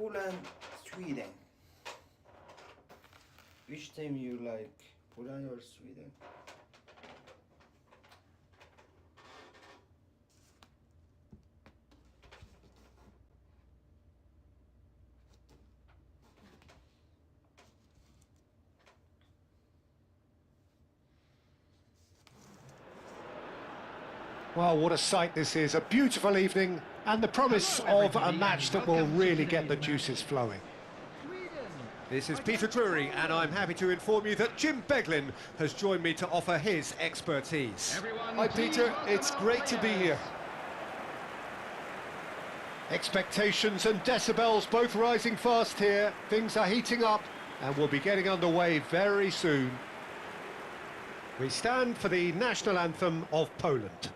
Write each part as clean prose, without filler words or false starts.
Poland, Sweden. Which team you like, Poland or Sweden? Well, what a sight this is. A beautiful evening and the promise of a match that will really get the juices flowing. This is Peter Drury, and I'm happy to inform you that Jim Beglin has joined me to offer his expertise. Hi Peter, it's great to be here. Expectations and decibels both rising fast here. Things are heating up and we'll be getting underway very soon. We stand for the national anthem of Poland.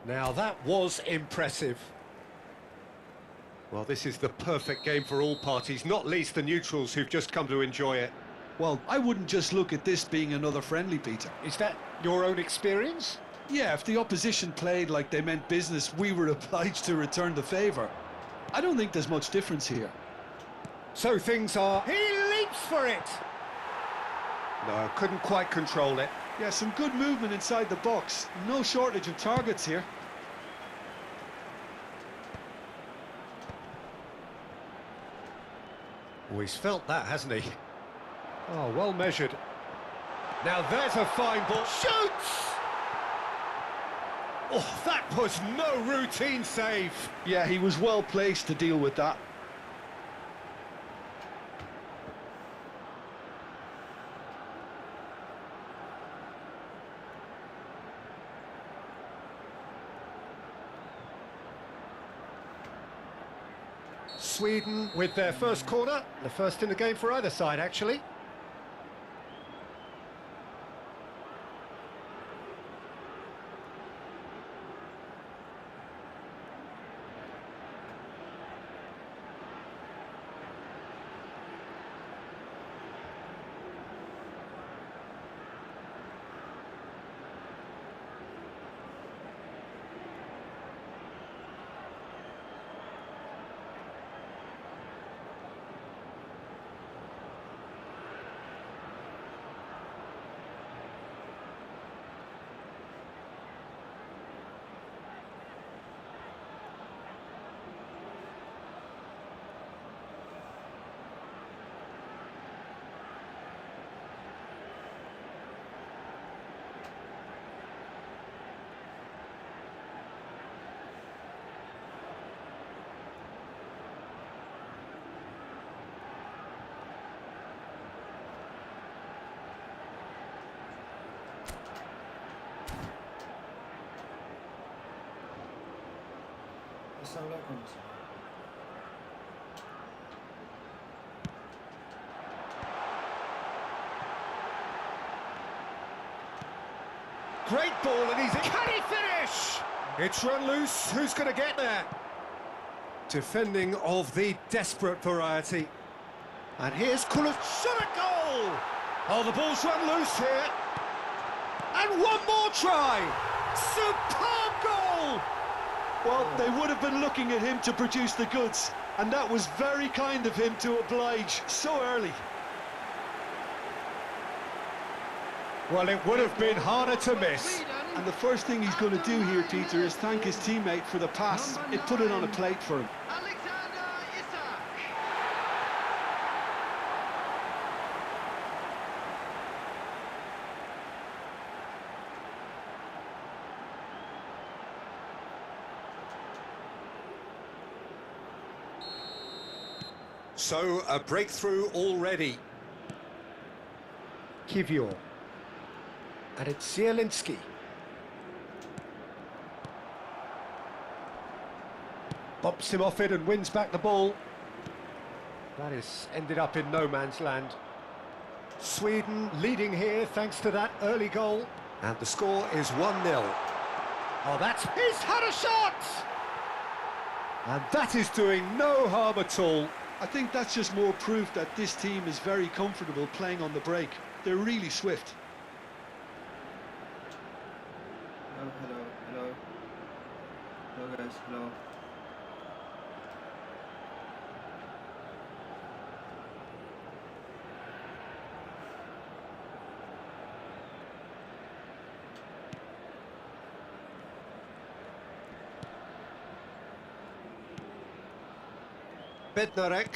Now that was impressive. Well, this is the perfect game for all parties, not least the neutrals who've just come to enjoy it. Well, I wouldn't just look at this being another friendly, Peter. Is that your own experience? Yeah, if the opposition played like they meant business, we were obliged to return the favour. I don't think there's much difference here. So things are... He leaps for it! No, couldn't quite control it. Yeah, some good movement inside the box. No shortage of targets here. Oh, he's felt that, hasn't he? Oh, well measured. Now there's a fine ball. Shoots! Oh, that was no routine save. Yeah, he was well placed to deal with that. Sweden with their first corner, the first in the game for either side actually. Great ball and he's... Can he finish? It's run loose, who's going to get there? Defending of the desperate variety. And here's Kulov, shot a goal! Oh, the ball's run loose here. And one more try! Superb goal! Well, they would have been looking at him to produce the goods, and that was very kind of him to oblige so early. Well, it would have been harder to miss. And the first thing he's going to do here, Peter, is thank his teammate for the pass. It put it on a plate for him. So, a breakthrough already. Kivior. And it's Zielinski. Bumps him off it and wins back the ball. That is ended up in no man's land. Sweden leading here thanks to that early goal. And the score is 1-0. Oh, he's had a shot! And that is doing no harm at all. I think that's just more proof that this team is very comfortable playing on the break. They're really swift. Hello. Hello guys, hello. Bednarek.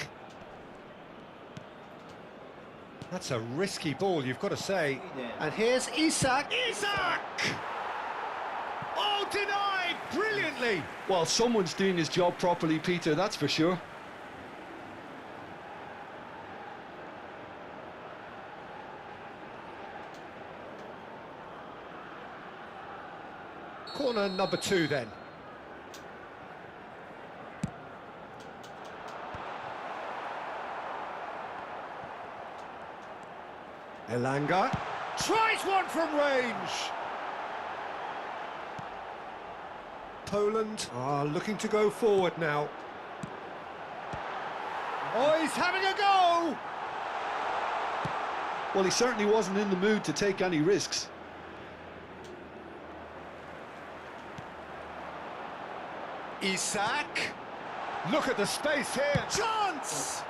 That's a risky ball, you've got to say. And here's Isak. Isak! Oh, denied brilliantly. Well, someone's doing his job properly, Peter, that's for sure. Corner number 2 then. Elanga tries one from range. Poland are looking to go forward now. Oh, he's having a go! Well, he certainly wasn't in the mood to take any risks. Isak. Look at the space here. Chance!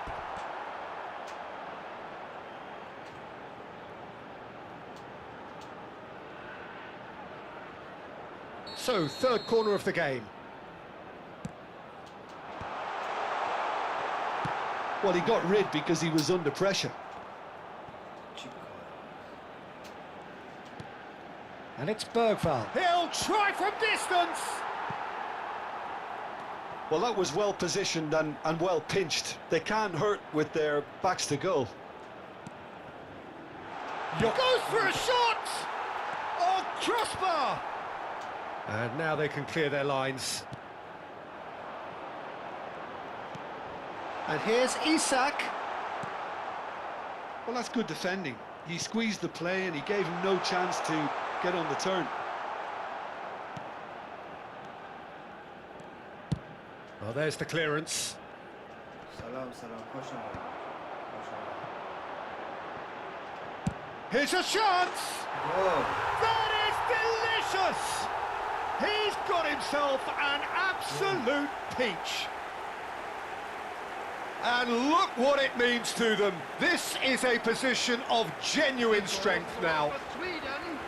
So, third corner of the game. Well, he got rid because he was under pressure. And it's Bergvall. He'll try from distance! Well, that was well positioned and well pinched. They can't hurt with their backs to goal. Goes for a shot! Oh, crossbar! And now they can clear their lines. And here's Isak. Well, that's good defending. He squeezed the play and he gave him no chance to get on the turn. Oh, there's the clearance. Salam. Koş ama. Here's a chance! Whoa. That is delicious! He's got himself an absolute peach. And look what it means to them. This is a position of genuine strength now. Sweden,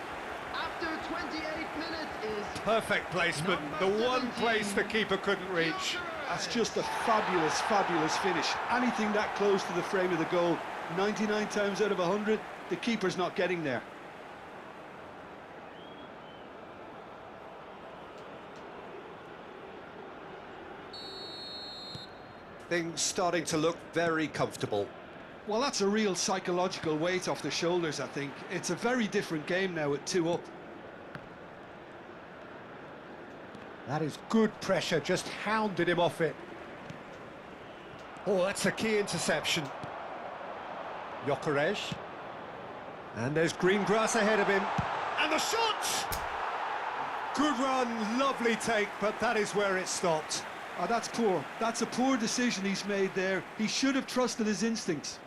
after 28 minutes, is Perfect placement, the one place the keeper couldn't reach. That's just a fabulous, fabulous finish. Anything that close to the frame of the goal, 99 times out of 100, the keeper's not getting there. Things starting to look very comfortable. Well, that's a real psychological weight off the shoulders, I think. It's a very different game now at 2 up. That is good pressure, just hounded him off it. Oh, that's a key interception. Gyökeres. And there's green grass ahead of him. And the shot! Good run, lovely take, but that is where it stopped. Oh, that's poor. That's a poor decision he's made there. He should have trusted his instincts.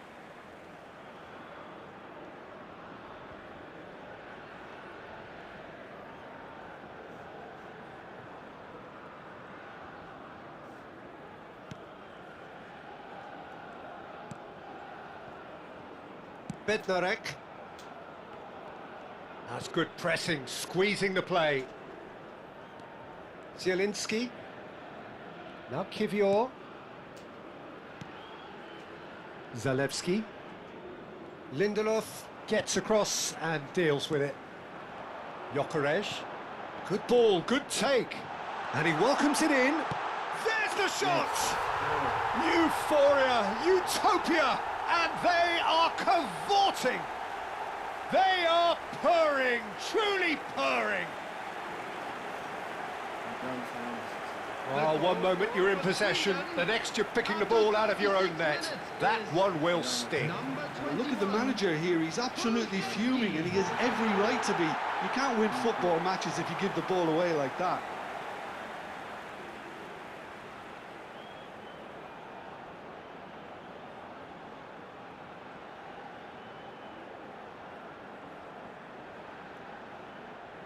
Bednarek. That's good pressing, squeezing the play. Zielinski. Now Kivior. Zalewski. Lindelof gets across and deals with it. Gyökeres. Good ball, good take. And he welcomes it in. There's the shot! Euphoria, utopia, and they are cavorting. They are purring, truly purring. Oh, one moment you're in possession, the next you're picking the ball out of your own net. That one will sting. Look at the manager here, he's absolutely fuming and he has every right to be. You can't win football matches if you give the ball away like that.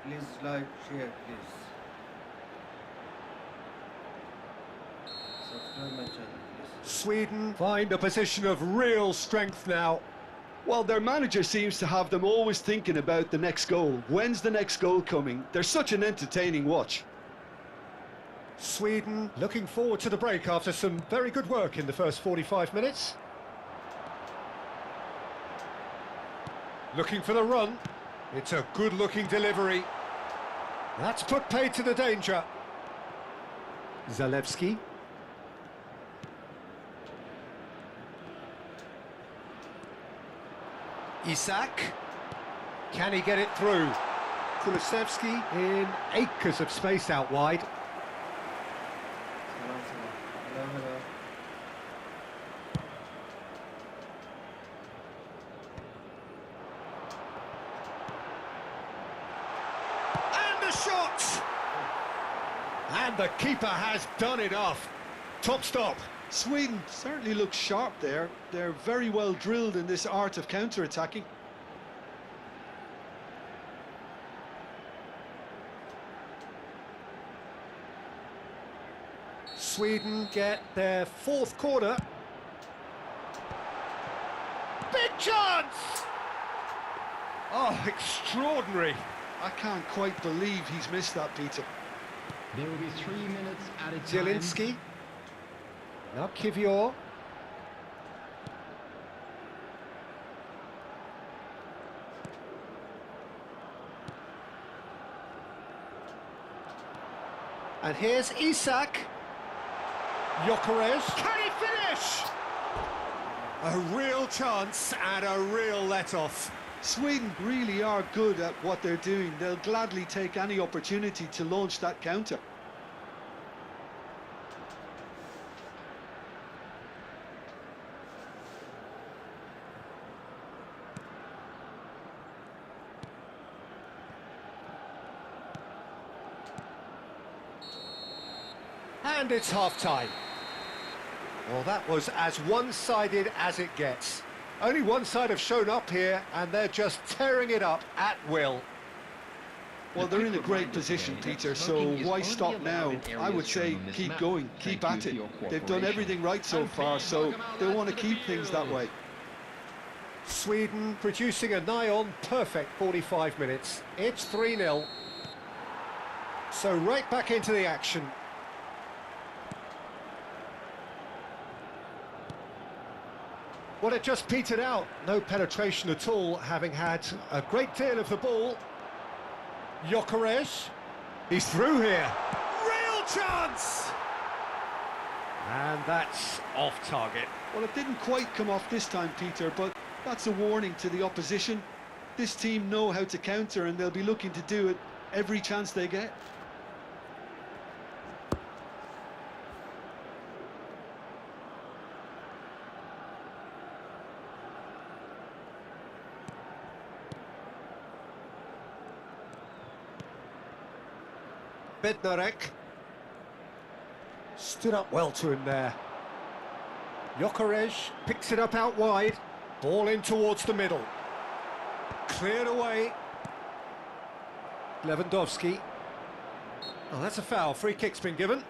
Please like, share, please. Subscribe my channel, please. Sweden find a position of real strength now. Well, their manager seems to have them always thinking about the next goal. When's the next goal coming? They're such an entertaining watch. Sweden looking forward to the break after some very good work in the first 45 minutes. Looking for the run. It's a good-looking delivery. That's put paid to the danger. Zalewski. Isak. Can he get it through? Kulusevski in acres of space out wide. Salam, salam. Hello, hello. And the shot! And the keeper has done enough. Top stop. Sweden certainly looks sharp there. They're very well drilled in this art of counter-attacking. Sweden get their fourth corner. Big chance! Oh, extraordinary. I can't quite believe he's missed that, Peter. There will be 3 minutes at a time. Zielinski. Now Kivior. And here's Isak. Gyökeres. Can he finish? A real chance and a real let-off. Sweden really are good at what they're doing. They'll gladly take any opportunity to launch that counter. And it's half-time. Well, that was as one-sided as it gets. Only one side have shown up here, and they're just tearing it up at will. Well, they're in a great position, Peter, so why stop now? I would say keep going, keep at it. They've done everything right so far, so they'll want to keep things that way. Sweden producing a nigh-on perfect 45 minutes. It's 3-0. So right back into the action. Well, it just petered out. No penetration at all, having had a great deal of the ball. Gyökeres. He's through here. Real chance! And that's off target. Well, it didn't quite come off this time, Peter, but that's a warning to the opposition. This team know how to counter, and they'll be looking to do it every chance they get. Bednarek stood up well to him there. Gyökeres picks it up out wide. Ball in towards the middle. Cleared away. Lewandowski. Oh, that's a foul. Free kick's been given.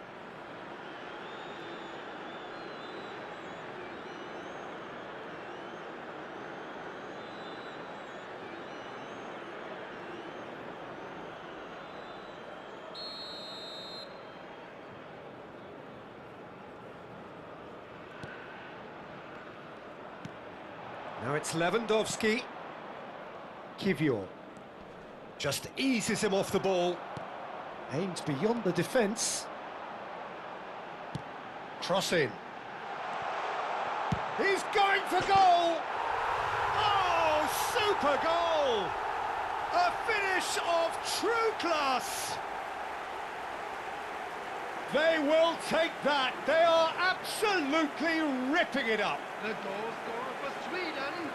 Now it's Lewandowski. Kivior just eases him off the ball. Aimed beyond the defence. Cross in. He's going for goal! Oh, super goal! A finish of true class! They will take that. They are absolutely ripping it up. The goal scorer for Sweden.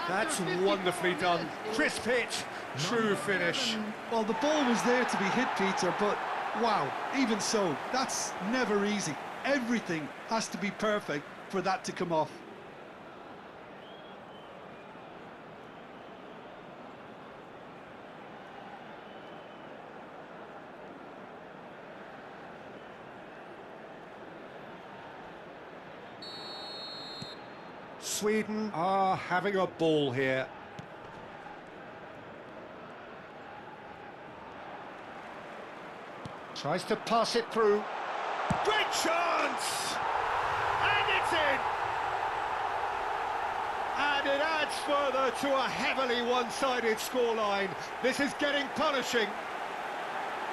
That's After 54 wonderfully done. minutes is Crisp hit, true number finish. 11. Well, the ball was there to be hit, Peter, but wow, even so, that's never easy. Everything has to be perfect for that to come off. Sweden are having a ball here. Tries to pass it through. Great chance! And it's in! And it adds further to a heavily one-sided scoreline. This is getting punishing.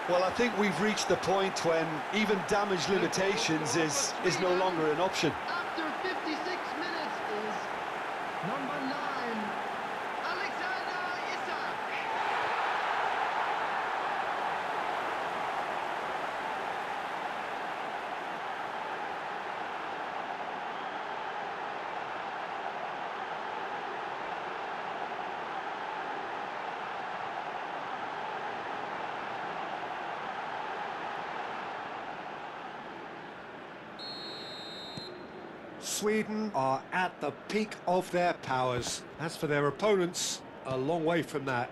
Well, I think we've reached the point when even damage limitations is no longer an option. After 56 minutes is number 9, Alexander Isak. Sweden are at the peak of their powers. As for their opponents, a long way from that.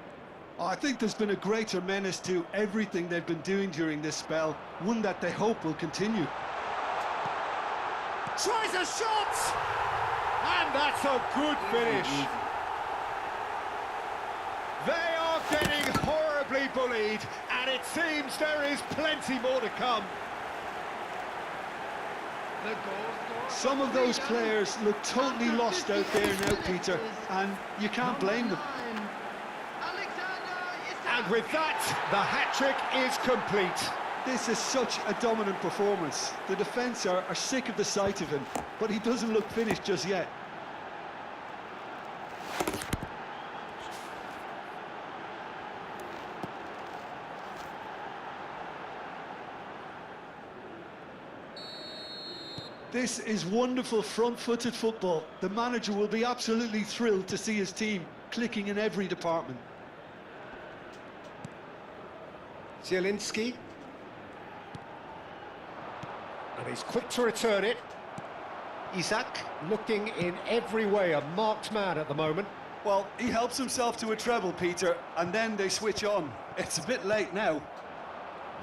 I think there's been a greater menace to everything they've been doing during this spell, one that they hope will continue. Tries a shot! And that's a good finish. They are getting horribly bullied, and it seems there is plenty more to come. The goal scorer Some for of those Sweden. players look totally After lost out there 58 now, minutes Peter, is and you can't blame them. number 9, Alexander Isak. And with that, the hat-trick is complete. This is such a dominant performance. The defence are sick of the sight of him, but he doesn't look finished just yet. This is wonderful front-footed football. The manager will be absolutely thrilled to see his team clicking in every department. Zielinski. And he's quick to return it. Isak looking in every way a marked man at the moment. Well, he helps himself to a treble, Peter, and then they switch on. It's a bit late now.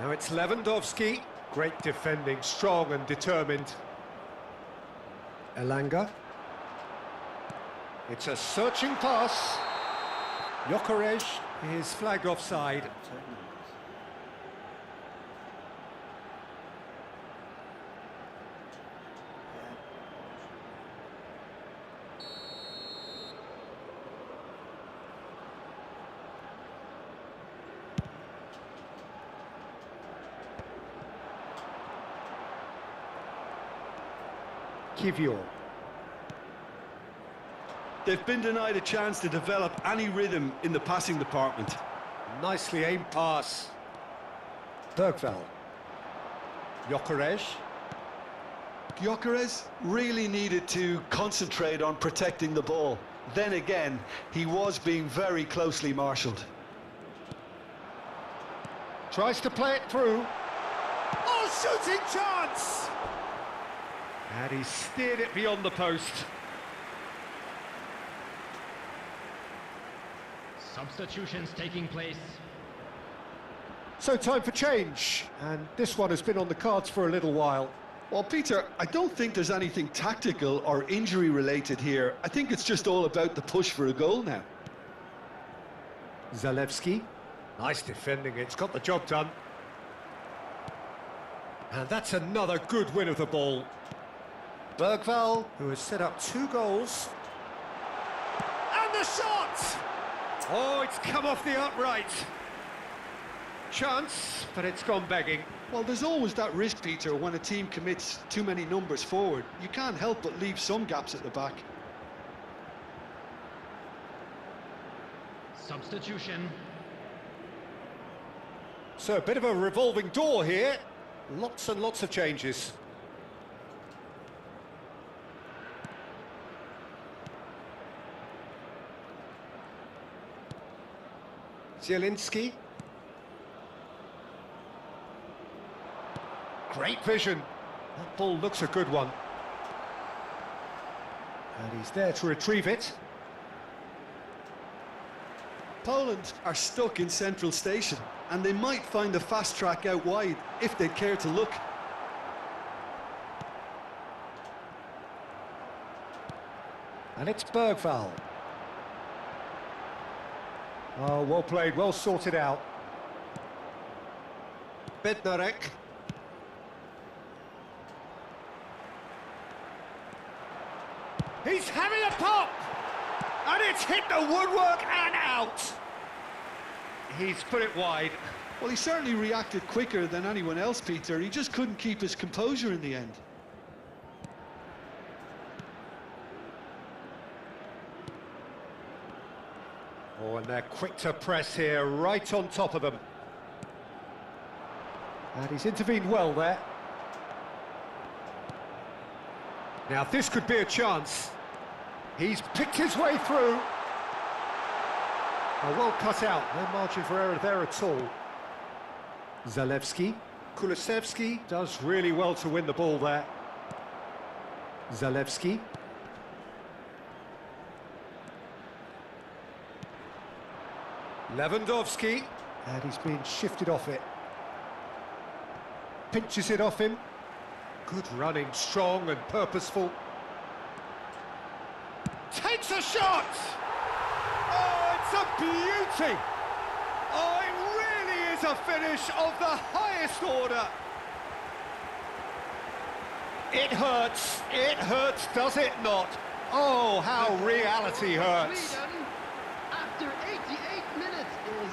Now it's Lewandowski. Great defending, strong and determined. Elanga. It's a searching pass. Gyökeres is flagged offside. Kivior. They've been denied a chance to develop any rhythm in the passing department. Nicely aimed pass. Bergvall. Gyökeres. Gyökeres really needed to concentrate on protecting the ball. Then again, he was being very closely marshalled. Tries to play it through. Oh, shooting chance! And he steered it beyond the post. Substitutions taking place. So time for change. And this one has been on the cards for a little while. Well, Peter, I don't think there's anything tactical or injury related here. I think it's just all about the push for a goal now. Zalewski. Nice defending, it's got the job done. And that's another good win of the ball. Bergvall, who has set up 2 goals. And the shot! Oh, it's come off the upright. Chance, but it's gone begging. Well, there's always that risk, Peter, when a team commits too many numbers forward. You can't help but leave some gaps at the back. Substitution. So a bit of a revolving door here. Lots and lots of changes. Zielinski. Great vision. That ball looks a good one. And he's there to retrieve it. Poland are stuck in central station, and they might find a fast track out wide if they'd care to look. And it's Bergvall. Oh, well played, well sorted out. Bednarek. He's having a pop! And it's hit the woodwork and out! He's put it wide. Well, he certainly reacted quicker than anyone else, Peter. He just couldn't keep his composure in the end. Oh, and they're quick to press here, right on top of them. And he's intervened well there. Now, this could be a chance. He's picked his way through. Oh, well cut out, no margin for error there at all. Zalewski. Kulusevski does really well to win the ball there. Zalewski. Lewandowski. And he's been shifted off it. Pinches it off him. Good running, strong and purposeful. Takes a shot! Oh, it's a beauty! Oh, it really is a finish of the highest order. It hurts, does it not? Oh, how reality hurts. Sweden, after 88 minutes, is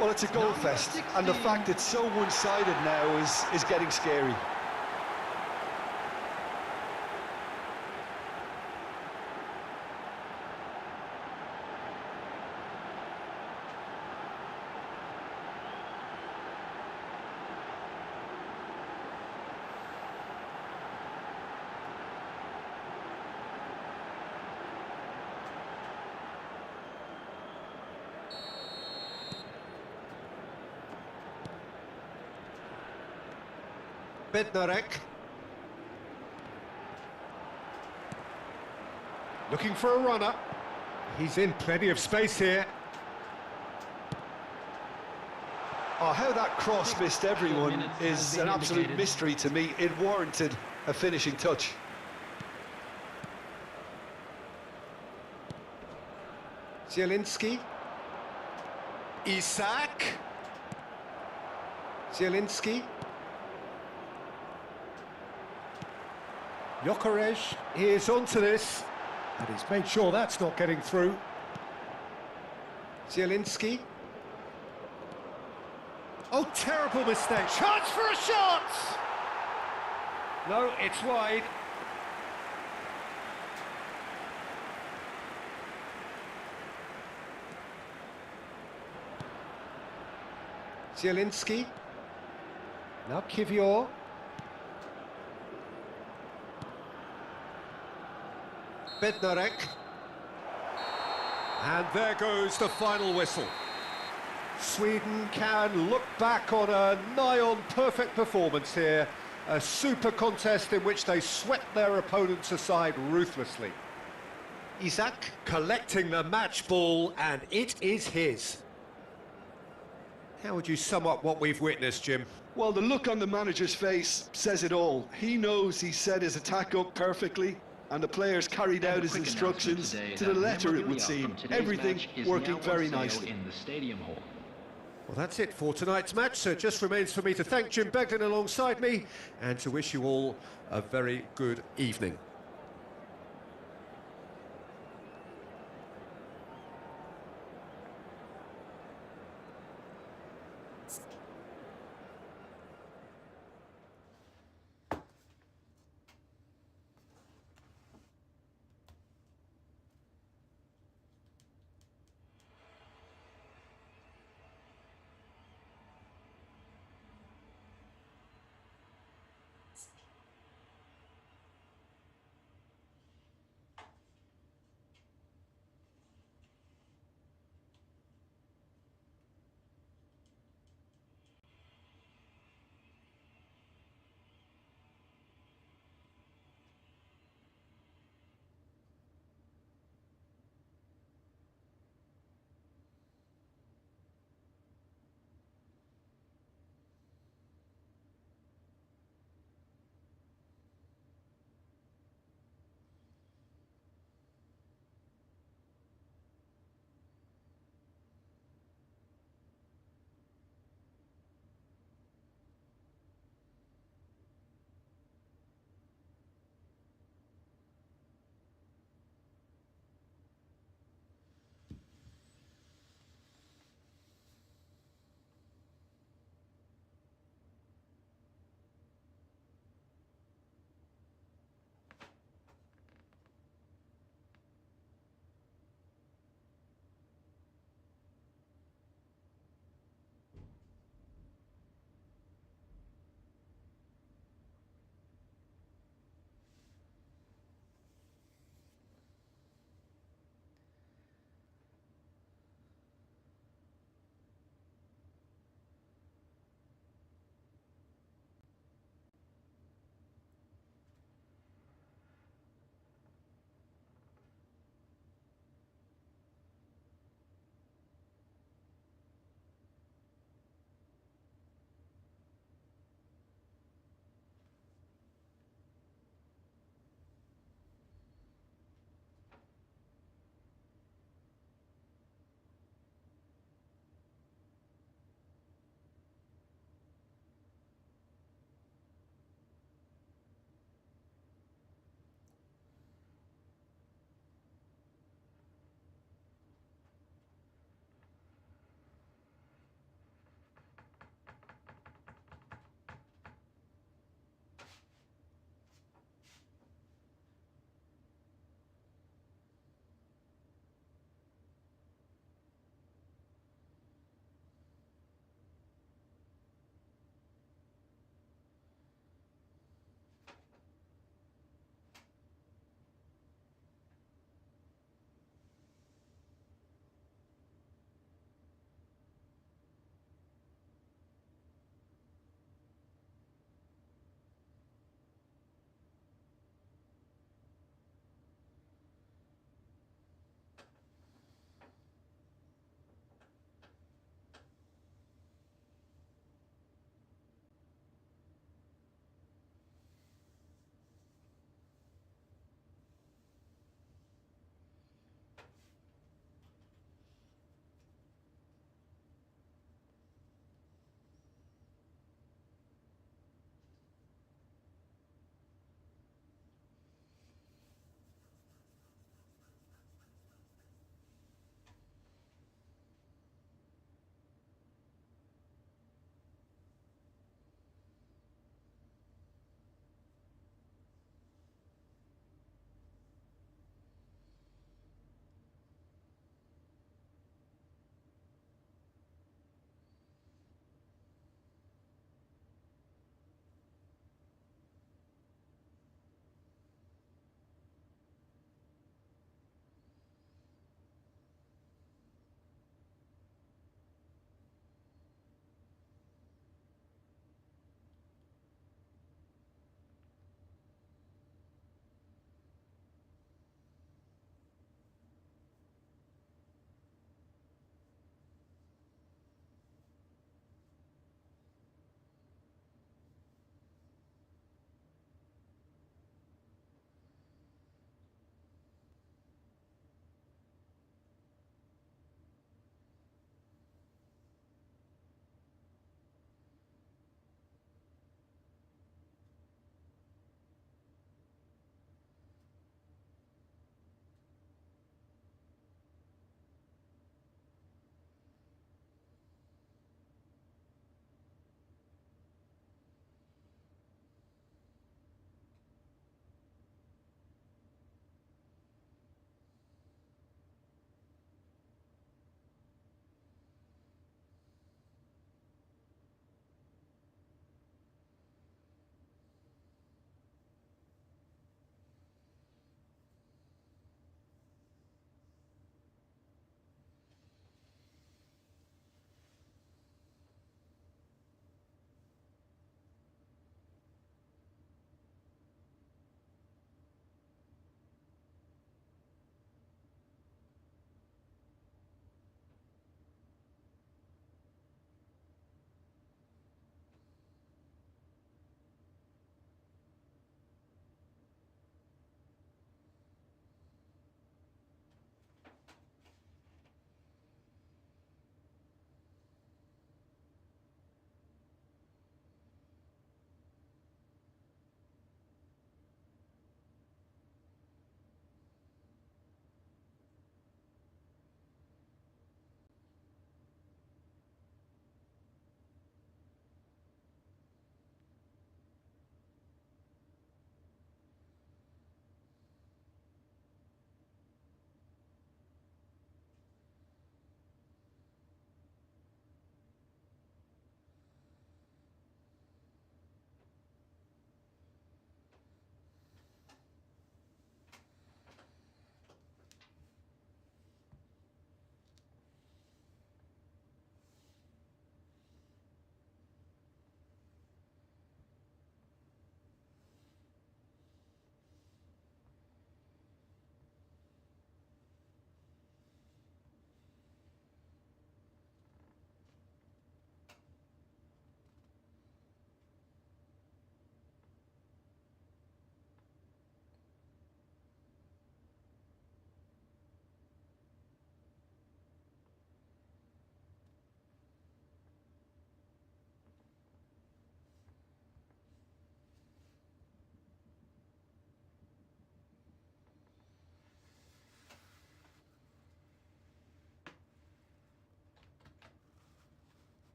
Well, it's a goal fest, and the fact it's so one-sided now is getting scary. Bednarek. Looking for a runner. He's in plenty of space here. Oh, how that cross missed everyone is an absolute mystery to me. It warranted a finishing touch. Zielinski. Isak. Zielinski. Gyökeres is onto this, and he's made sure that's not getting through. Zielinski. Oh, terrible mistake. Chance for a shot! No, it's wide. Zielinski. Now Kivior. Bednarek. And there goes the final whistle. Sweden can look back on a nigh-on perfect performance here. A super contest in which they swept their opponents aside ruthlessly. Isak collecting the match ball, and it is his. How would you sum up what we've witnessed, Jim? Well, the look on the manager's face says it all. He knows he set his attack up perfectly, and the players carried out his instructions to the letter, it would seem. Everything working very nicely. In the stadium hall. Well, that's it for tonight's match, so it just remains for me to thank Jim Beglin alongside me and to wish you all a very good evening.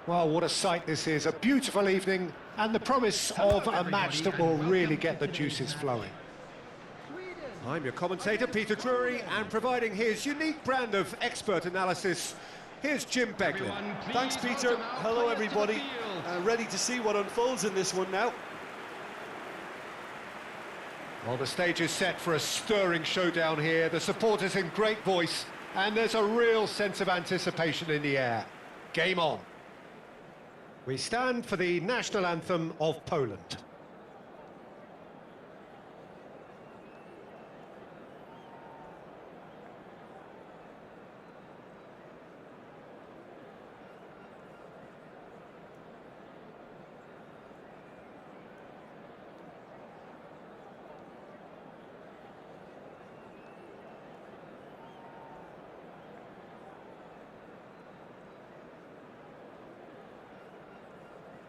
Well, what a sight this is. A beautiful evening and the promise of a match that will really get the juices flowing. I'm your commentator, Peter Drury, and providing his unique brand of expert analysis, here's Jim Beglin. Thanks, Peter. Hello, everybody. Ready to see what unfolds in this one now. Well, the stage is set for a stirring showdown here. The supporters in great voice, and there's a real sense of anticipation in the air. Game on. We stand for the national anthem of Poland.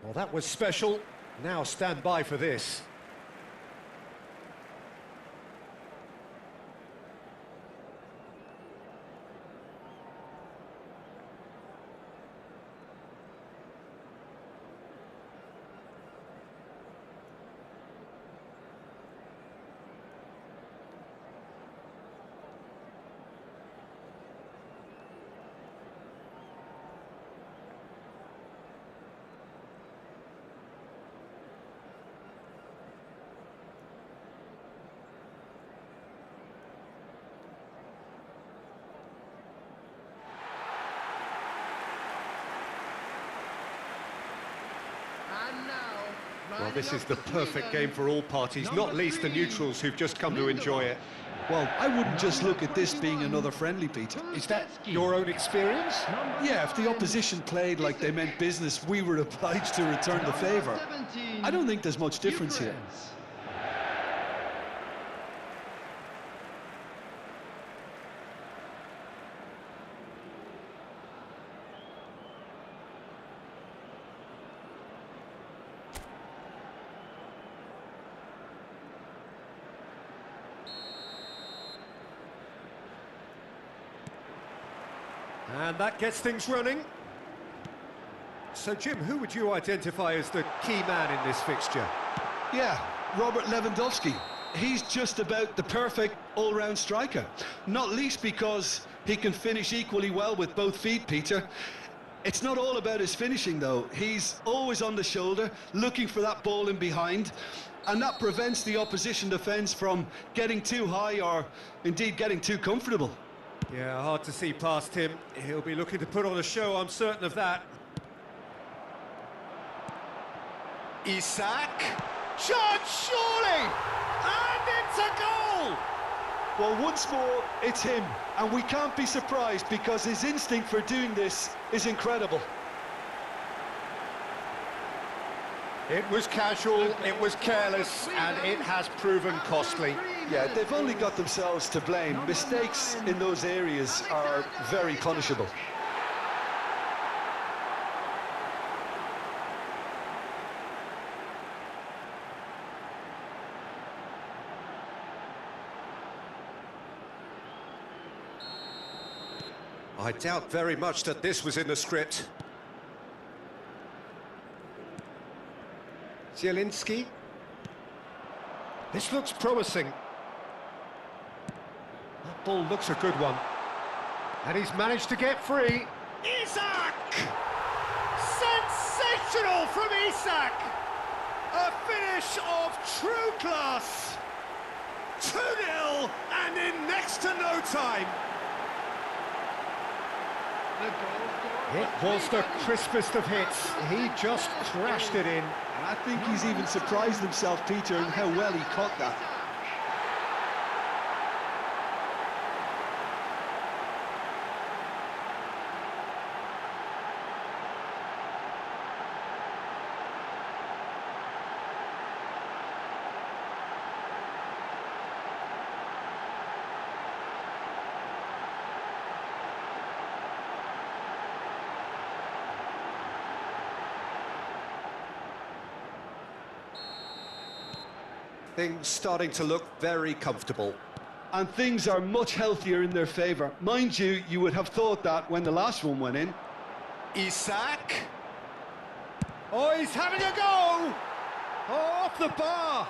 Well, that was special. Now stand by for this. Well, this is the perfect game for all parties, not least the neutrals who've just come to enjoy it. Well, I wouldn't just look at this being another friendly, Peter. Is that your own experience? Yeah, if the opposition played like they meant business, we were obliged to return the favour. I don't think there's much difference here. And that gets things running. So, Jim, who would you identify as the key man in this fixture? Yeah, Robert Lewandowski. He's just about the perfect all-round striker. Not least because he can finish equally well with both feet, Peter. It's not all about his finishing, though. He's always on the shoulder, looking for that ball in behind, and that prevents the opposition defence from getting too high or, indeed, getting too comfortable. Yeah, hard to see past him. He'll be looking to put on a show, I'm certain of that. Isak! Shot, surely! And it's a goal! Well, once more, it's him, and we can't be surprised because his instinct for doing this is incredible. It was casual, it was careless, and it has proven costly. Yeah, they've only got themselves to blame. Mistakes in those areas are very punishable. I doubt very much that this was in the script. Zielinski. This looks promising. That ball looks a good one. And he's managed to get free. Isak! Sensational from Isak! A finish of true class. 2-0 and in next to no time. It was the crispest of hits. He just crashed it in. I think he's even surprised himself, Peter, in how well he caught that. Things starting to look very comfortable. And things are much healthier in their favour. Mind you, you would have thought that when the last one went in. Isak, Oh, he's having a go! Oh, off the bar!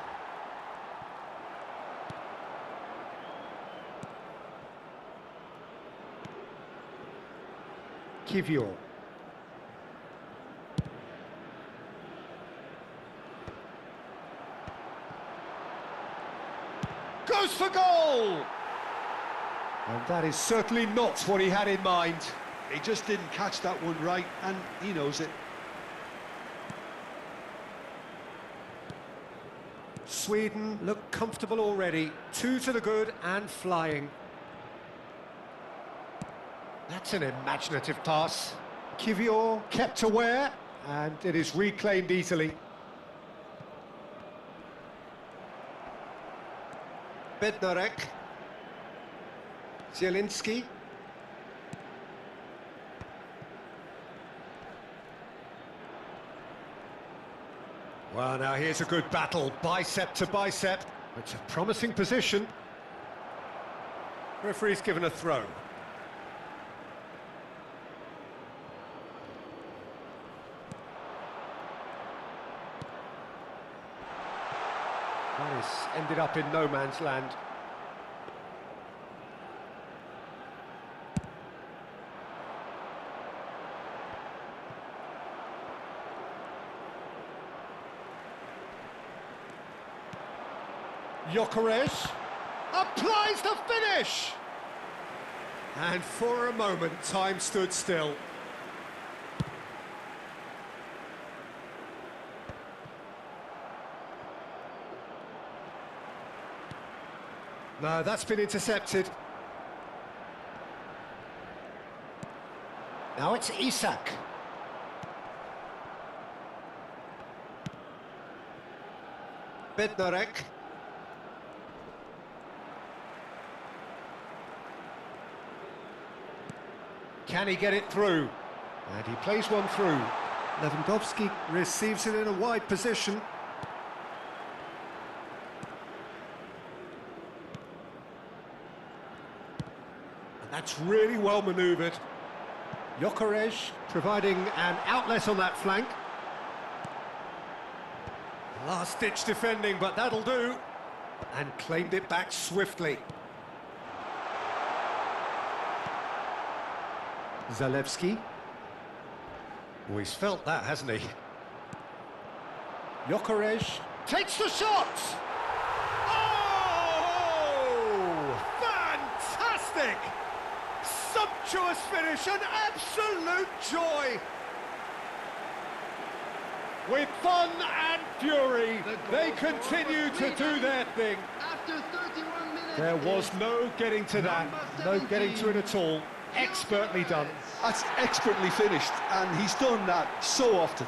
Kivior. Goes for goal! And that is certainly not what he had in mind. He just didn't catch that one right, and he knows it. Sweden look comfortable already. 2 to the good and flying. That's an imaginative pass. Kivior kept aware, and it is reclaimed easily. Bednarek. Zielinski. Well, now here's a good battle, bicep to bicep. It's a promising position. Referee's given a throw. That is ended up in no man's land. Gyökeres applies the finish! And for a moment, time stood still. No, that's been intercepted. Now it's Isak. Bednarek. Can he get it through? And he plays one through. Lewandowski receives it in a wide position. And that's really well manoeuvred. Gyökeres providing an outlet on that flank. Last-ditch defending, but that'll do. And claimed it back swiftly. Zalewski. Oh, he's felt that, hasn't he? Gyökeres takes the shot! Oh! Fantastic! Sumptuous finish, an absolute joy! With fun and fury, they continue to do their thing. After 31 minutes, There was no getting to that, no getting to it at all. Expertly done. That's expertly finished, and he's done that so often.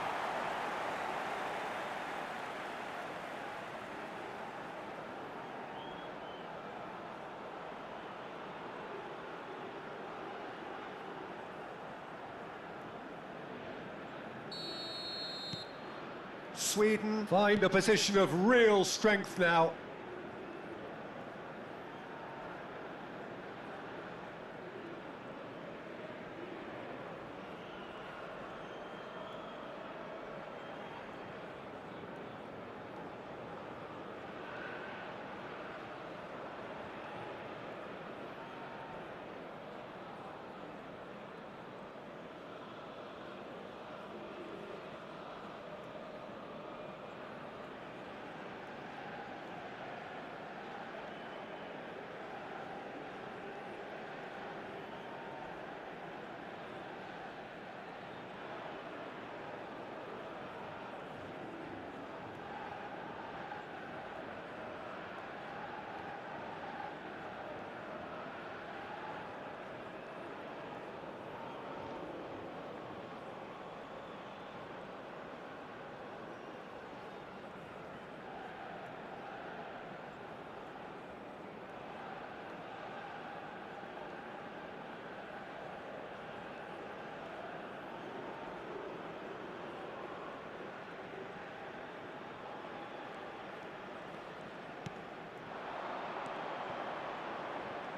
Sweden find a position of real strength now.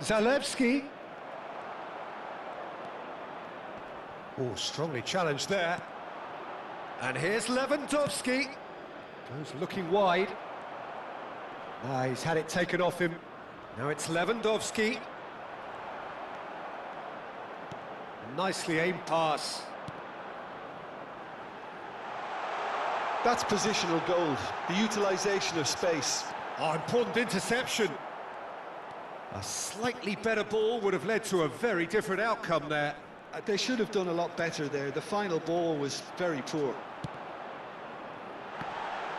Zalewski. Oh, strongly challenged there. And here's Lewandowski. Goes looking wide. He's had it taken off him. Now it's Lewandowski. Nicely aimed pass. That's positional gold, the utilisation of space. Oh, important interception. A slightly better ball would have led to a very different outcome there. They should have done a lot better there. The final ball was very poor.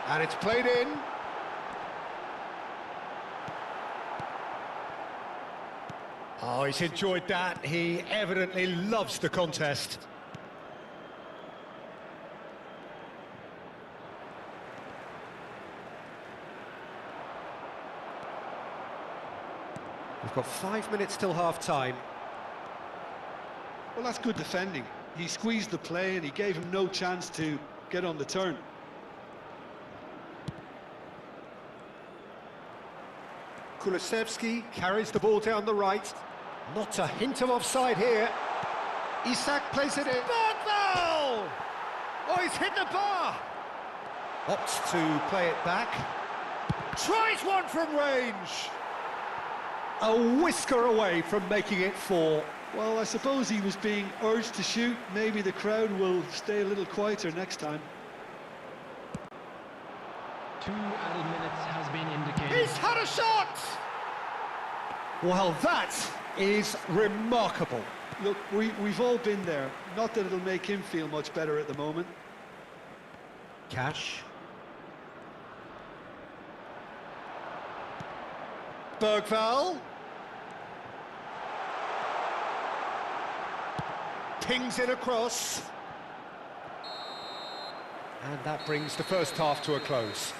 And it's played in. Oh, he's enjoyed that. He evidently loves the contest. We've got 5 minutes till half-time. Well, that's good defending. He squeezed the play and he gave him no chance to get on the turn. Kulusevski carries the ball down the right. Not a hint of offside here. Isak plays it in. Football! Oh, he's hit the bar! Opts to play it back. Tries one from range! A whisker away from making it 4. Well, I suppose he was being urged to shoot. Maybe the crowd will stay a little quieter next time. 2 added minutes has been indicated. He's had a shot! Well, that is remarkable. Look, we've all been there. Not that it'll make him feel much better at the moment. Cash. Bergvall. Pings it across. And that brings the first half to a close.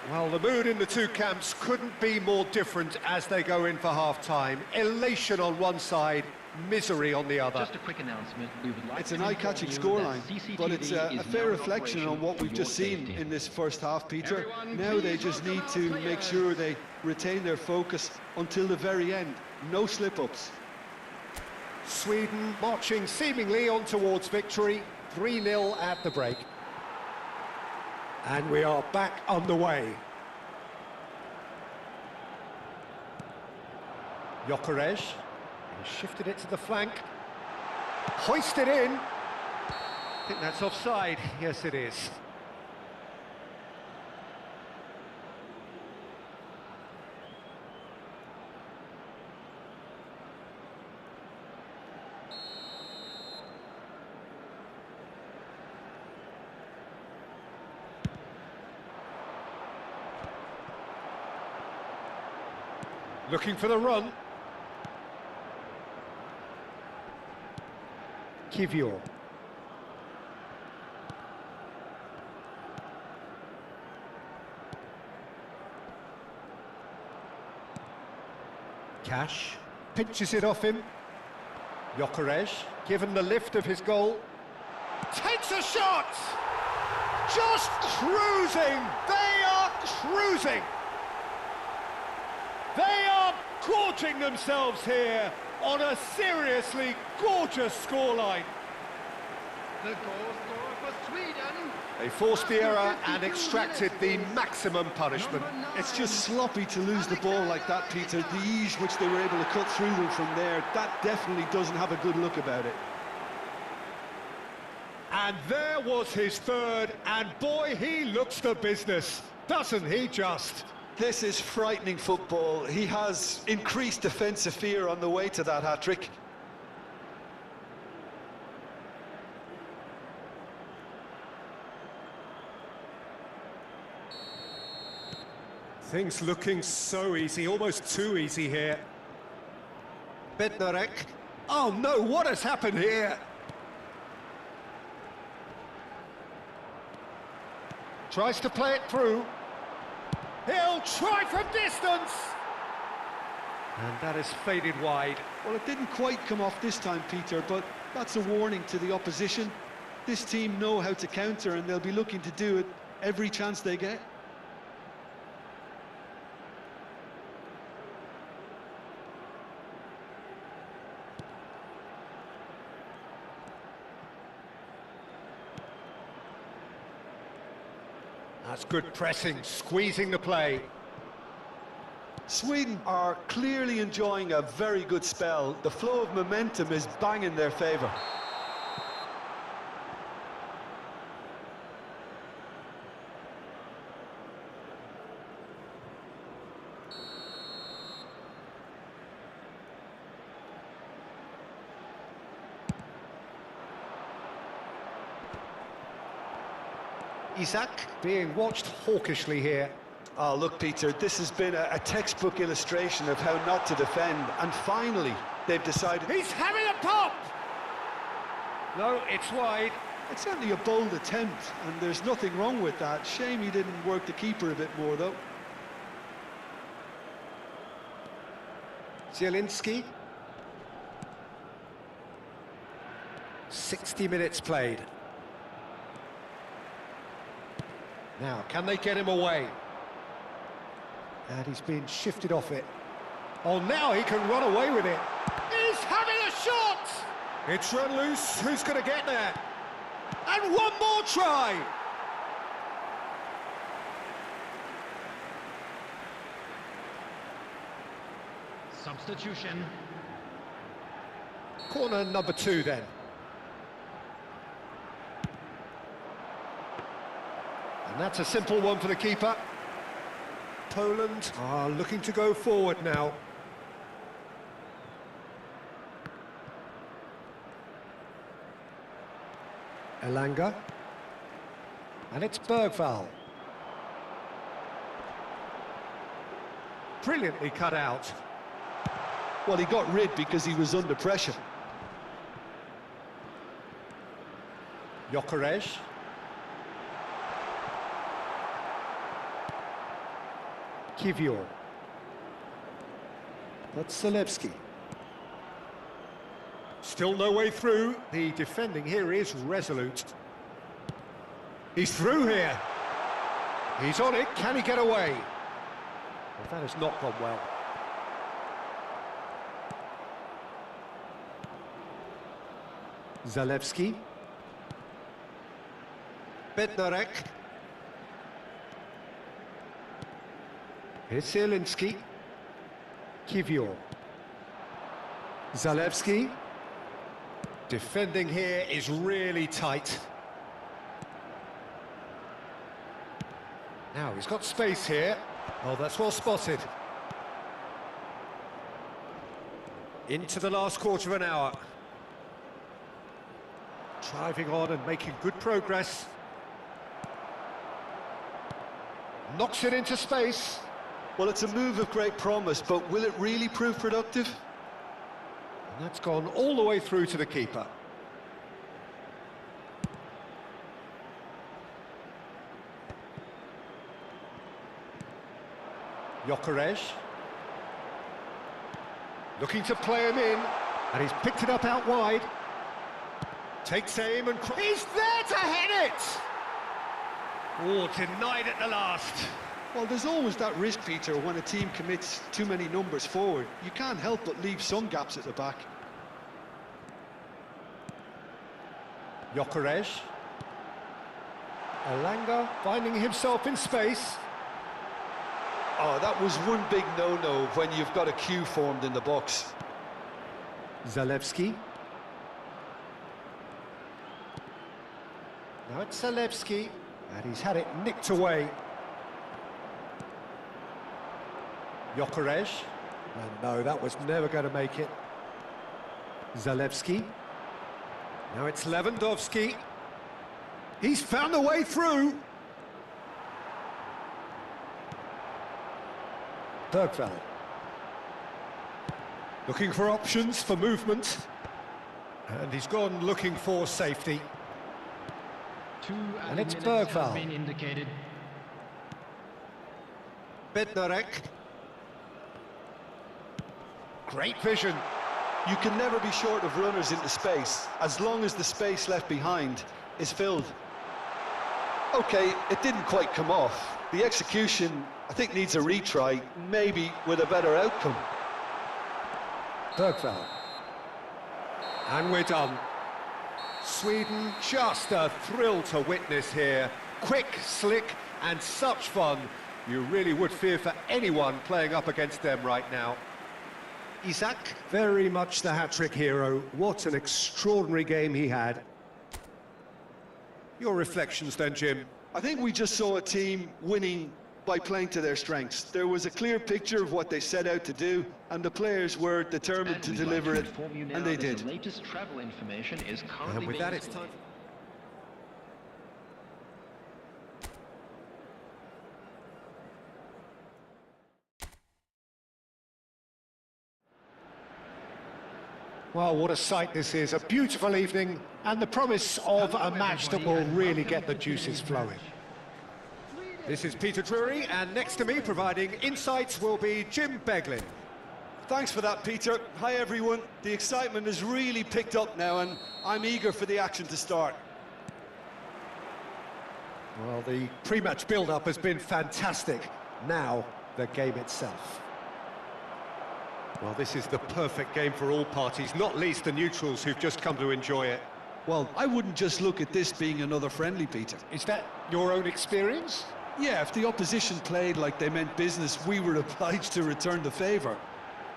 Well, the mood in the two camps couldn't be more different as they go in for half-time. Elation on one side, misery on the other. Just a quick announcement. We would like It's an to eye-catching inform you scoreline, that CCTV but it's a is fair now in reflection on operation what for we've just your seen safety. in this first half, Peter. Everyone, Now they please just welcome need our to make players. sure they retain their focus until the very end. No slip-ups. Sweden marching seemingly on towards victory. 3-0 at the break. And we are back underway. Gyökeres, he shifted it to the flank. Hoisted in. I think that's offside. Yes, it is. Looking for the run. Kivior. Cash pinches it off him. Gyökeres, given the lift of his goal, takes a shot! Just cruising! They are cruising! They are gorging themselves here on a seriously gorgeous scoreline. The goal scorer for Sweden. They forced the error and extracted the maximum punishment. It's just sloppy to lose the ball like that, Peter. The ease which they were able to cut through them from there, that definitely doesn't have a good look about it. And there was his third, and boy, he looks the business, doesn't he just? This is frightening football. He has increased defensive fear on the way to that hat-trick. Things looking so easy, almost too easy here. Bednarek. Oh no, what has happened here? Tries to play it through. He'll try from distance! And that is faded wide. Well, it didn't quite come off this time, Peter, but that's a warning to the opposition. This team know how to counter, and they'll be looking to do it every chance they get. That's good pressing, squeezing the play. Sweden are clearly enjoying a very good spell. The flow of momentum is bang in their favour. Isaac being watched hawkishly here. Oh, look, Peter, this has been a textbook illustration of how not to defend. And finally, they've decided... He's having a pop! No, it's wide. It's certainly a bold attempt, and there's nothing wrong with that. Shame he didn't work the keeper a bit more, though. Zielinski. 60 minutes played. Now, can they get him away? And he's been shifted off it. Oh, now he can run away with it. He's having a shot! It's run loose. Who's going to get there? And one more try! Substitution. Corner number 2 then. And that's a simple one for the keeper. Poland are looking to go forward now. Elanga. And it's Bergvall. Brilliantly cut out. Well, he got rid because he was under pressure. Gyökeres. Kivior. That's Zalewski. Still no way through. The defending here is resolute. He's through here. He's on it. Can he get away? Well, that has not gone well. Zalewski. Bednarek. Here's Zielinski. Kivior. Zalewski. Defending here is really tight. Now he's got space here. Oh, that's well spotted. Into the last quarter of an hour. Driving on and making good progress. Knocks it into space. Well, it's a move of great promise, but will it really prove productive? And that's gone all the way through to the keeper. Gyökeres. Looking to play him in, and he's picked it up out wide. Takes aim and... He's there to hit it! Oh, denied at the last. Well, there's always that risk, Peter, when a team commits too many numbers forward. You can't help but leave some gaps at the back. Gyökeres. Elanga finding himself in space. Oh, that was one big no-no when you've got a queue formed in the box. Zalewski. Now it's Zalewski, and he's had it nicked away. Gyökeres. And no, that was never going to make it. Zalewski. Now it's Lewandowski. He's found a way through. Bergvall. Looking for options for movement. And he's gone looking for safety. And it's Bergvall. Bednarek. Great vision. You can never be short of runners into space, as long as the space left behind is filled. Okay, it didn't quite come off. The execution, I think, needs a retry, maybe with a better outcome. Bergvall. And we're done. Sweden, just a thrill to witness here. Quick, slick, and such fun. You really would fear for anyone playing up against them right now. Isaac, very much the hat-trick hero. What an extraordinary game he had. Your reflections then, Jim? I think we just saw a team winning by playing to their strengths. There was a clear picture of what they set out to do, and the players were determined to deliver it, and they did. The latest travel information is currently And with being that, it's displayed. time. Well, what a sight this is. A beautiful evening and the promise of a match that will really get the juices flowing. This is Peter Drury, and next to me providing insights will be Jim Beglin. Thanks for that, Peter. Hi, everyone. The excitement has really picked up now, and I'm eager for the action to start. Well, the pre-match build-up has been fantastic. Now, the game itself. Well, this is the perfect game for all parties, not least the neutrals who've just come to enjoy it. Well, I wouldn't just look at this being another friendly, Peter. Is that your own experience? Yeah, if the opposition played like they meant business, we were obliged to return the favour.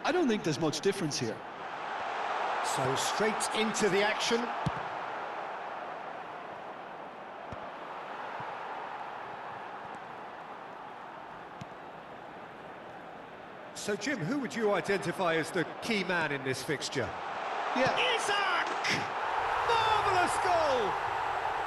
I don't think there's much difference here. So straight into the action. So, Jim, who would you identify as the key man in this fixture? Yeah, Isaac! Marvellous goal!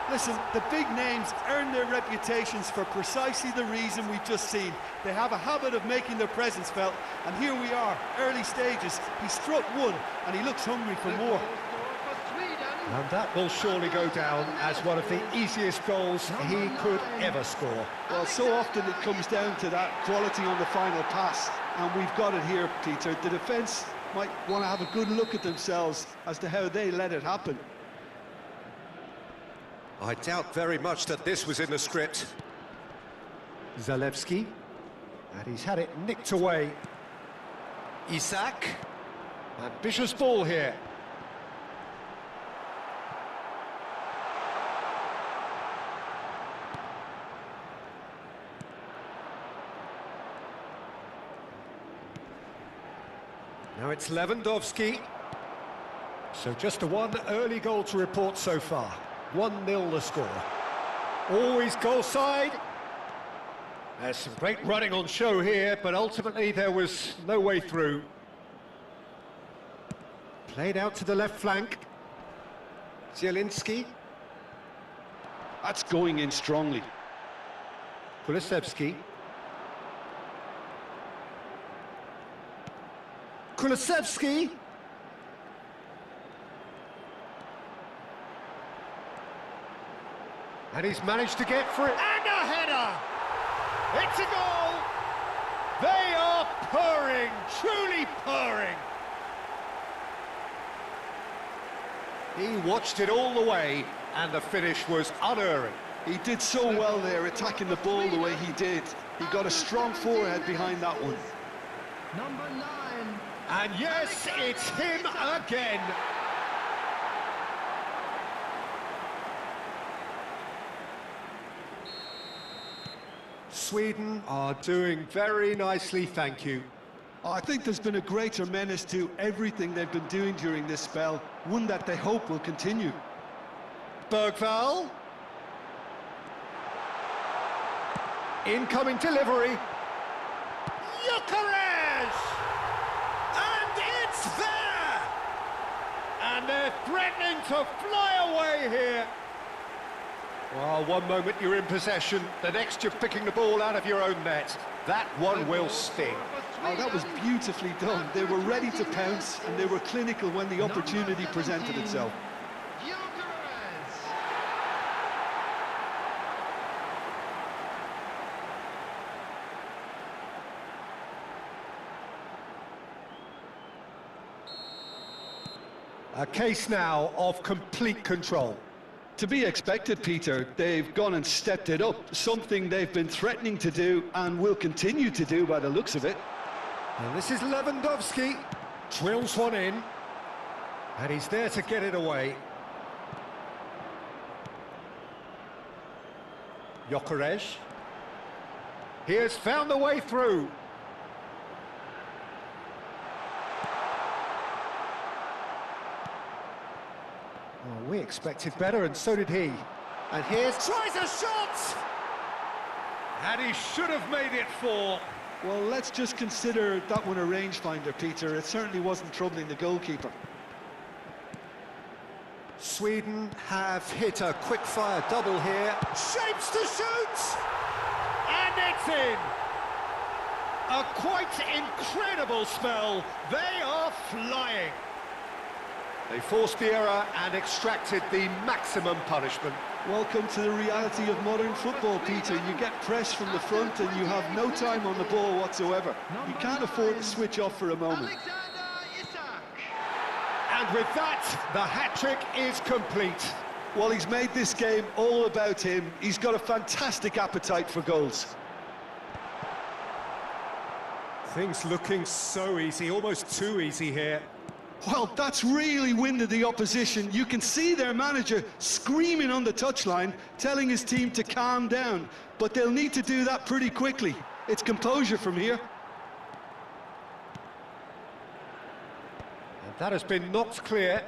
listen, the big names earn their reputations for precisely the reason we've just seen. They have a habit of making their presence felt, and here we are, early stages. He struck one, and he looks hungry for more. And that will surely go down as one of the easiest goals he could ever score. Well, so often it comes down to that quality on the final pass, and we've got it here, Peter. The defence might want to have a good look at themselves as to how they let it happen. I doubt very much that this was in the script. Zalewski, and he's had it nicked away. Isaac. Ambitious ball here. Now it's Lewandowski. So just the one early goal to report so far. 1-0 the score. Always goal side. There's some great running on show here, but ultimately there was no way through. Played out to the left flank. Zielinski. That's going in strongly. Kulusevski. Kulusevski. And he's managed to get through. And a header! It's a goal! They are purring, truly purring. He watched it all the way, and the finish was unerring. He did so well there, attacking the ball the way he did. He got a strong forehead behind that one. Number 9. And yes, it's him again. Sweden are doing very nicely, thank you. I think there's been a greater menace to everything they've been doing during this spell, one that they hope will continue. Bergvall. Incoming delivery. Gyökeres! And it's there! And they're threatening to fly away here. Well, one moment you're in possession, the next you're picking the ball out of your own net. That one will sting. Oh, that was beautifully done. They were ready to pounce, and they were clinical when the opportunity presented itself. A case now of complete control. To be expected, Peter. They've gone and stepped it up, something they've been threatening to do and will continue to do by the looks of it. And this is Lewandowski. Drills one in. And he's there to get it away. Gyökeres. He has found the way through. Oh, we expected better, and so did he. And here's... tries a shot! And he should have made it 4. Well, let's just consider that one a rangefinder, Peter. It certainly wasn't troubling the goalkeeper. Sweden have hit a quick-fire double here. Shapes to shoot! And it's in! A quite incredible spell. They are flying. They forced the error and extracted the maximum punishment. Welcome to the reality of modern football, Peter. You get pressed from the front and you have no time on the ball whatsoever. You can't afford to switch off for a moment. And with that, the hat-trick is complete. Well, he's made this game all about him. He's got a fantastic appetite for goals. Things looking so easy, almost too easy here. Well, that's really winded the opposition. You can see their manager screaming on the touchline, telling his team to calm down. But they'll need to do that pretty quickly. It's composure from here. And that has been knocked clear.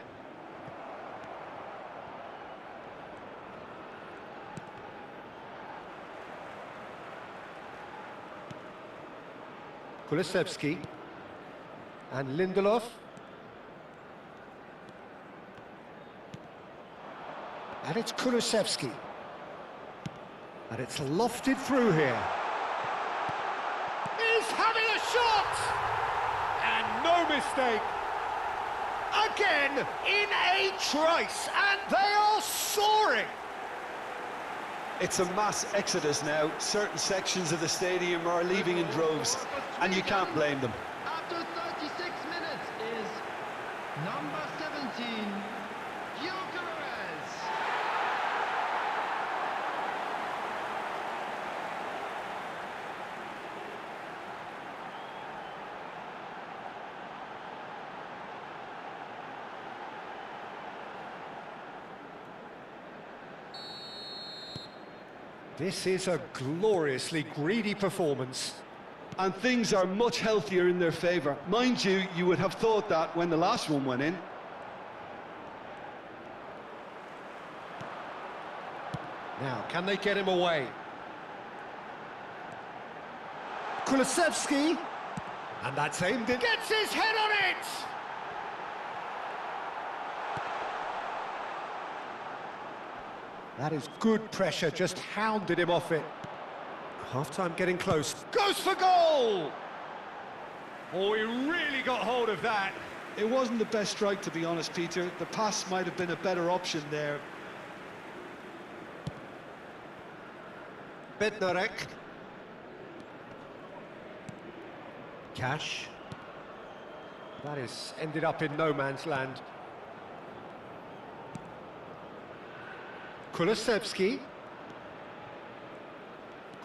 Kulusevski and Lindelof. And it's Kulusevski. And it's lofted through here. He's having a shot! And no mistake. Again, in a trice, and they are soaring. It's a mass exodus now. Certain sections of the stadium are leaving in droves, and you can't blame them. After 36 minutes is number 17, Gyökeres. This is a gloriously greedy performance. And things are much healthier in their favour. Mind you, you would have thought that when the last one went in. Now, can they get him away? Kulusevski. And that's aimed in. Gets his head on it! That is good pressure, just hounded him off it. Half-time getting close. Goes for goal! Oh, he really got hold of that. It wasn't the best strike, to be honest, Peter. The pass might have been a better option there. Bednarek. Cash. That is ended up in no man's land. Kulusevski.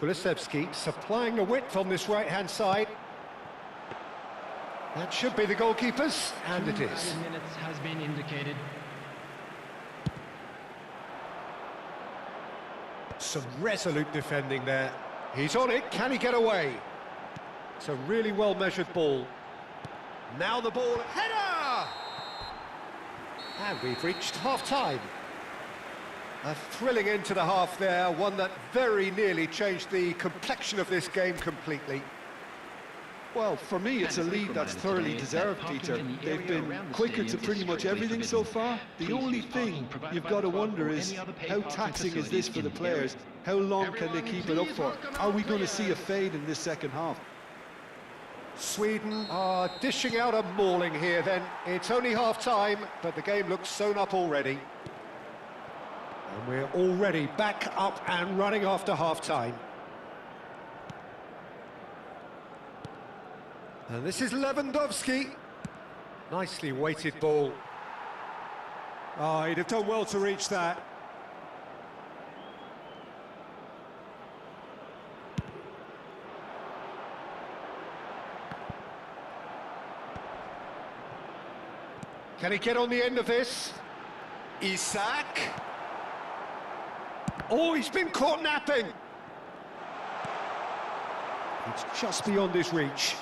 Kulusevski supplying the width on this right-hand side. That should be the goalkeeper's, and it is. Minutes has been indicated. Some resolute defending there. He's on it, can he get away? It's a really well-measured ball. Now the ball, header! And we've reached half-time. A thrilling end to the half there, one that very nearly changed the complexion of this game completely. Well, for me, it's a lead that's thoroughly deserved, Peter. They've been quicker to pretty much everything so far. The only thing you've got to wonder is how taxing is this for the players? How long can they keep it up for? Are we going to see a fade in this second half? Sweden are dishing out a mauling here then. It's only half-time, but the game looks sewn up already. And we're already back up and running after half-time. And this is Lewandowski. Nicely weighted ball. Oh, he'd have done well to reach that. Can he get on the end of this? Isak. Oh, he's been caught napping. It's just beyond his reach.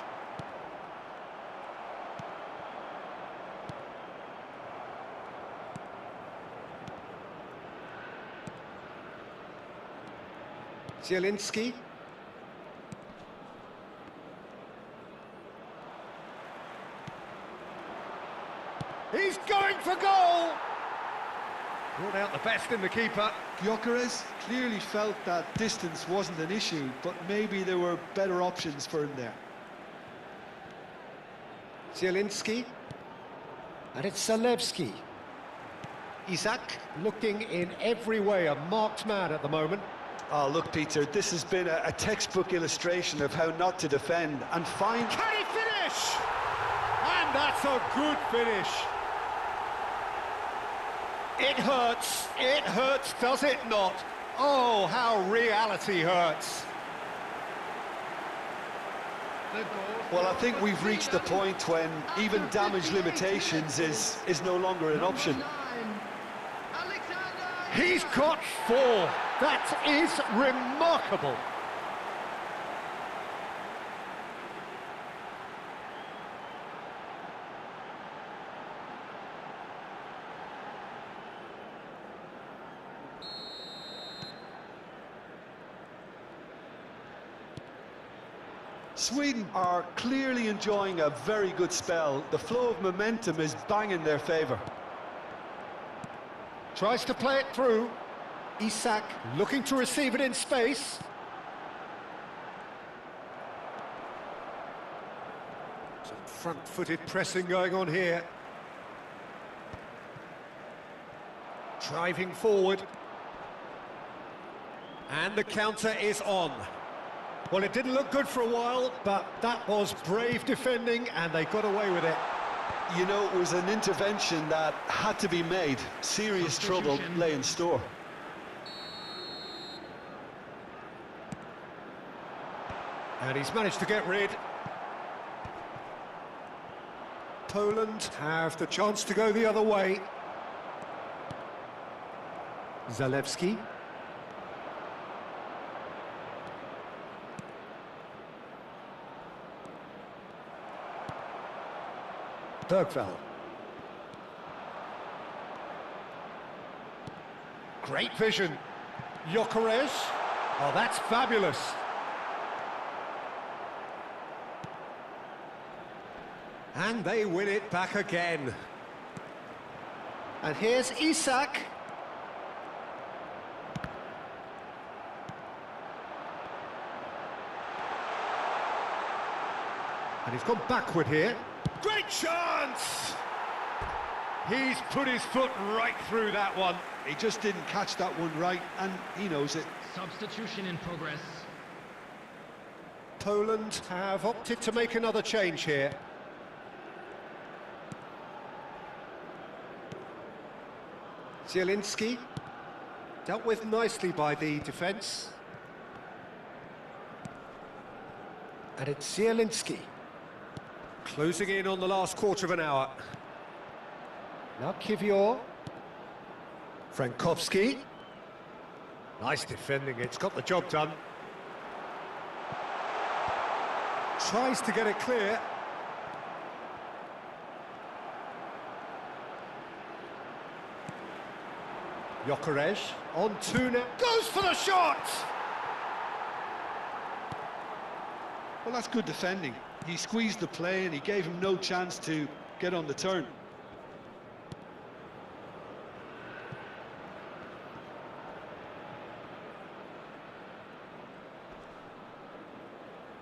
Zielinski. He's going for goal! Brought out the best in the keeper. Gyökeres clearly felt that distance wasn't an issue, but maybe there were better options for him there. Zielinski. And it's Zalewski. Isak looking in every way a marked man at the moment. Oh, look, Peter, this has been a textbook illustration of how not to defend and find... Can he finish? And that's a good finish. It hurts, does it not? Oh, how reality hurts. Well, I think we've reached the point when even damage limitations is no longer an option. He's got 4. That is remarkable. Sweden are clearly enjoying a very good spell. The flow of momentum is bang in their favour. Tries to play it through. Isak looking to receive it in space. Some front-footed pressing going on here. Driving forward. And the counter is on. Well, it didn't look good for a while, but that was brave defending, and they got away with it. You know, it was an intervention that had to be made. Serious trouble lay in store. And he's managed to get rid. Poland have the chance to go the other way. Zalewski. Bergvall. Great vision. Gyökeres. Oh, that's fabulous. And they win it back again. And here's Isak. And he's gone backward here. Great chance! He's put his foot right through that one. He just didn't catch that one right, and he knows it. Substitution in progress. Poland have opted to make another change here. Zielinski. Dealt with nicely by the defence. And it's Zielinski. Closing in on the last quarter of an hour. Now Kivior. Frankowski. Nice defending, it's got the job done. Tries to get it clear. Gyökeres on 2 now. Goes for the shot! Well, that's good defending. He squeezed the play and he gave him no chance to get on the turn.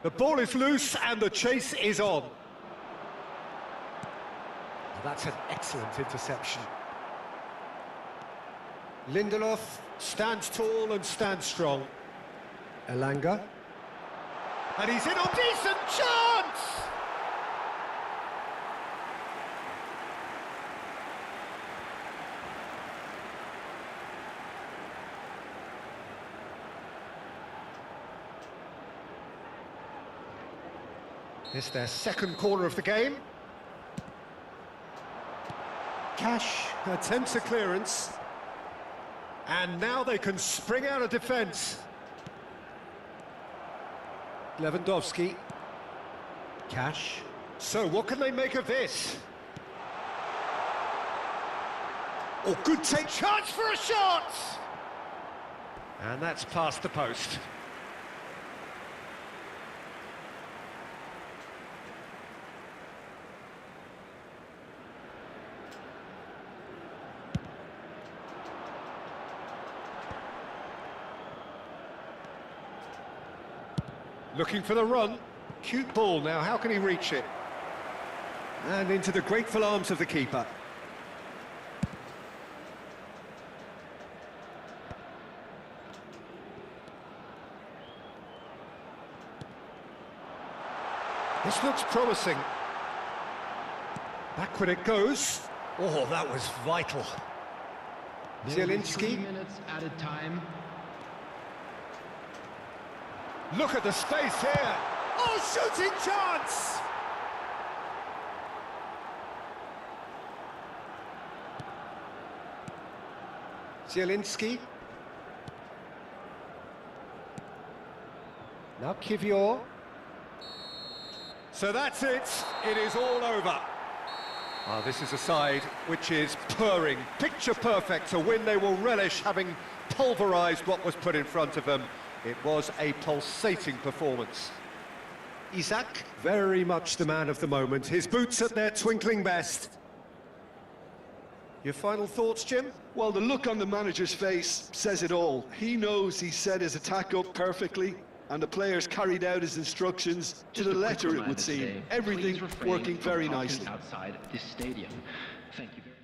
The ball is loose and the chase is on. That's an excellent interception. Lindelof Stands tall and stands strong. Elanga. And he's in a decent chance! It's their second corner of the game. Cash attempts a clearance. And now they can spring out of defence. Lewandowski. Cash. So, what can they make of this? Oh, good take. Chance for a shot! And that's past the post. Looking for the run. Cute ball now, how can he reach it? And into the grateful arms of the keeper. This looks promising. Backward it goes. Oh, that was vital. Zielinski. 3 minutes added time. Look at the space here. Oh, shooting chance! Zielinski. Now Kivior. So that's it. It is all over. This is a side which is purring, picture perfect, to win they will relish, having pulverised what was put in front of them. It was a pulsating performance. Isaac, very much the man of the moment. His boots at their twinkling best. Your final thoughts, Jim? Well, the look on the manager's face says it all. He knows he set his attack up perfectly, and the players carried out his instructions to the letter, it would seem. Everything working very nicely. Outside this stadium. Thank you very much.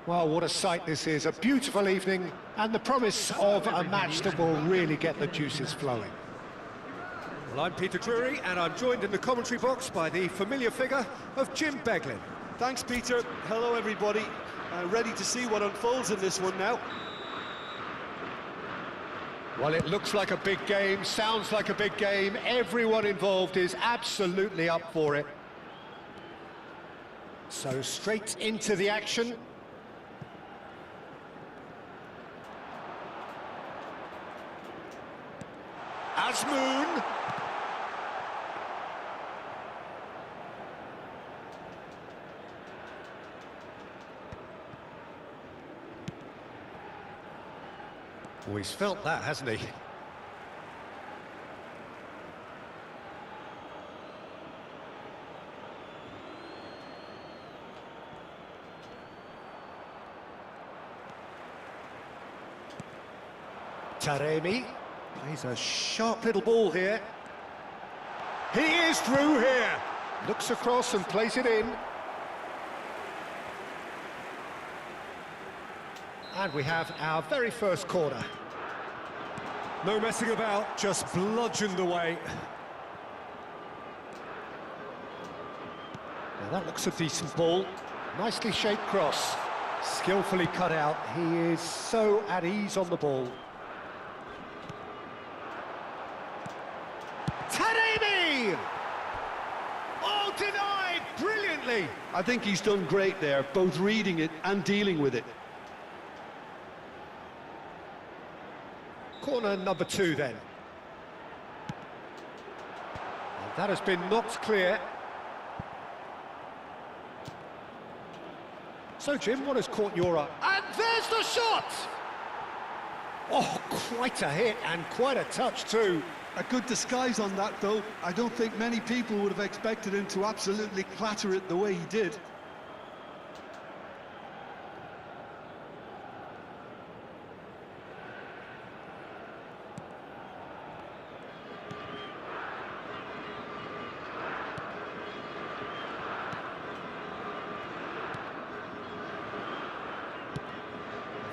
Well, what a sight this is. A beautiful evening and the promise of a match that will really get the juices flowing. Well, I'm Peter Drury and I'm joined in the commentary box by the familiar figure of Jim Beglin. Thanks, Peter. Hello, everybody. Ready to see what unfolds in this one now. Well, it looks like a big game, sounds like a big game. Everyone involved is absolutely up for it. So straight into the action. Azmoun. Oh, he's felt that, hasn't he? Taremi plays a sharp little ball here. He is through here. Looks across and plays it in. And we have our very first corner. No messing about, just bludgeoned away. Now that looks a decent ball. Nicely shaped cross. Skillfully cut out. He is so at ease on the ball. Taremi! Oh, denied brilliantly! I think he's done great there, both reading it and dealing with it. Corner number 2 then. And that has been knocked clear. So, Jim, what has caught your eye? And there's the shot! Oh, quite a hit and quite a touch too. A good disguise on that, though. I don't think many people would have expected him to absolutely clatter it the way he did.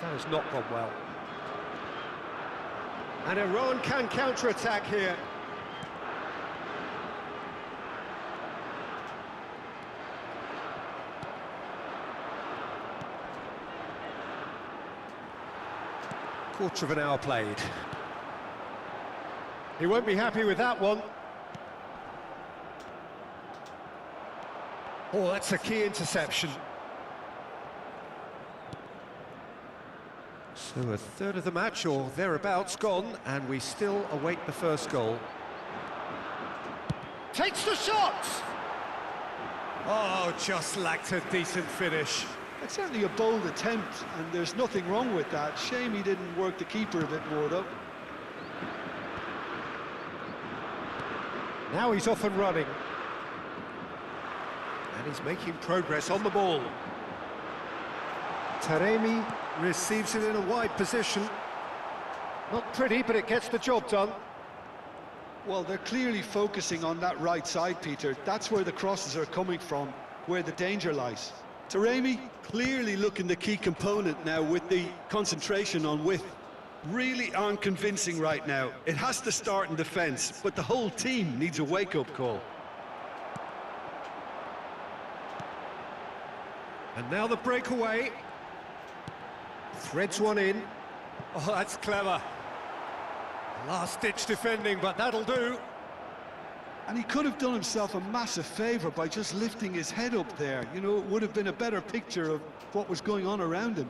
That has not gone well. And Iran can counter-attack here. Quarter of an hour played. He won't be happy with that one. Oh, that's a key interception. So a third of the match, or thereabouts, gone, and we still await the first goal. Takes the shot! Oh, just lacked a decent finish. It's certainly a bold attempt, and there's nothing wrong with that. Shame he didn't work the keeper a bit more, though. Now he's off and running. And he's making progress on the ball. Taremi receives it in a wide position. Not pretty, but it gets the job done. Well, they're clearly focusing on that right side, Peter. That's where the crosses are coming from, where the danger lies. Taremi clearly looking the key component now with the concentration on width. Really aren't convincing right now. It has to start in defence, but the whole team needs a wake-up call. And now the breakaway. Threads one in. Oh, that's clever. Last-ditch defending, but that'll do. And he could have done himself a massive favour by just lifting his head up there. You know, it would have been a better picture of what was going on around him.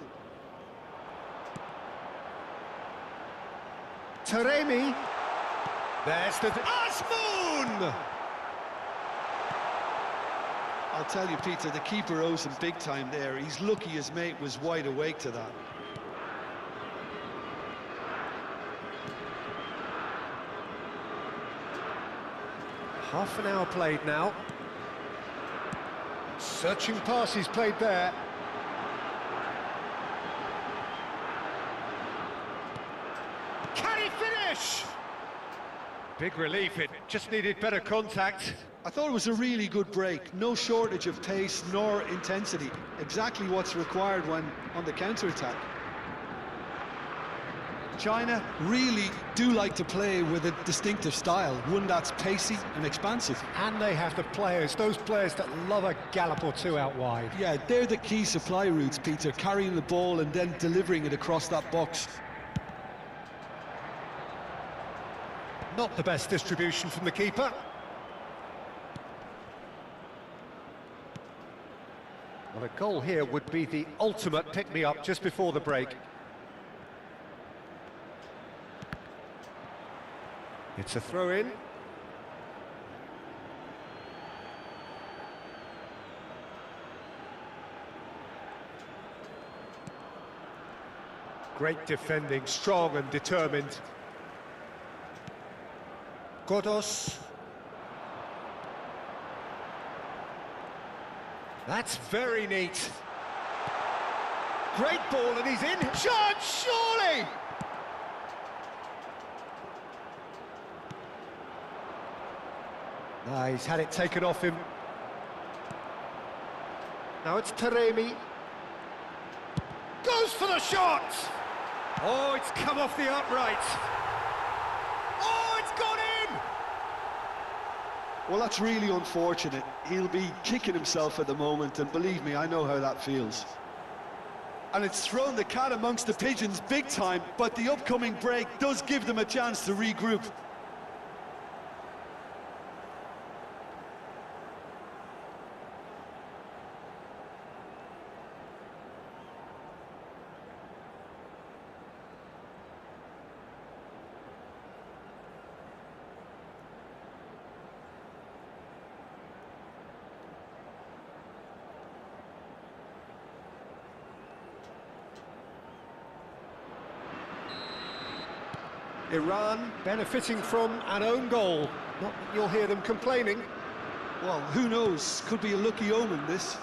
Taremi. There's the... Asmoon! I'll tell you, Peter, the keeper owes him big time there. He's lucky his mate was wide awake to that. Half an hour played now. Searching passes played there. Can he finish? Big relief, it just needed better contact. I thought it was a really good break. No shortage of pace nor intensity. Exactly what's required when on the counter-attack. China really do like to play with a distinctive style, one that's pacey and expansive. And they have the players, those players that love a gallop or two out wide. Yeah, they're the key supply routes, Peter, carrying the ball and then delivering it across that box. Not the best distribution from the keeper. Well, a goal here would be the ultimate pick-me-up just before the break. It's a throw-in. Great defending, strong and determined. Godos. That's very neat. Great ball and he's in. Shot, surely! He's had it taken off him. Now it's Taremi. Goes for the shot! Oh, it's come off the upright. Oh, it's gone in! Well, that's really unfortunate. He'll be kicking himself at the moment, and believe me, I know how that feels. And it's thrown the cat amongst the pigeons big time, but the upcoming break does give them a chance to regroup. Iran benefiting from an own goal. Not that you'll hear them complaining. Well, who knows? Could be a lucky omen, this.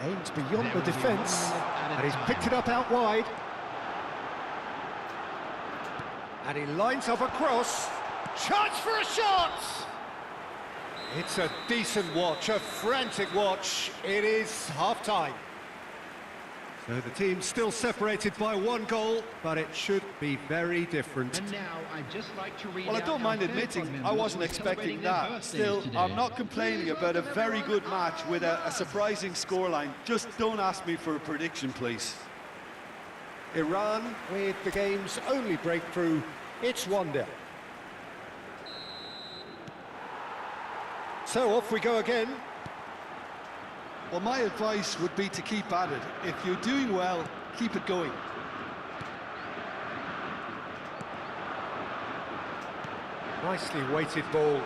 Aims beyond the defence, and he's picked it up out wide. And he lines up a cross. Chance for a shot! It's a decent watch, a frantic watch. It is half-time. So the team's still separated by one goal, but it should be very different. And now I'd just like to read Well, I out don't our mind third admitting club I members wasn't who are expecting celebrating their that. birthdays Still, today. I'm not complaining about a very good match with a surprising scoreline. Just don't ask me for a prediction, please. Iran with the game's only breakthrough. It's 1-0. So off we go again. Well, my advice would be to keep at it. If you're doing well, keep it going. Nicely weighted ball.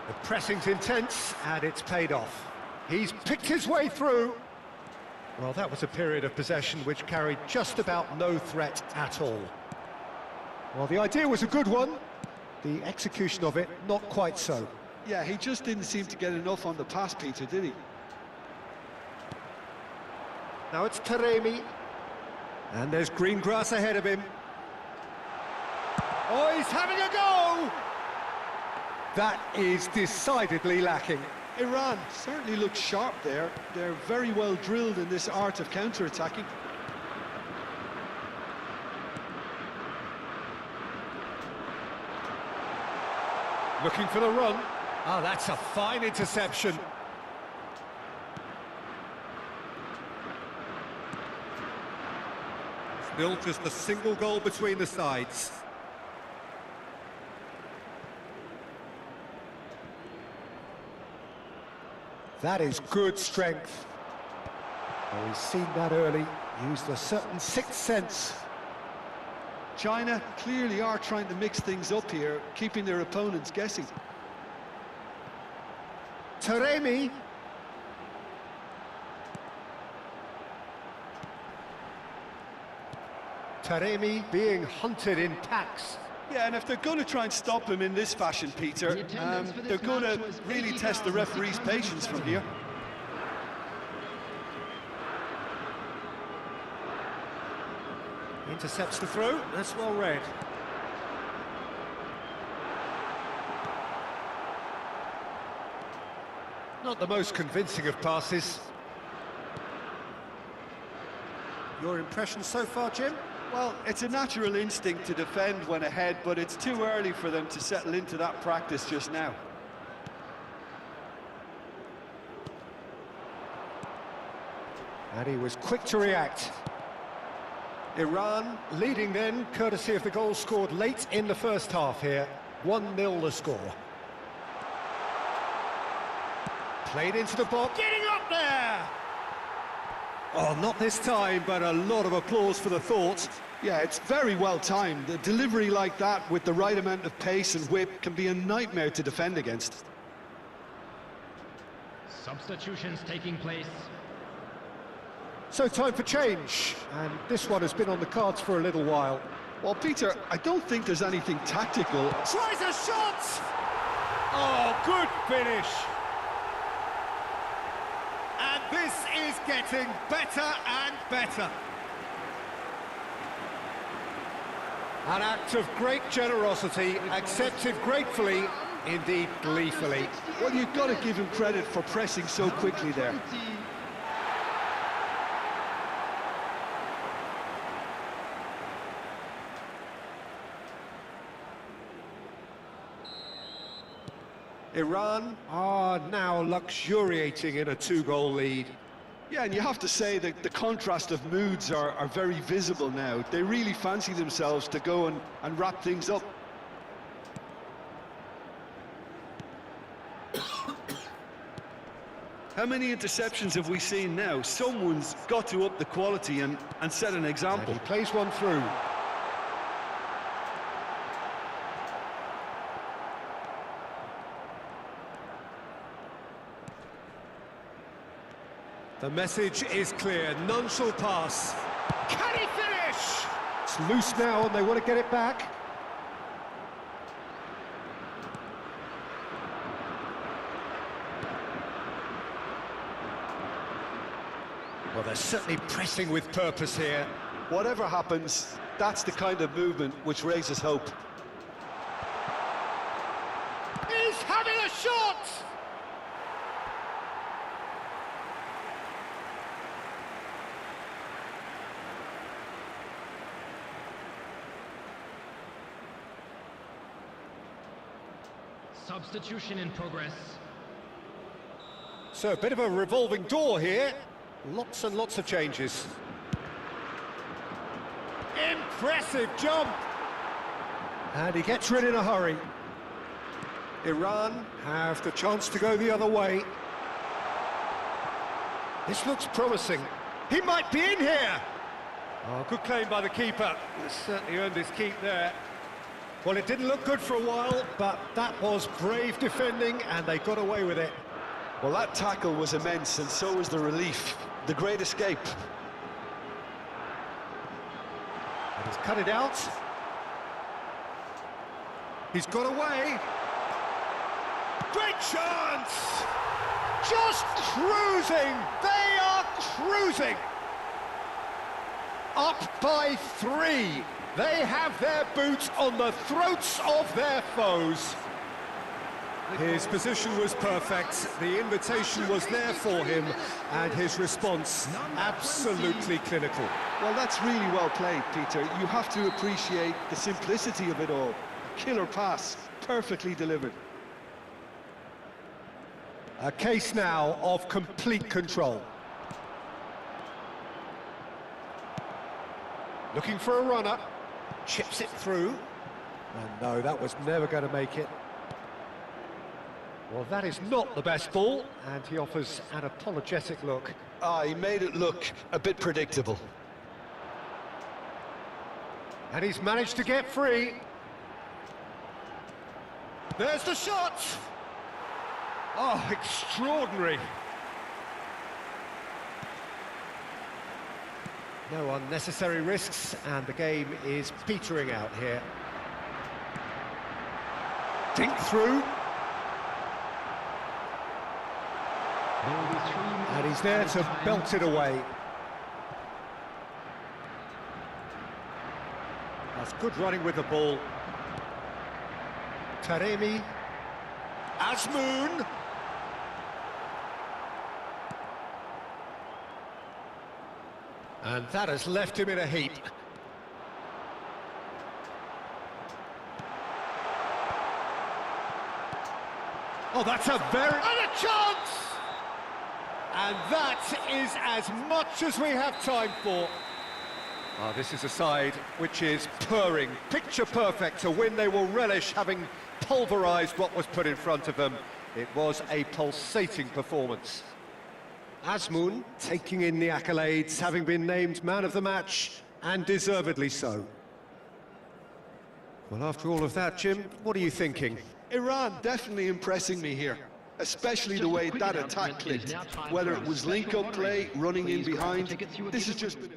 The pressing's intense, and it's paid off. He's picked his way through. Well, that was a period of possession which carried just about no threat at all. Well, the idea was a good one. The execution of it, not quite so. Yeah, he just didn't seem to get enough on the pass, Peter, did he? Now it's Taremi. And there's green grass ahead of him. Oh, he's having a go! That is decidedly lacking. Iran certainly looks sharp there. They're very well drilled in this art of counter-attacking. Looking for the run. Oh, that's a fine interception. Still just a single goal between the sides. That is good strength. Oh, he's seen that early. Used a certain sixth sense. China clearly are trying to mix things up here, keeping their opponents guessing. Taremi. Taremi being hunted in packs. Yeah, and if they're going to try and stop him in this fashion, Peter, The attendance for they're this going match to was really test the referee's patience from here. Intercepts the throw. That's well read. Not the most convincing of passes. Your impression so far, Jim? Well, it's a natural instinct to defend when ahead, but it's too early for them to settle into that practice just now. And he was quick to react. Iran leading then, courtesy of the goal scored late in the first half here. 1-0 the score. Played into the box, getting up there! Oh, not this time, but a lot of applause for the thought. Yeah, it's very well timed. A delivery like that with the right amount of pace and whip can be a nightmare to defend against. Substitutions taking place. So time for change, and this one has been on the cards for a little while. Well, Peter, I don't think there's anything tactical. Tries a shot! Oh, good finish! And this is getting better and better. An act of great generosity, accepted gratefully, indeed gleefully. Well, you've got to give him credit for pressing so quickly there. Iran are now luxuriating in a two-goal lead. Yeah, and you have to say that the contrast of moods are very visible now. They really fancy themselves to go and wrap things up. How many interceptions have we seen now? Someone's got to up the quality and set an example. And he plays one through. The message is clear, none shall pass. Can he finish? It's loose now and they want to get it back. Well, they're certainly pressing with purpose here. Whatever happens, that's the kind of movement which raises hope. He's having a shot! Substitution in progress. So a bit of a revolving door here. Lots and lots of changes. Impressive jump! And he gets rid in a hurry. Iran have the chance to go the other way. This looks promising. He might be in here! Oh, good claim by the keeper. He's certainly earned his keep there. Well, it didn't look good for a while, but that was brave defending, and they got away with it. Well, that tackle was immense, and so was the relief. The great escape. And he's cut it out. He's got away. Great chance! Just cruising! They are cruising! Up by 3. They have their boots on the throats of their foes. His position was perfect, the invitation was there for him, and his response absolutely clinical. Well, that's really well played, Peter. You have to appreciate the simplicity of it all. Killer pass, perfectly delivered. A case now of complete control. Looking for a runner, chips it through. And no, that was never going to make it. Well, that is not the best ball, and he offers an apologetic look. He made it look a bit predictable. And he's managed to get free. There's the shot! Oh, extraordinary. No unnecessary risks, and the game is petering out here. Think through. And he's there to belt it away. That's good running with the ball. Taremi. Azmoun. And that has left him in a heap. Oh, that's a very... And a chance! And that is as much as we have time for. This is a side which is purring, picture perfect, to win they will relish, having pulverised what was put in front of them. It was a pulsating performance. Azmoun taking in the accolades, having been named man of the match, and deservedly so. Well, after all of that, Jim, what are you thinking? Iran definitely impressing me here, especially the way that attack clicked. Whether it was link-up play, running in behind, this has just been...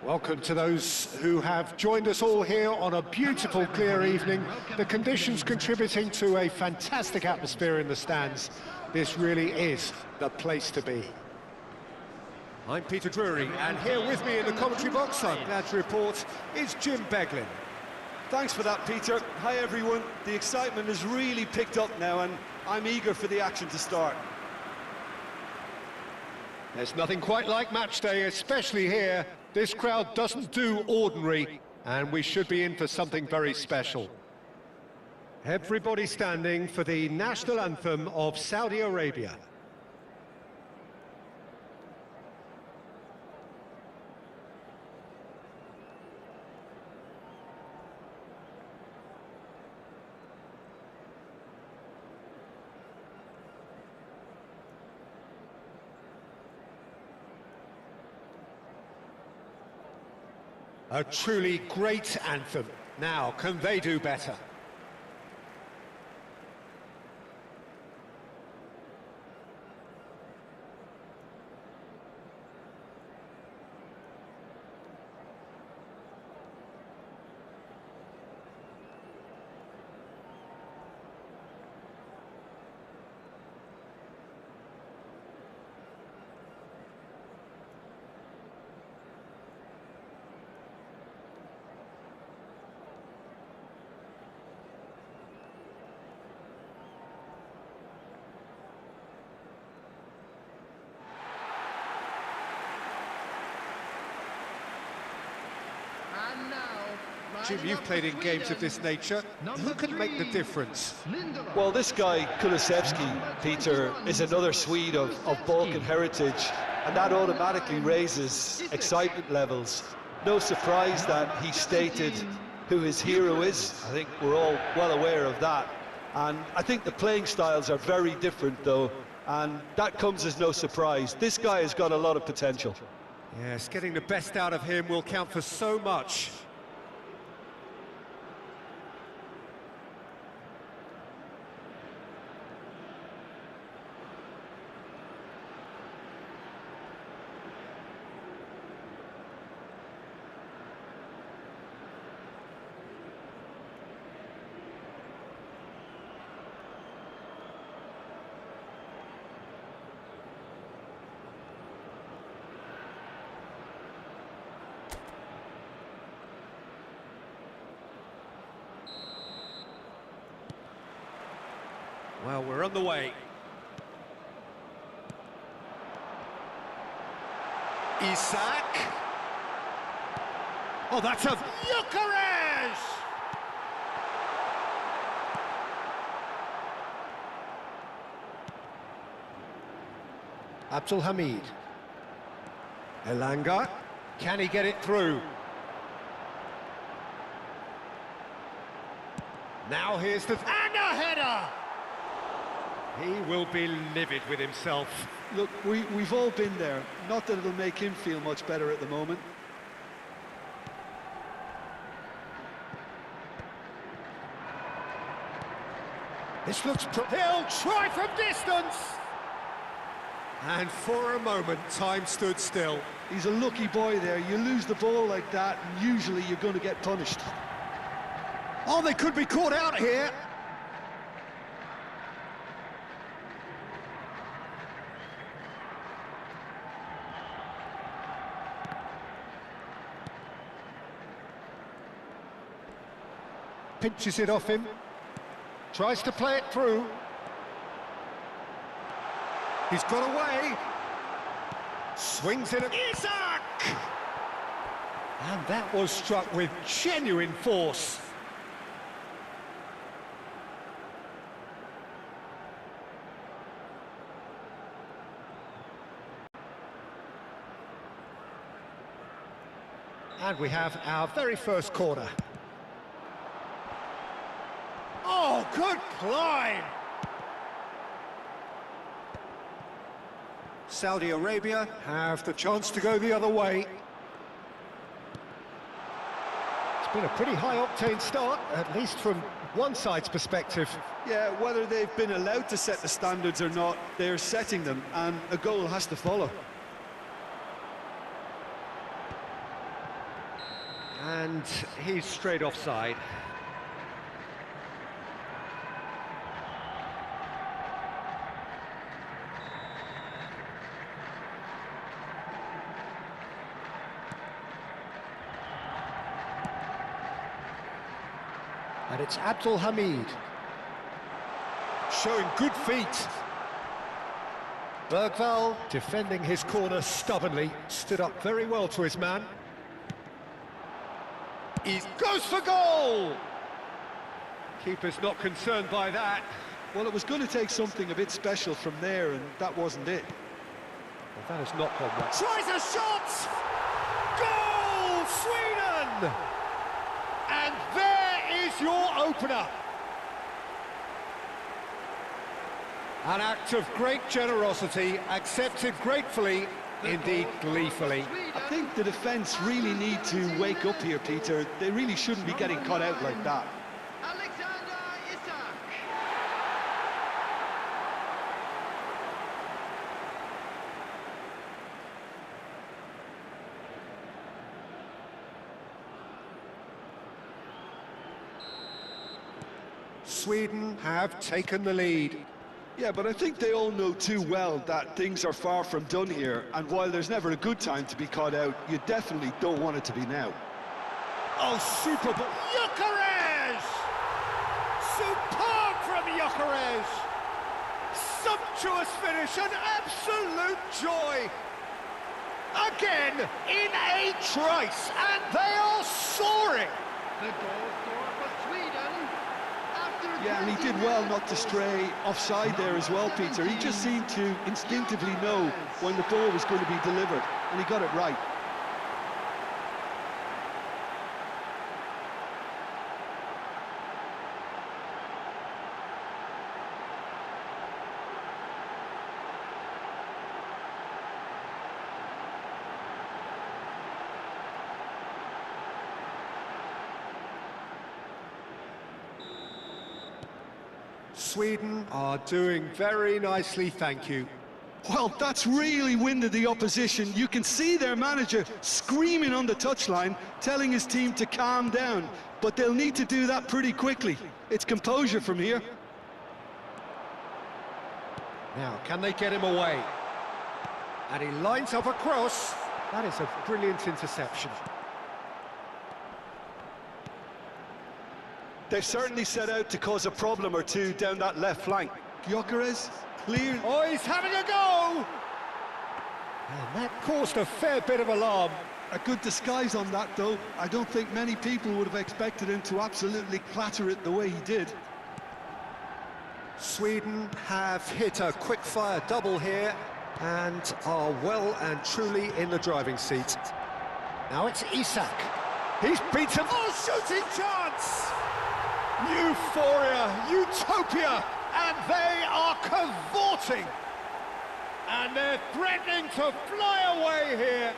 Welcome to those who have joined us all here on a beautiful, clear evening. The conditions contributing to a fantastic atmosphere in the stands. This really is the place to be. I'm Peter Drury, and here with me in the commentary box, I'm glad to report, is Jim Beglin. Thanks for that, Peter. Hi, everyone. The excitement has really picked up now, and I'm eager for the action to start. There's nothing quite like match day, especially here. This crowd doesn't do ordinary, and we should be in for something very special. Everybody standing for the national anthem of Saudi Arabia. A truly great anthem. Now, can they do better? Jim, you've played in games of this nature. Who can make the difference? Well, this guy, Kulusevski, Peter, is another Swede of Balkan heritage, and that automatically raises excitement levels. No surprise that he stated who his hero is. I think we're all well aware of that. And I think the playing styles are very different, though, and that comes as no surprise. This guy has got a lot of potential. Yes, getting the best out of him will count for so much. Well, we're on the way. Isak. Oh, that's a Gyökeres! Abdul Hamid. Elanga. Can he get it through? Now here's the... And a header! He will be livid with himself. Look, we've all been there. Not that it'll make him feel much better at the moment. This looks... He'll try from distance! And for a moment, time stood still. He's a lucky boy there. You lose the ball like that, and usually you're going to get punished. Oh, they could be caught out here. Pinches it off him. Tries to play it through. He's got away. Swings in. Isak! And that was struck with genuine force. And we have our very first corner. Oh, good climb! Saudi Arabia have the chance to go the other way. It's been a pretty high-octane start, at least from one side's perspective. Yeah, whether they've been allowed to set the standards or not, they're setting them, and a goal has to follow. And he's straight offside. And it's Abdul Hamid. Showing good feet. Bergvall defending his corner stubbornly. Stood up very well to his man. He goes for goal! Keeper's not concerned by that. Well, it was going to take something a bit special from there, and that wasn't it. Well, that has not gone well. Tries a shot! Goal, Sweden! And there is your opener. An act of great generosity, accepted gratefully, indeed gleefully. I think the defence really need to wake up here, Peter. They really shouldn't be getting caught out like that. Alexander Isak. Sweden have taken the lead. Yeah, but I think they all know too well that things are far from done here, and while there's never a good time to be caught out, you definitely don't want it to be now. Oh, super ball. Gyökeres! Superb from Gyökeres! Sumptuous finish, an absolute joy! Again, in a trice, and they are soaring! The goal scorer for Sweden. After Yeah, and he did well not to stray offside there as well, Peter. He just seemed to instinctively know when the ball was going to be delivered, and he got it right. Sweden are doing very nicely, thank you. Well, that's really winded the opposition. You can see their manager screaming on the touchline, telling his team to calm down, but they'll need to do that pretty quickly. It's composure from here. Now, can they get him away? And he lines up a cross. That is a brilliant interception. They've certainly set out to cause a problem or two down that left flank. Gyökeres, clear. Oh, he's having a go! And that caused a fair bit of alarm. A good disguise on that, though. I don't think many people would have expected him to absolutely clatter it the way he did. Sweden have hit a quick-fire double here and are well and truly in the driving seat. Now it's Isak. He's beaten. Oh, shooting chance! Euphoria, utopia, and they are cavorting. And they're threatening to fly away here.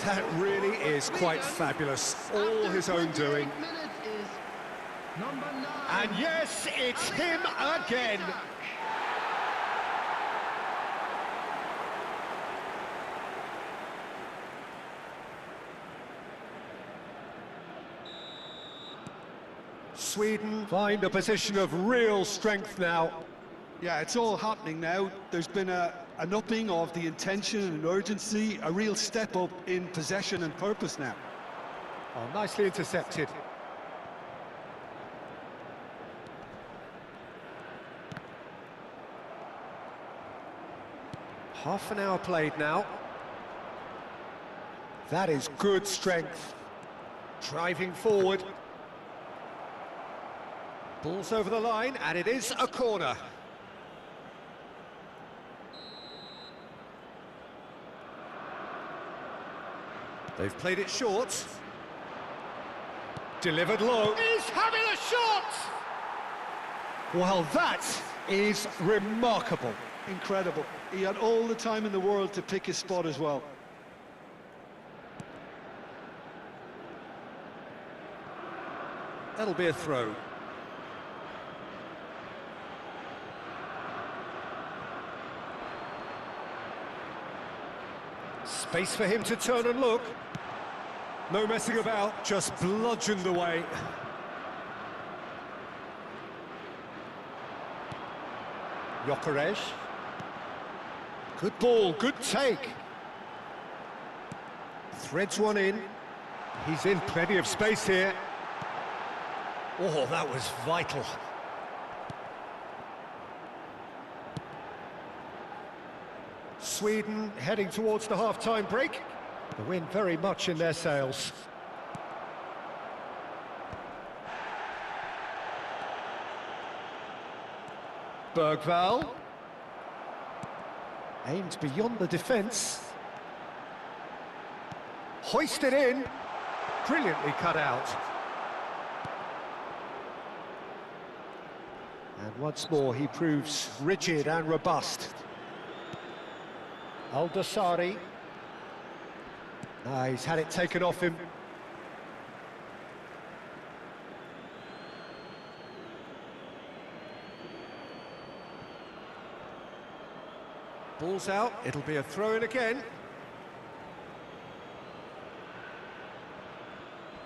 That really is quite fabulous. All his own doing. Minutes is number 9. And yes, it's him again. Sweden find a position of real strength now. Yeah, it's all happening now. There's been an upping of the intention and urgency, a real step up in possession and purpose now. Oh, nicely intercepted. Half an hour played now. That is good strength. Driving forward. Ball's over the line, and it is a corner. They've played it short. Delivered low. He's having a shot! Well, that is remarkable. Incredible. He had all the time in the world to pick his spot as well. That'll be a throw. Space for him to turn and look. No messing about, just bludgeoned away. Gyökeres. Good ball, good take. Threads one in. He's in plenty of space here. Oh, that was vital. Sweden heading towards the half-time break. The wind very much in their sails. Bergvall. Aimed beyond the defence. Hoisted in. Brilliantly cut out. And once more he proves rigid and robust. Al-Nasr. He's had it taken off him. Ball's out, it'll be a throw-in again.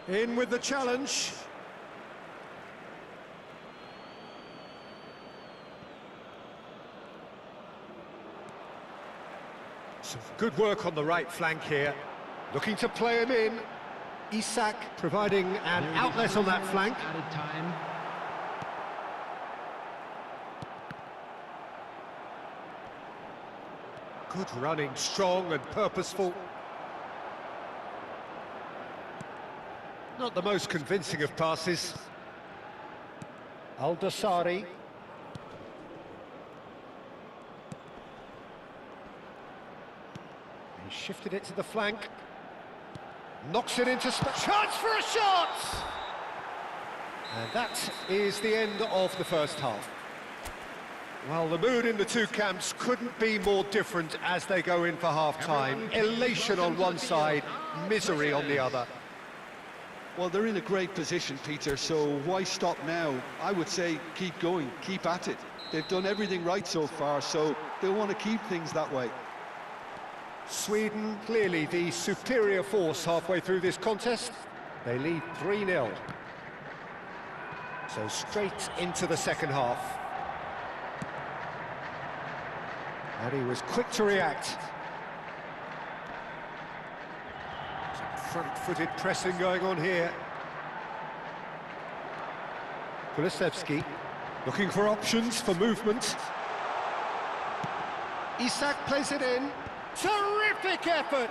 In with the challenge. Some good work on the right flank here. Looking to play him in. Isak providing an outlet on that flank. Added time. Good running, strong and purposeful. Not the most convincing of passes. Al-Nasr. He shifted it to the flank. Knocks it into space. Chance for a shot! And that is the end of the first half. Well, the mood in the two camps couldn't be more different as they go in for half-time. Elation on one side, misery on the other. Well, they're in a great position, Peter, so why stop now? I would say keep going, keep at it. They've done everything right so far, so they'll want to keep things that way. Sweden, clearly the superior force halfway through this contest. They lead 3-0. So straight into the second half. And he was quick to react. Some front-footed pressing going on here. Kulusevski looking for options for movement. Isak plays it in. Terrific effort!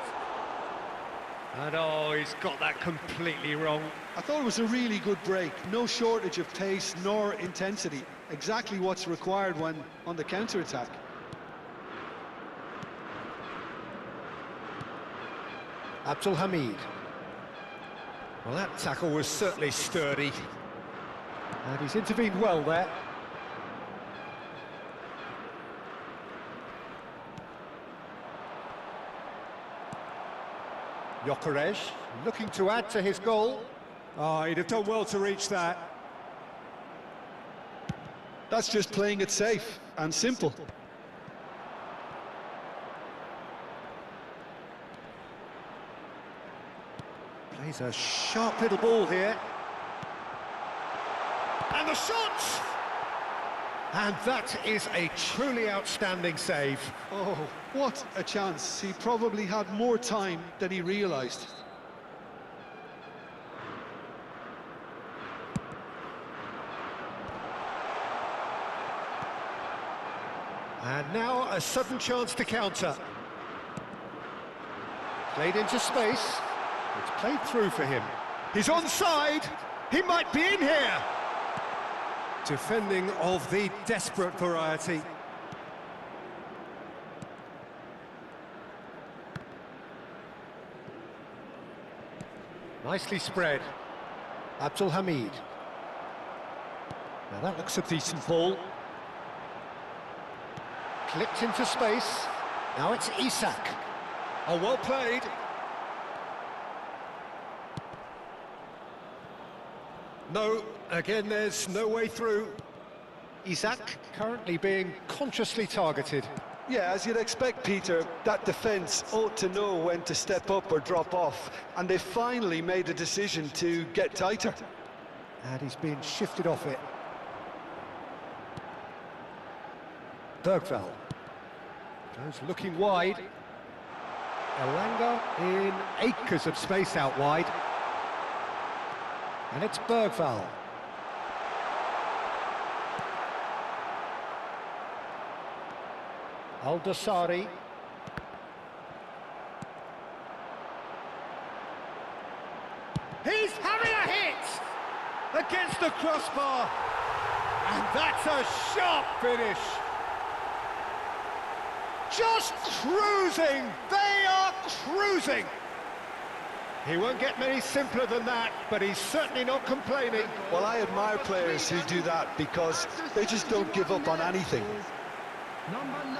And oh, he's got that completely wrong. I thought it was a really good break. No shortage of pace nor intensity. Exactly what's required when on the counter-attack. Abdulhamid. Well, that tackle was certainly sturdy. And he's intervened well there. Gyökeres looking to add to his goal. Oh, he'd have done well to reach that. That's just playing it safe and simple. Plays a sharp little ball here. And the shot! And that is a truly outstanding save. Oh, what a chance. He probably had more time than he realised. And now a sudden chance to counter. Played into space. It's played through for him. He's onside. He might be in here. Defending of the desperate variety. Nicely spread. Abdulhamid. Now that looks a decent ball. Clipped into space. Now it's Isak. Oh, well played. No, again, there's no way through. Isak currently being consciously targeted. Yeah, as you'd expect, Peter, that defence ought to know when to step up or drop off, and they finally made a decision to get tighter. And he's been shifted off it. Bergvall goes looking wide. Elanga in acres of space out wide. And it's Bergvall. Al-Nasr. He's having a hit against the crossbar. And that's a sharp finish. Just cruising. They are cruising. He won't get many simpler than that, but he's certainly not complaining. Well, I admire players who do that because they just don't give up on anything. Number 9.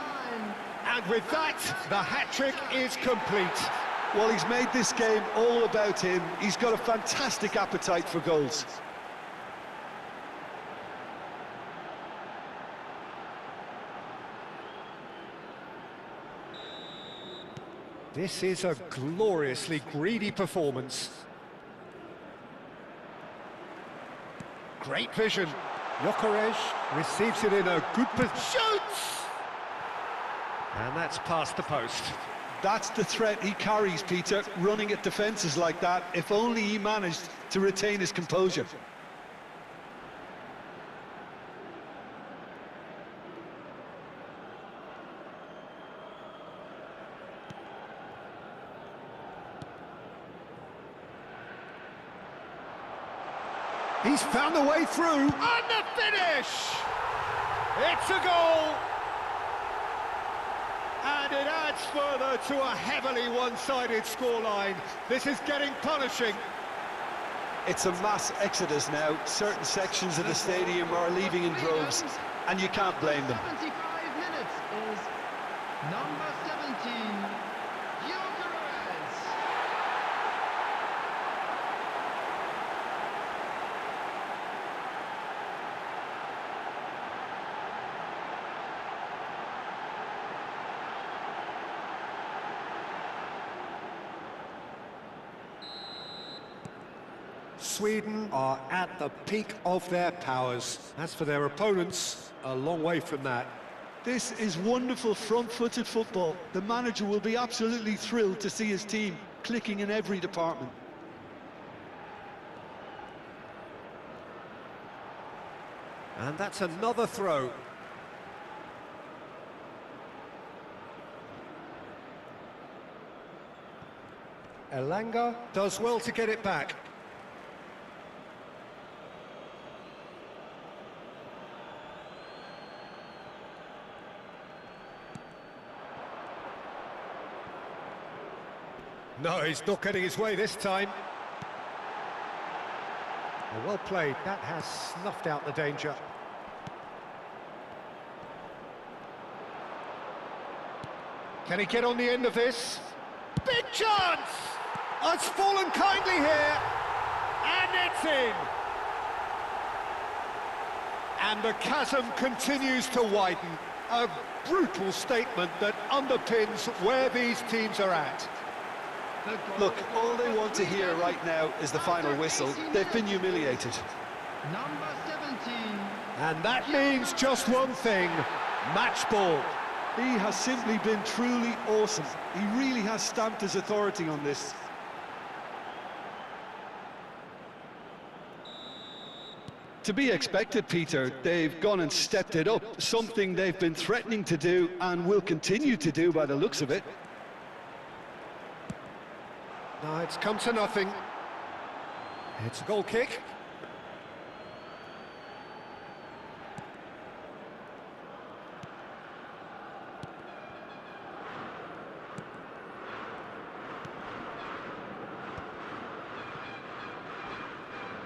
And with that, the hat-trick is complete. Well, he's made this game all about him. He's got a fantastic appetite for goals. This is a gloriously greedy performance. Great vision. Jokeres receives it in a good position. Shoots! And that's past the post. That's the threat he carries, Peter, running at defences like that, if only he managed to retain his composure. He's found the way through. And the finish! It's a goal! And it adds further to a heavily one-sided scoreline. This is getting punishing. It's a mass exodus now. Certain sections of the stadium are leaving in droves, and you can't blame them. 75 minutes is number 17, Jokeres. Sweden are at the peak of their powers. As for their opponents, a long way from that. This is wonderful front-footed football. The manager will be absolutely thrilled to see his team clicking in every department. And that's another throw. Elanga does well to get it back. No, he's not getting his way this time. Well played. That has snuffed out the danger. Can he get on the end of this? Big chance! Oh, it's fallen kindly here. And it's in. And the chasm continues to widen. A brutal statement that underpins where these teams are at. Look, all they want to hear right now is the final whistle. They've been humiliated. Number 17. And that means just one thing, match ball. He has simply been truly awesome. He really has stamped his authority on this. To be expected, Peter. They've gone and stepped it up, something they've been threatening to do and will continue to do by the looks of it. No, it's come to nothing. It's a goal kick.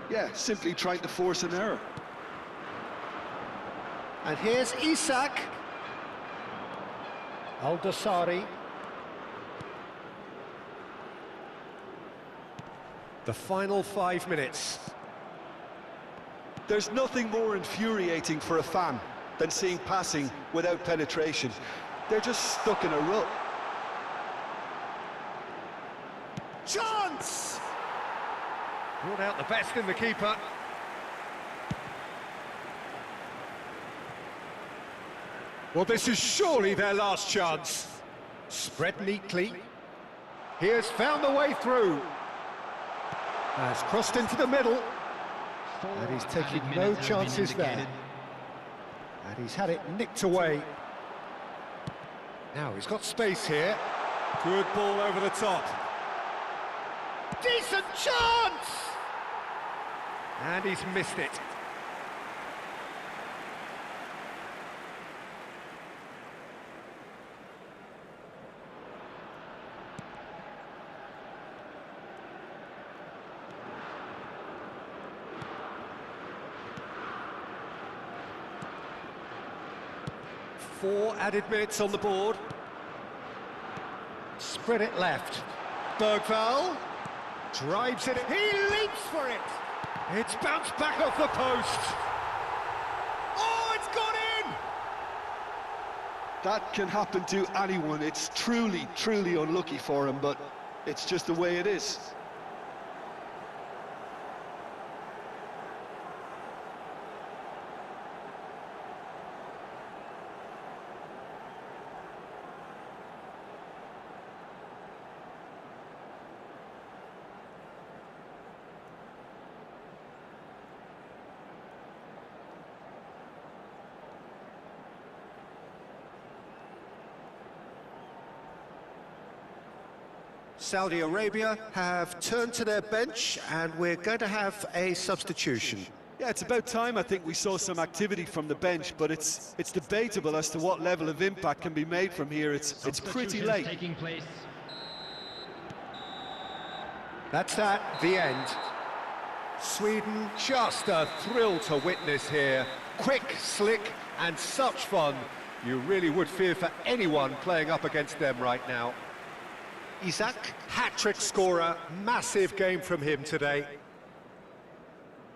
Yeah, simply trying to force an error. And here's Isak. Al-Nasr. The final 5 minutes. There's nothing more infuriating for a fan than seeing passing without penetration. They're just stuck in a rut. Chance! Brought out the best in the keeper. Well, this is surely their last chance. Spread neatly. He has found the way through. Has crossed into the middle. And he's taking no chances there. And he's had it nicked away. Now he's got space here. Good ball over the top. Decent chance! And he's missed it. Four added minutes on the board. Spread it left. Bergvall drives it. He leaps for it. It's bounced back off the post. Oh, it's gone in! That can happen to anyone. It's truly, truly unlucky for him, but it's just the way it is. Saudi Arabia have turned to their bench, and we're going to have a substitution. Yeah, it's about time I think we saw some activity from the bench, but it's debatable as to what level of impact can be made from here. It's pretty late. Taking place. That's at the end. Sweden, just a thrill to witness here. Quick, slick, and such fun. You really would fear for anyone playing up against them right now. Isaac, Hat-trick scorer, massive game from him today.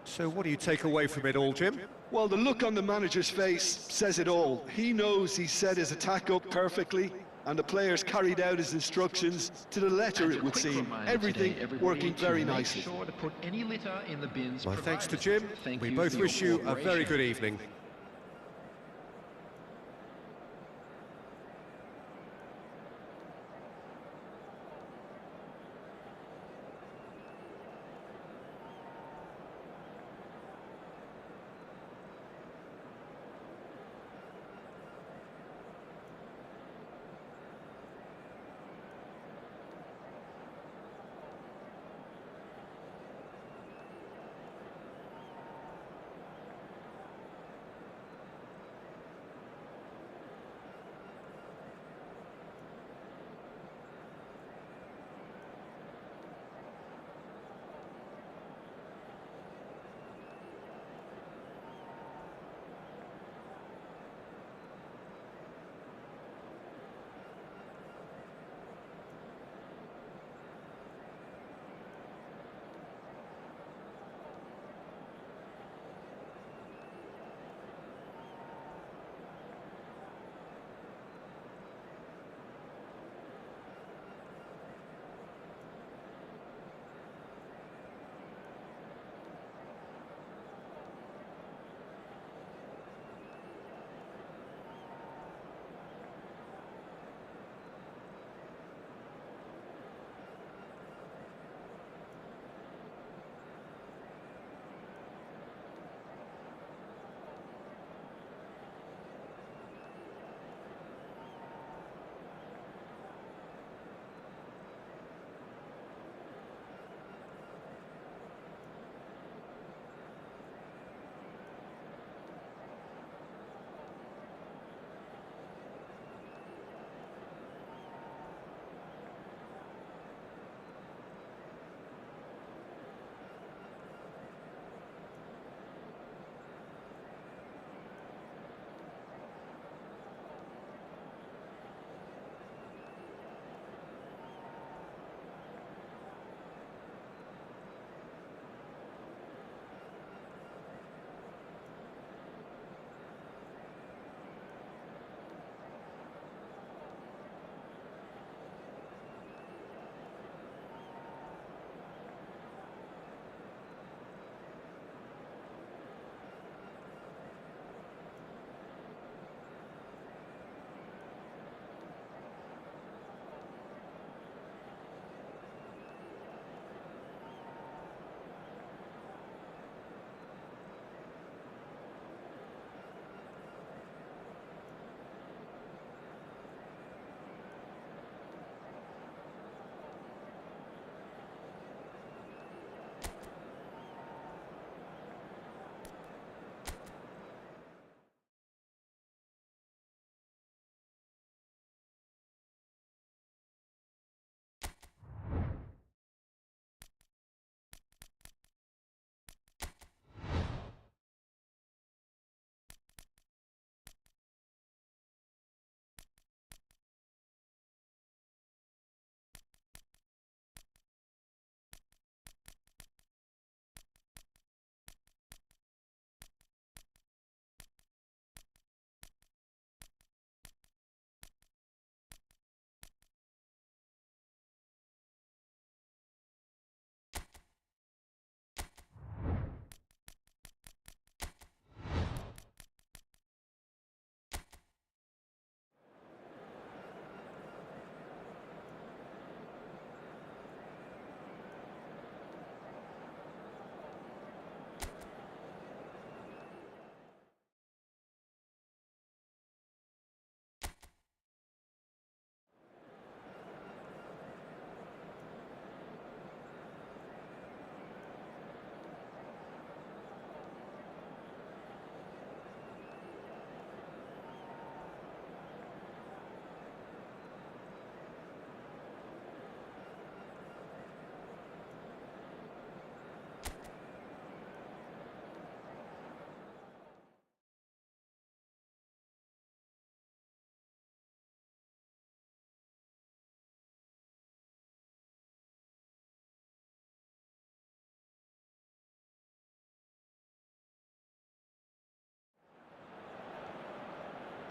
so what do you take away from it all, Jim? Well, the look on the manager's face says it all. He knows he set his attack up perfectly, and the players carried out his instructions to the letter, it would seem. Everything working very nicely. Sure to put any litter in the bins. My thanks to provided. Jim. Thank We you both for your wish you a very cooperation. good evening.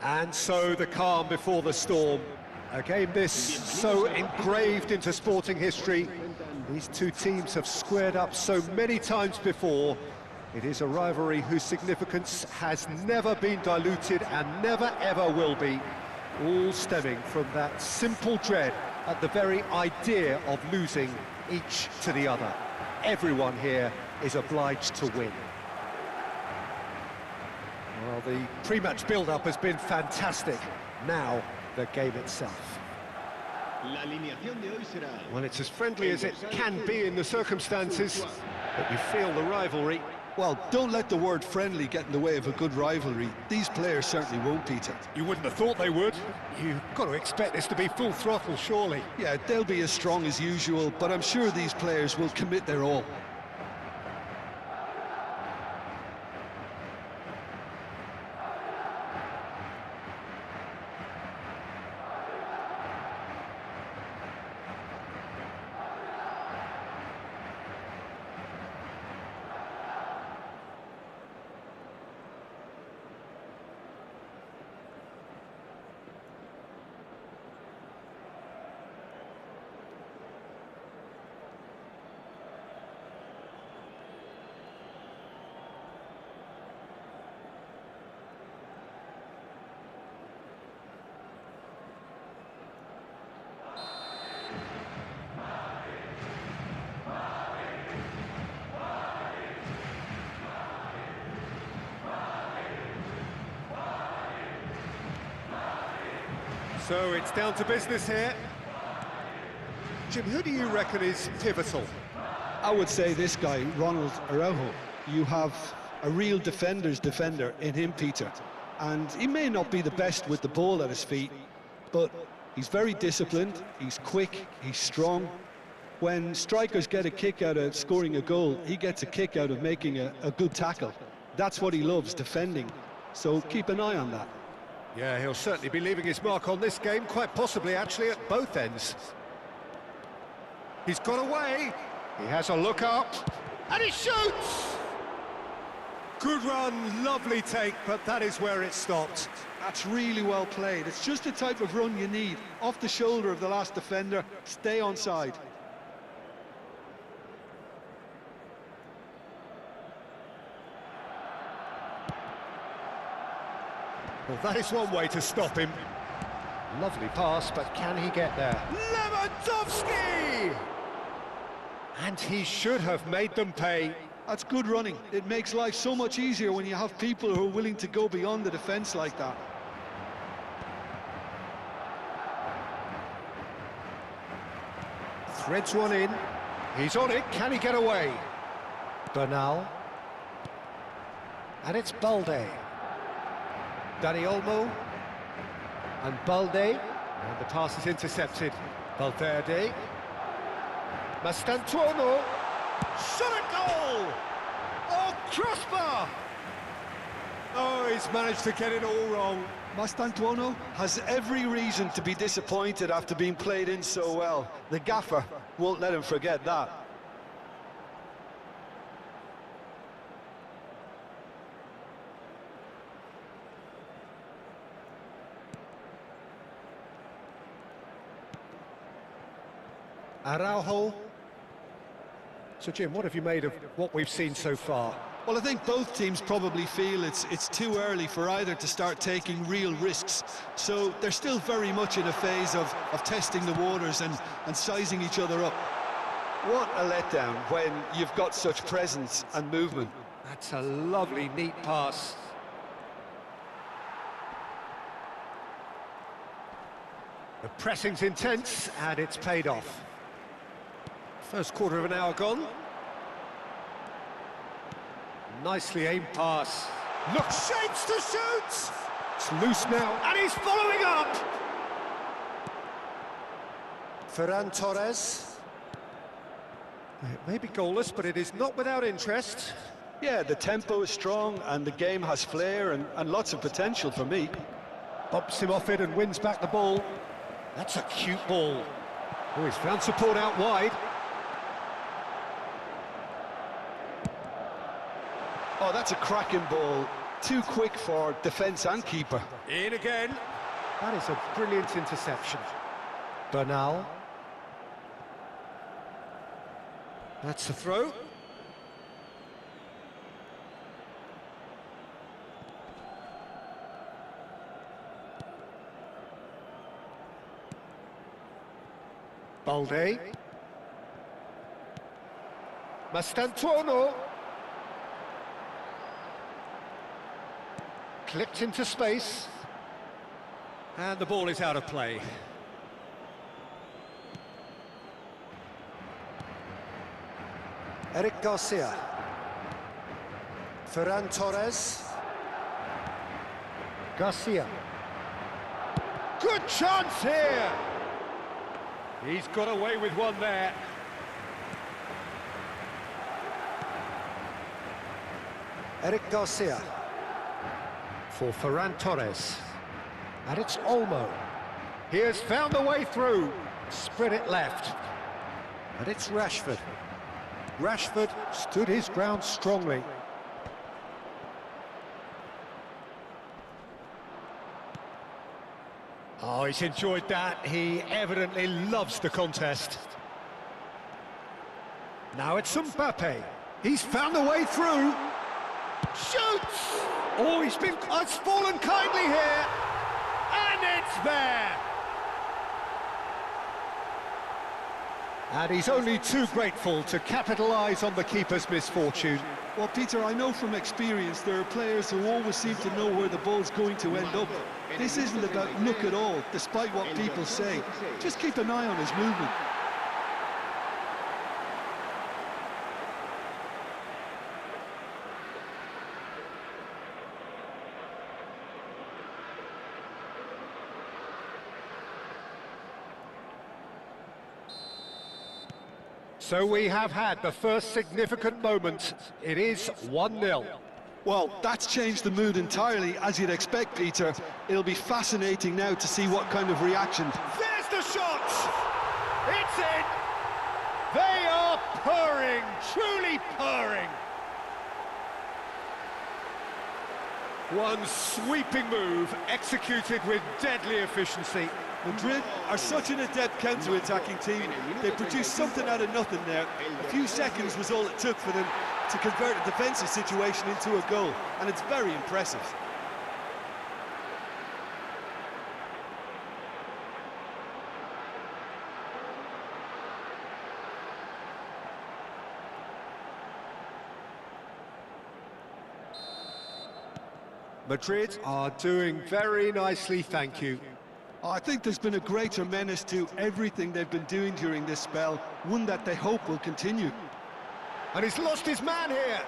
And so the calm before the storm. A game this so engraved into sporting history. These two teams have squared up so many times before. It is a rivalry whose significance has never been diluted and never ever will be. All stemming from that simple dread at the very idea of losing each to the other. Everyone here is obliged to win. Well, the pre-match build-up has been fantastic. Now, the game itself. Well, it's as friendly as it can be in the circumstances, but you feel the rivalry. Well, don't let the word friendly get in the way of a good rivalry. These players certainly won't, Peter. You wouldn't have thought they would. You've got to expect this to be full throttle, surely. Yeah, they'll be as strong as usual, but I'm sure these players will commit their all. So it's down to business here. Jim, who do you reckon is pivotal? I would say this guy, Ronald Araujo. You have a real defender's defender in him, Peter. And he may not be the best with the ball at his feet, but he's very disciplined, he's quick, he's strong. When strikers get a kick out of scoring a goal, he gets a kick out of making a good tackle. That's what he loves, defending. So keep an eye on that. Yeah, he'll certainly be leaving his mark on this game, quite possibly actually at both ends. He's got away. He has a look up. And he shoots! Good run, lovely take, but that is where it stopped. That's really well played. It's just the type of run you need. Off the shoulder of the last defender, stay onside. Well, that is one way to stop him. Lovely pass, but can he get there? Lewandowski! And he should have made them pay. That's good running. It makes life so much easier when you have people who are willing to go beyond the defence like that. Threads one in. He's on it. Can he get away? Bernal. And it's Balde. Dani Olmo. And Balde. And the pass is intercepted. Valverde. Mastantuono. Shot at goal! Oh, crossbar! Oh, he's managed to get it all wrong. Mastantuono has every reason to be disappointed after being played in so well. The gaffer won't let him forget that. Araujo. So, Jim, what have you made of what we've seen so far? Well, I think both teams probably feel it's too early for either to start taking real risks. So they're still very much in a phase of testing the waters and sizing each other up. What a letdown when you've got such presence and movement. That's a lovely, neat pass. The pressing's intense, and it's paid off. First quarter of an hour gone. Nicely aimed pass. Look, shapes to shoot! It's loose now, and he's following up! Ferran Torres. It may be goalless, but it is not without interest. Yeah, the tempo is strong, and the game has flair and lots of potential for me. Bumps him off it and wins back the ball. That's a cute ball. Oh, he's found support out wide. Oh, that's a cracking ball. too quick for defence and keeper. In again. That is a brilliant interception. Bernal. That's the throw. Balde. Mastantuono. Clipped into space. And the ball is out of play. Eric Garcia. Ferran Torres. Garcia. Good chance here! He's got away with one there. Eric Garcia. For Ferran Torres. And it's Olmo. He has found a way through. Spread it left. And it's Rashford. Rashford stood his ground strongly. Oh, he's enjoyed that. He evidently loves the contest. Now it's Mbappe. He's found a way through. Shoots! Oh, it's fallen kindly here. And it's there! And he's only too grateful to capitalise on the keeper's misfortune. Well, Peter, I know from experience there are players who always seem to know where the ball's going to end up. This isn't about luck at all, despite what people say. Just keep an eye on his movement. So we have had the first significant moment. It is 1-0. Well, that's changed the mood entirely, as you'd expect, Peter. It'll be fascinating now to see what kind of reaction. There's the shot! It's in! They are purring, truly purring. One sweeping move, executed with deadly efficiency. Madrid are such an adept counter-attacking team. They produced something out of nothing there. A few seconds was all it took for them to convert a defensive situation into a goal, and it's very impressive. Madrid are doing very nicely, thank you. I think there's been a greater menace to everything they've been doing during this spell, one that they hope will continue. And he's lost his man here.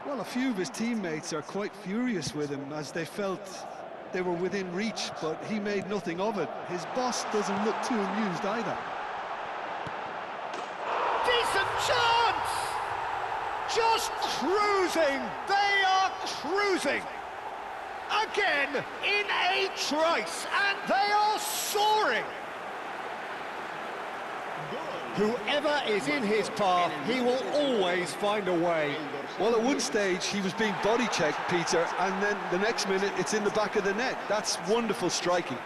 Well, a few of his teammates are quite furious with him, as they felt they were within reach, but he made nothing of it. His boss doesn't look too amused either. Decent chance! Just cruising! They are cruising! Again, in a trice, and they are soaring! Whoever is in his path, he will always find a way. Well, at one stage, he was being body-checked, Peter, and then the next minute, it's in the back of the net. That's wonderful striking.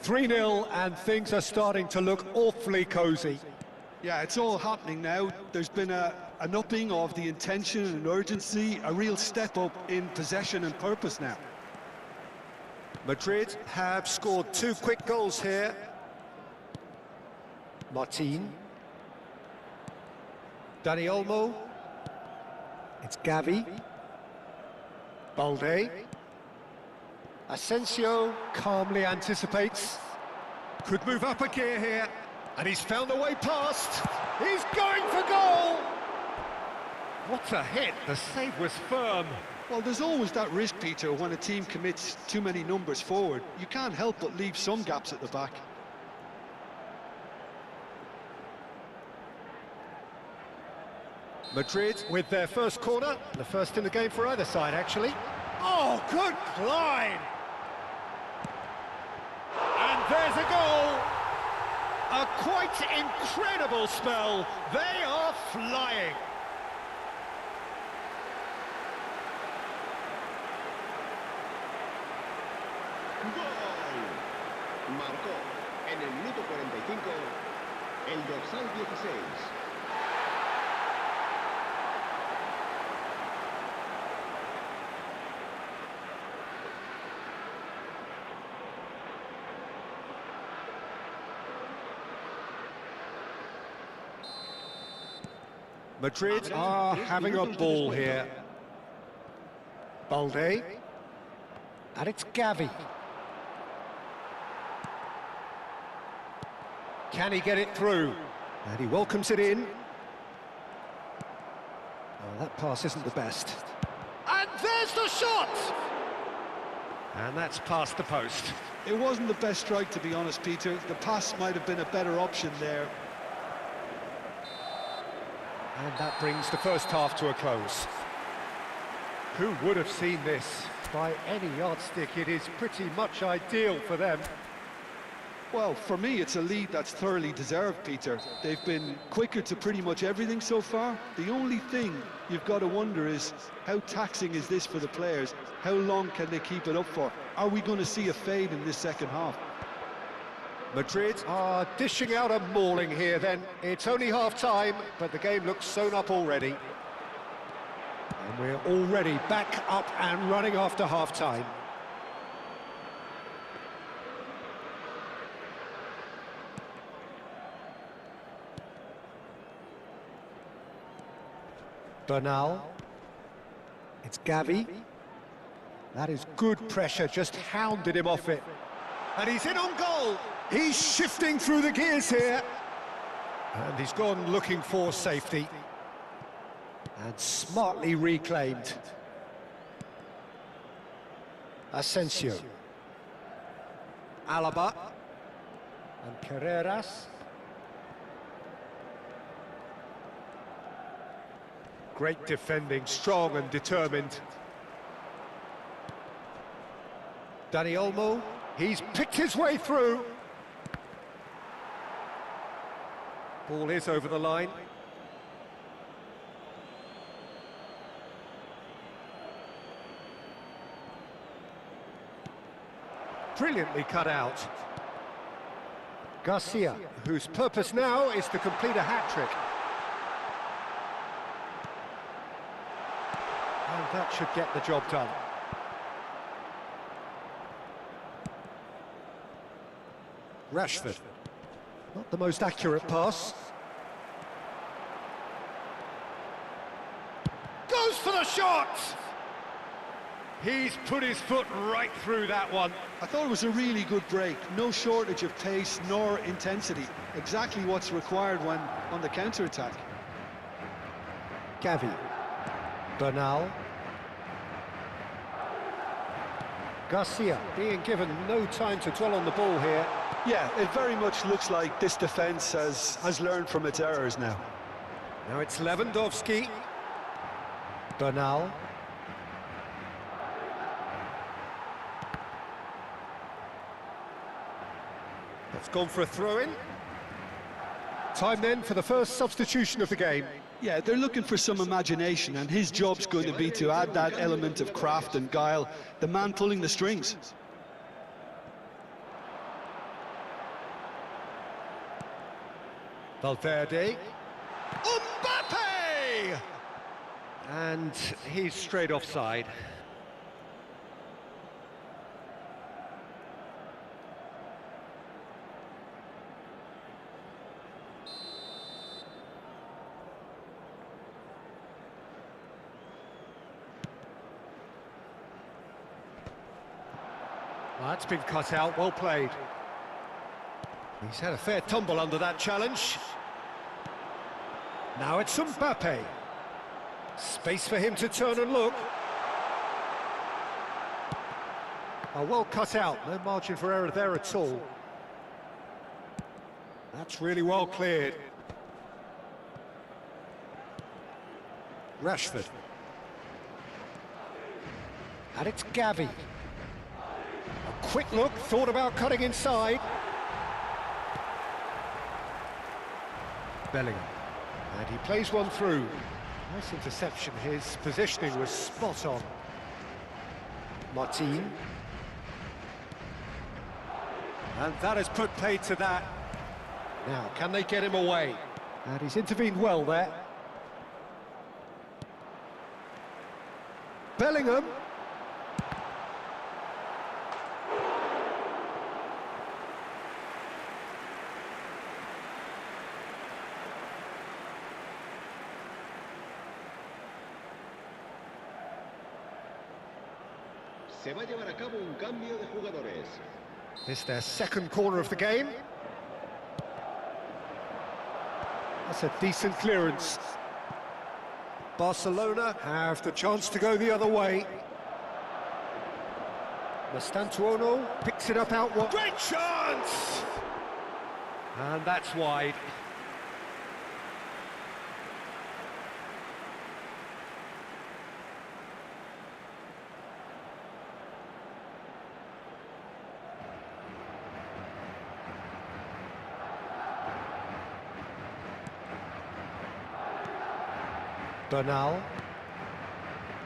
(3-0) and things are starting to look awfully cosy. Yeah, it's all happening now. There's been an upping of the intention and urgency, a real step up in possession and purpose now. Madrid have scored 2 quick goals here. Martin. Dani Olmo. It's Gavi. Balde. Asensio calmly anticipates. Could move up a gear here. And he's found a way past. He's going for goal! What a hit. The save was firm. Well, there's always that risk, Peter, when a team commits too many numbers forward. You can't help but leave some gaps at the back. Madrid with their first corner, the first in the game for either side, actually. Oh, good climb! And there's a goal! A quite incredible spell. They are flying. ¡Gol! Marcó en el minuto 45 el dorsal 16. Madrid are having a ball here. Balde. And it's Gavi. Can he get it through? And he welcomes it in. Oh, that pass isn't the best. And there's the shot! And that's past the post. It wasn't the best strike, to be honest, Peter. The pass might have been a better option there. And that brings the first half to a close. Who would have seen this? By any yardstick, it is pretty much ideal for them. Well, for me, it's a lead that's thoroughly deserved, Peter. They've been quicker to pretty much everything so far. The only thing you've got to wonder is, how taxing is this for the players? How long can they keep it up for? Are we going to see a fade in this second half? Madrid are dishing out a mauling here then. It's only half-time, but the game looks sewn up already. And we're already back up and running after half-time. Bernal. It's Gavi. That is good pressure, just hounded him off it. And he's in on goal. He's shifting through the gears here. And he's gone looking for safety. And smartly reclaimed. Asensio. Alaba. And Carreras. Great defending, strong and determined. Dani Olmo, he's picked his way through. Ball is over the line. Brilliantly cut out. Garcia, whose purpose now is to complete a hat-trick. And that should get the job done. Rashford. Not the most accurate pass. Goes for the shot! He's put his foot right through that one. I thought it was a really good break. No shortage of pace nor intensity. Exactly what's required when on the counter-attack. Gavi. Bernal. Garcia being given no time to dwell on the ball here. Yeah, it very much looks like this defence has learned from its errors now. Now it's Lewandowski. Bernal. That's gone for a throw-in. Time then for the first substitution of the game. Yeah, they're looking for some imagination, and his job's going to be to add that element of craft and guile, the man pulling the strings. Valverde. Mbappe! And he's straight offside. Well, that's been cut out, well played. He's had a fair tumble under that challenge. Now it's Mbappe. Space for him to turn and look. Oh, well cut out, no margin for error there at all. That's really well cleared. Rashford. And it's Gavi. A quick look, thought about cutting inside. Bellingham. And he plays one through. Nice interception, his positioning was spot on. Martin. And that has put paid to that. Now, can they get him away? And he's intervened well there. Bellingham. Se va a llevar a cabo un cambio de jugadores. It's their second corner of the game. That's a decent clearance. Barcelona have the chance to go the other way. Mastantuono picks it up out wide. Great chance! And that's wide. Bernal.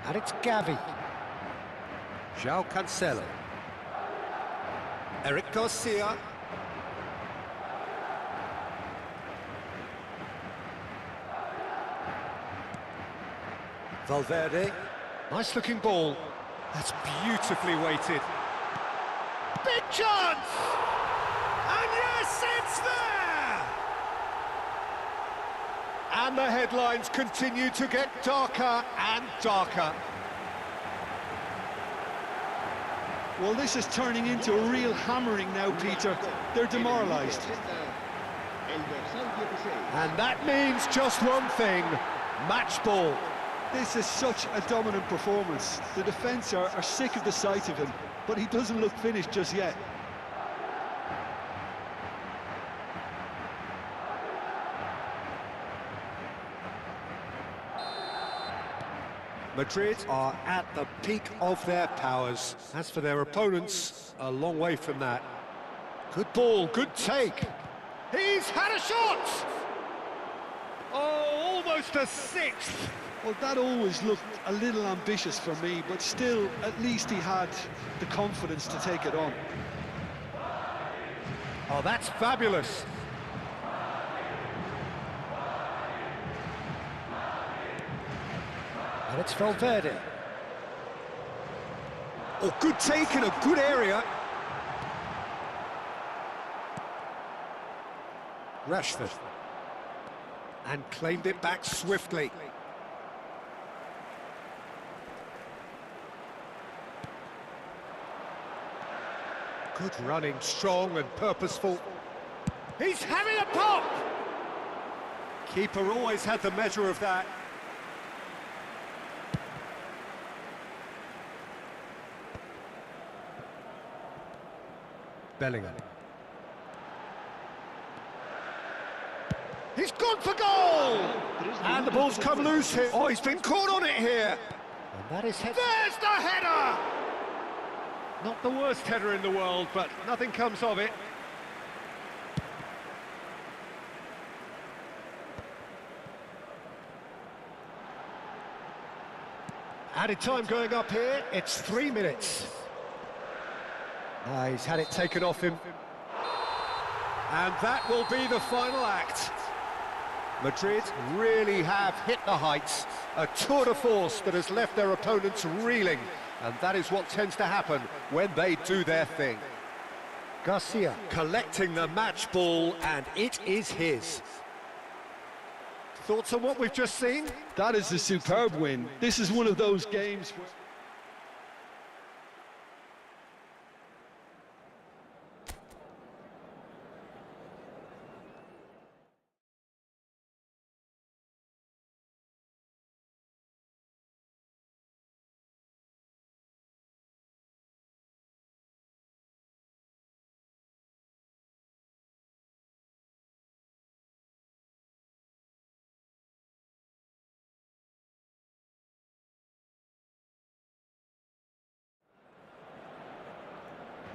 And it's Gavi. João Cancelo. Eric Garcia. Valverde. Nice looking ball. That's beautifully weighted. Big chance! And yes, it's there! And the headlines continue to get darker and darker. Well, this is turning into a real hammering now, Peter. They're demoralised. El dorsal 16. And that means just one thing, match ball. This is such a dominant performance. The defence are sick of the sight of him, but he doesn't look finished just yet. Madrid are at the peak of their powers. As for their opponents, a long way from that. Good ball, good take. He's had a shot! Oh, almost a sixth. Well, that always looked a little ambitious for me, but still, at least he had the confidence to take it on. Oh, that's fabulous. And it's Valverde. Oh, good take in a good area. Rashford. And claimed it back swiftly. Good running, strong and purposeful. He's having a pop! Keeper always had the measure of that. Bellingham. He's gone for goal! And the ball's come loose here. Oh, he's been caught on it here. And that is head. There's the header! Not the worst header in the world, but nothing comes of it. Added time going up here, it's 3 minutes. He's had it taken off him. And that will be the final act. Madrid really have hit the heights. A tour de force that has left their opponents reeling. And that is what tends to happen when they do their thing. Garcia collecting the match ball, and it is his. Thoughts on what we've just seen? That is a superb win. This is one of those games where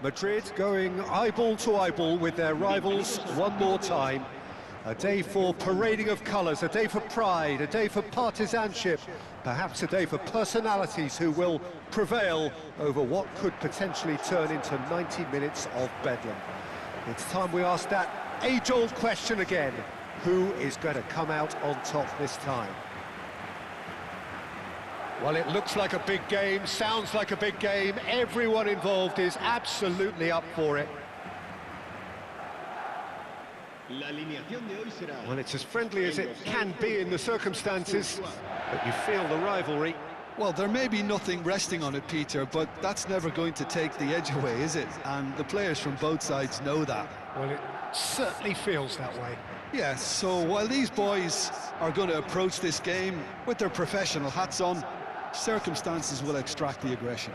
Madrid going eyeball to eyeball with their rivals one more time. A day for parading of colours, a day for pride, a day for partisanship, perhaps a day for personalities who will prevail over what could potentially turn into 90 minutes of bedlam. It's time we ask that age-old question again. Who is going to come out on top this time? Well, it looks like a big game, sounds like a big game. Everyone involved is absolutely up for it. La alineación de hoy será... Well, it's as friendly as it can be in the circumstances, but you feel the rivalry. Well, there may be nothing resting on it, Peter, but that's never going to take the edge away, is it? And the players from both sides know that. Well, it certainly feels that way. Yes, so while these boys are going to approach this game with their professional hats on, circumstances will extract the aggression.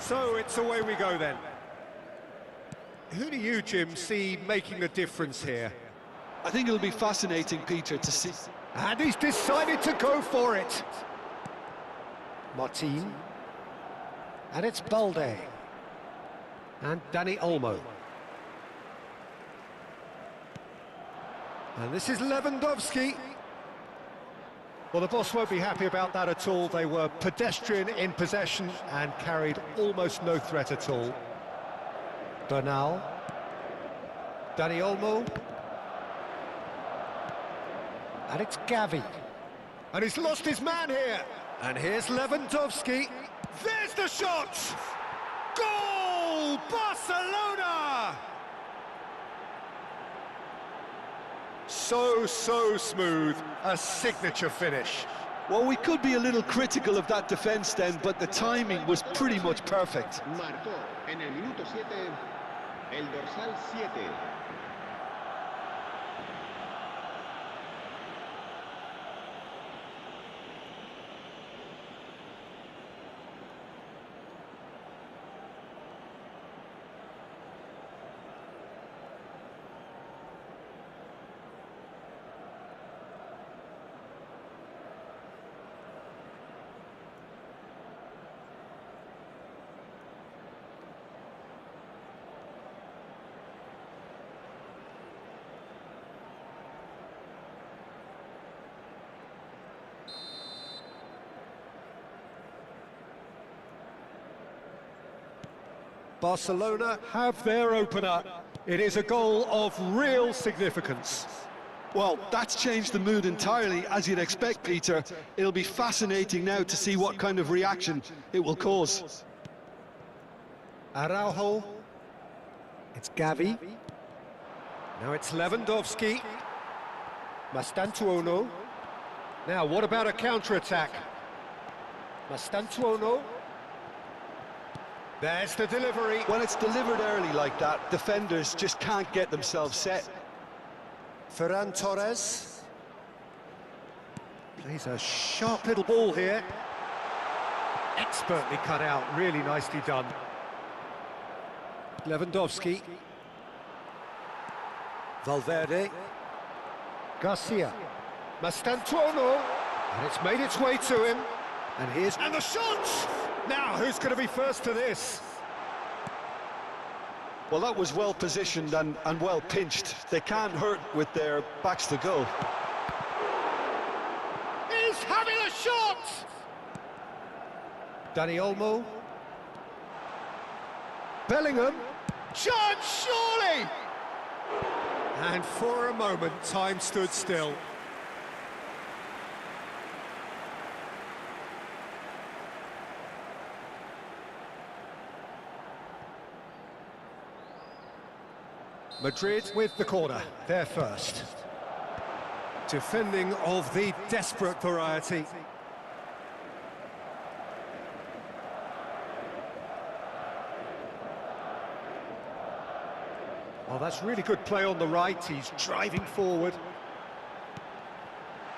So it's away we go then. Who do you, Jim, see making a difference here? I think it'll be fascinating, Peter, to see... And he's decided to go for it. Martin. And it's Balde. And Dani Olmo. And this is Lewandowski. Well, the boss won't be happy about that at all. They were pedestrian in possession and carried almost no threat at all. Bernal. Dani Olmo. And it's Gavi. And he's lost his man here. And here's Lewandowski. There's the shot! Goal! Barcelona! So smooth. A signature finish. Well, we could be a little critical of that defence then, but the timing was pretty much perfect. Marcó en el minuto 7 el dorsal 7. Barcelona have their opener. It is a goal of real significance. Well, that's changed the mood entirely, as you'd expect, Peter. It'll be fascinating now to see what kind of reaction it will cause. Araujo. It's Gavi. Now it's Lewandowski. Mastantuono. Now, what about a counter-attack? Mastantuono. There's the delivery. When it's delivered early like that, defenders just can't get themselves set. Ferran Torres. Plays a sharp little ball here. Expertly cut out, really nicely done. Lewandowski. Valverde. Garcia. Mastantuono. And it's made its way to him. And here's... And the shot! Now, who's going to be first to this? Well, that was well positioned and well pinched. They can't hurt with their backs to goal. He's having a shot! Dani Olmo. Bellingham. Chance, surely! And for a moment, time stood still. Madrid with the corner, they're first. Defending of the desperate variety. Oh, that's really good play on the right. He's driving forward.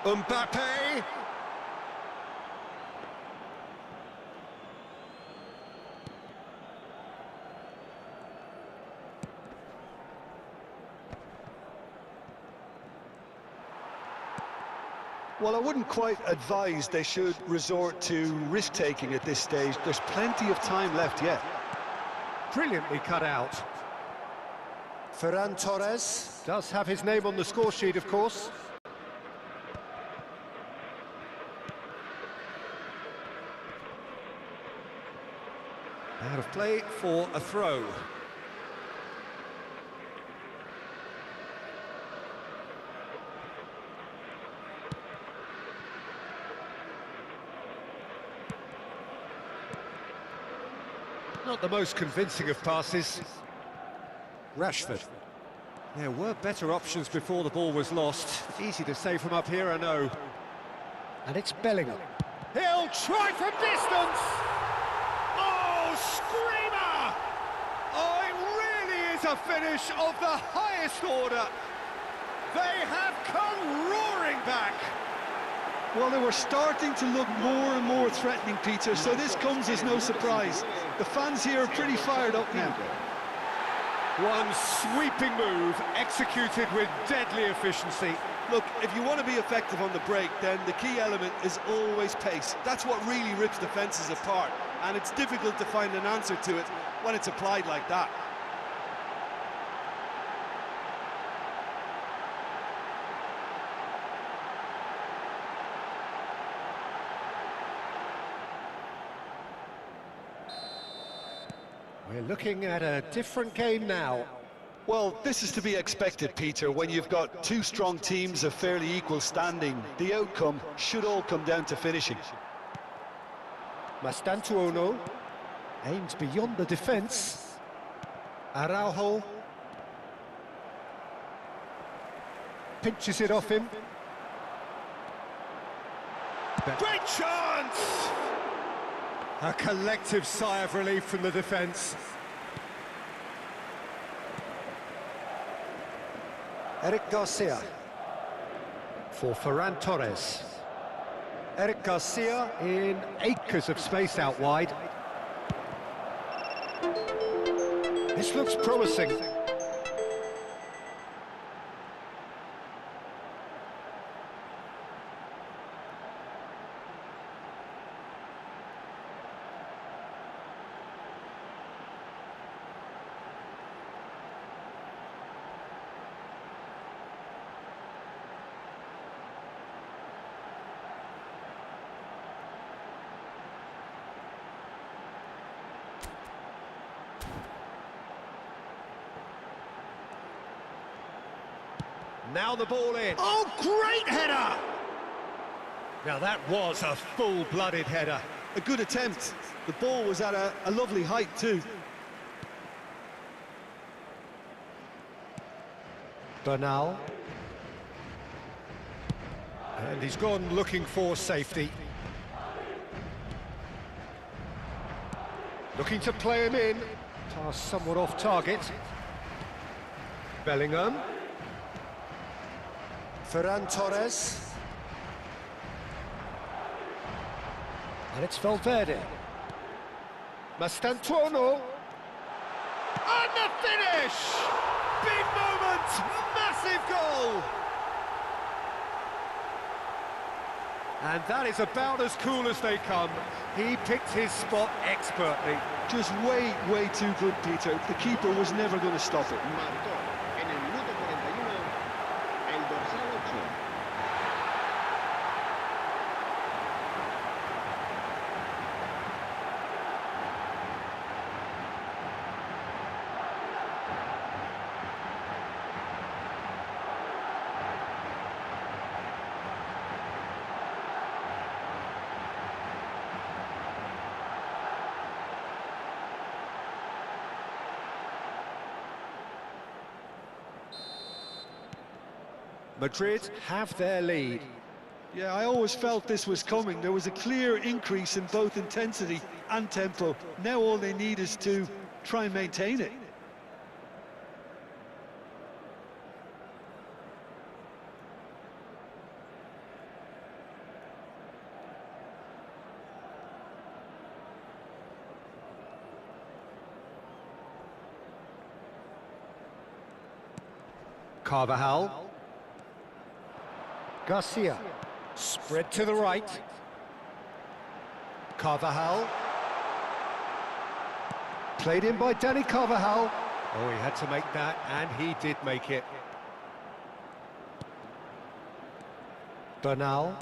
Mbappe! Well, I wouldn't quite advise they should resort to risk-taking at this stage. There's plenty of time left yet. Brilliantly cut out. Ferran Torres. Does have his name on the score sheet, of course. Out of play for a throw. Not the most convincing of passes. Rashford. There were better options before the ball was lost. Easy to say from up here, I know. And it's Bellingham. He'll try from distance! Oh, screamer! Oh, it really is a finish of the highest order. They have come roaring back. Well, they were starting to look more and more threatening, Peter, so this comes as no surprise. The fans here are pretty fired up now. One sweeping move, executed with deadly efficiency. Look, if you want to be effective on the break, then the key element is always pace. That's what really rips defences apart, and it's difficult to find an answer to it when it's applied like that. We're looking at a different game now. Well, this is to be expected, Peter, when you've got two strong teams of fairly equal standing. The outcome should all come down to finishing. Mastantuono aims beyond the defence. Araujo pinches it off him. Great chance! A collective sigh of relief from the defence. Eric Garcia. For Ferran Torres. Eric Garcia in acres of space out wide. This looks promising. Now the ball in. Oh, great header! Now that was a full-blooded header. A good attempt. The ball was at a lovely height too. Bernal. And he's gone looking for safety. Looking to play him in. Pass somewhat off target. Bellingham. Ferran Torres. And it's Valverde. Mastantuono. And the finish! Big moment! Massive goal! And that is about as cool as they come. He picked his spot expertly. Just way, way too good, Peter. The keeper was never going to stop it. Marcó en el minuto 41 el dorsal 8. Madrid have their lead. Yeah, I always felt this was coming. There was a clear increase in both intensity and tempo. Now all they need is to try and maintain it. Carvajal. Garcia. Spread to the right. Carvajal. Played in by Danny Carvajal. Oh, he had to make that, and he did make it. Bernal.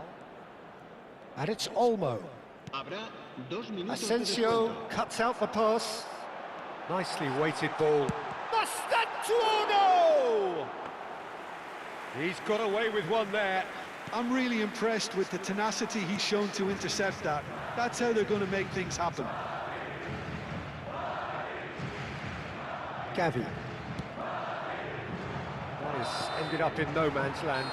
And it's Olmo. Habrá 2 minutos de Asensio descuento. cuts out the pass. Nicely weighted ball. Mastantuono! He's got away with one there. I'm really impressed with the tenacity he's shown to intercept that. That's how they're going to make things happen. Gavi. That has ended up in no man's land.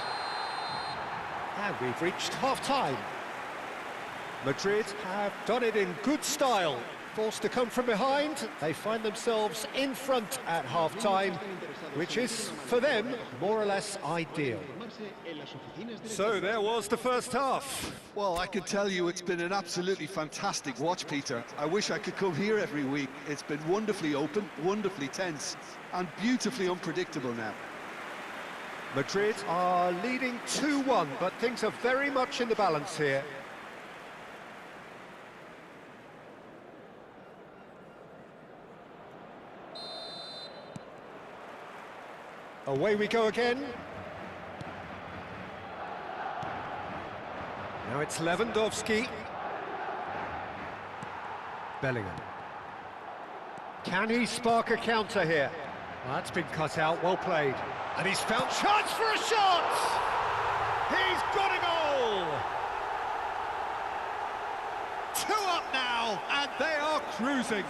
And we've reached half-time. Madrid have done it in good style. Forced to come from behind, they find themselves in front at half-time, which is, for them, more or less ideal. So there was the first half. Well, I can tell you it's been an absolutely fantastic watch, Peter. I wish I could come here every week. It's been wonderfully open, wonderfully tense, and beautifully unpredictable now. Madrid are leading 2-1, but things are very much in the balance here. Away we go again. Now it's Lewandowski. Bellingham. Can he spark a counter here? Well, that's been cut out, well played. And he's found chance for a shot! He's got a goal! 2 up now, and they are cruising.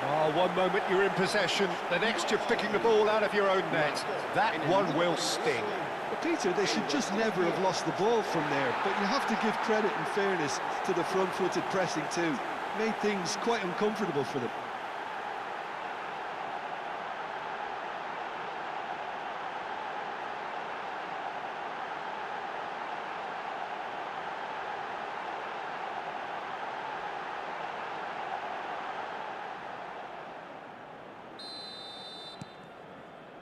Oh, one moment you're in possession, the next you're picking the ball out of your own net. That one will sting. But Peter, they should just never have lost the ball from there, but you have to give credit and fairness to the front-footed pressing too. Made things quite uncomfortable for them.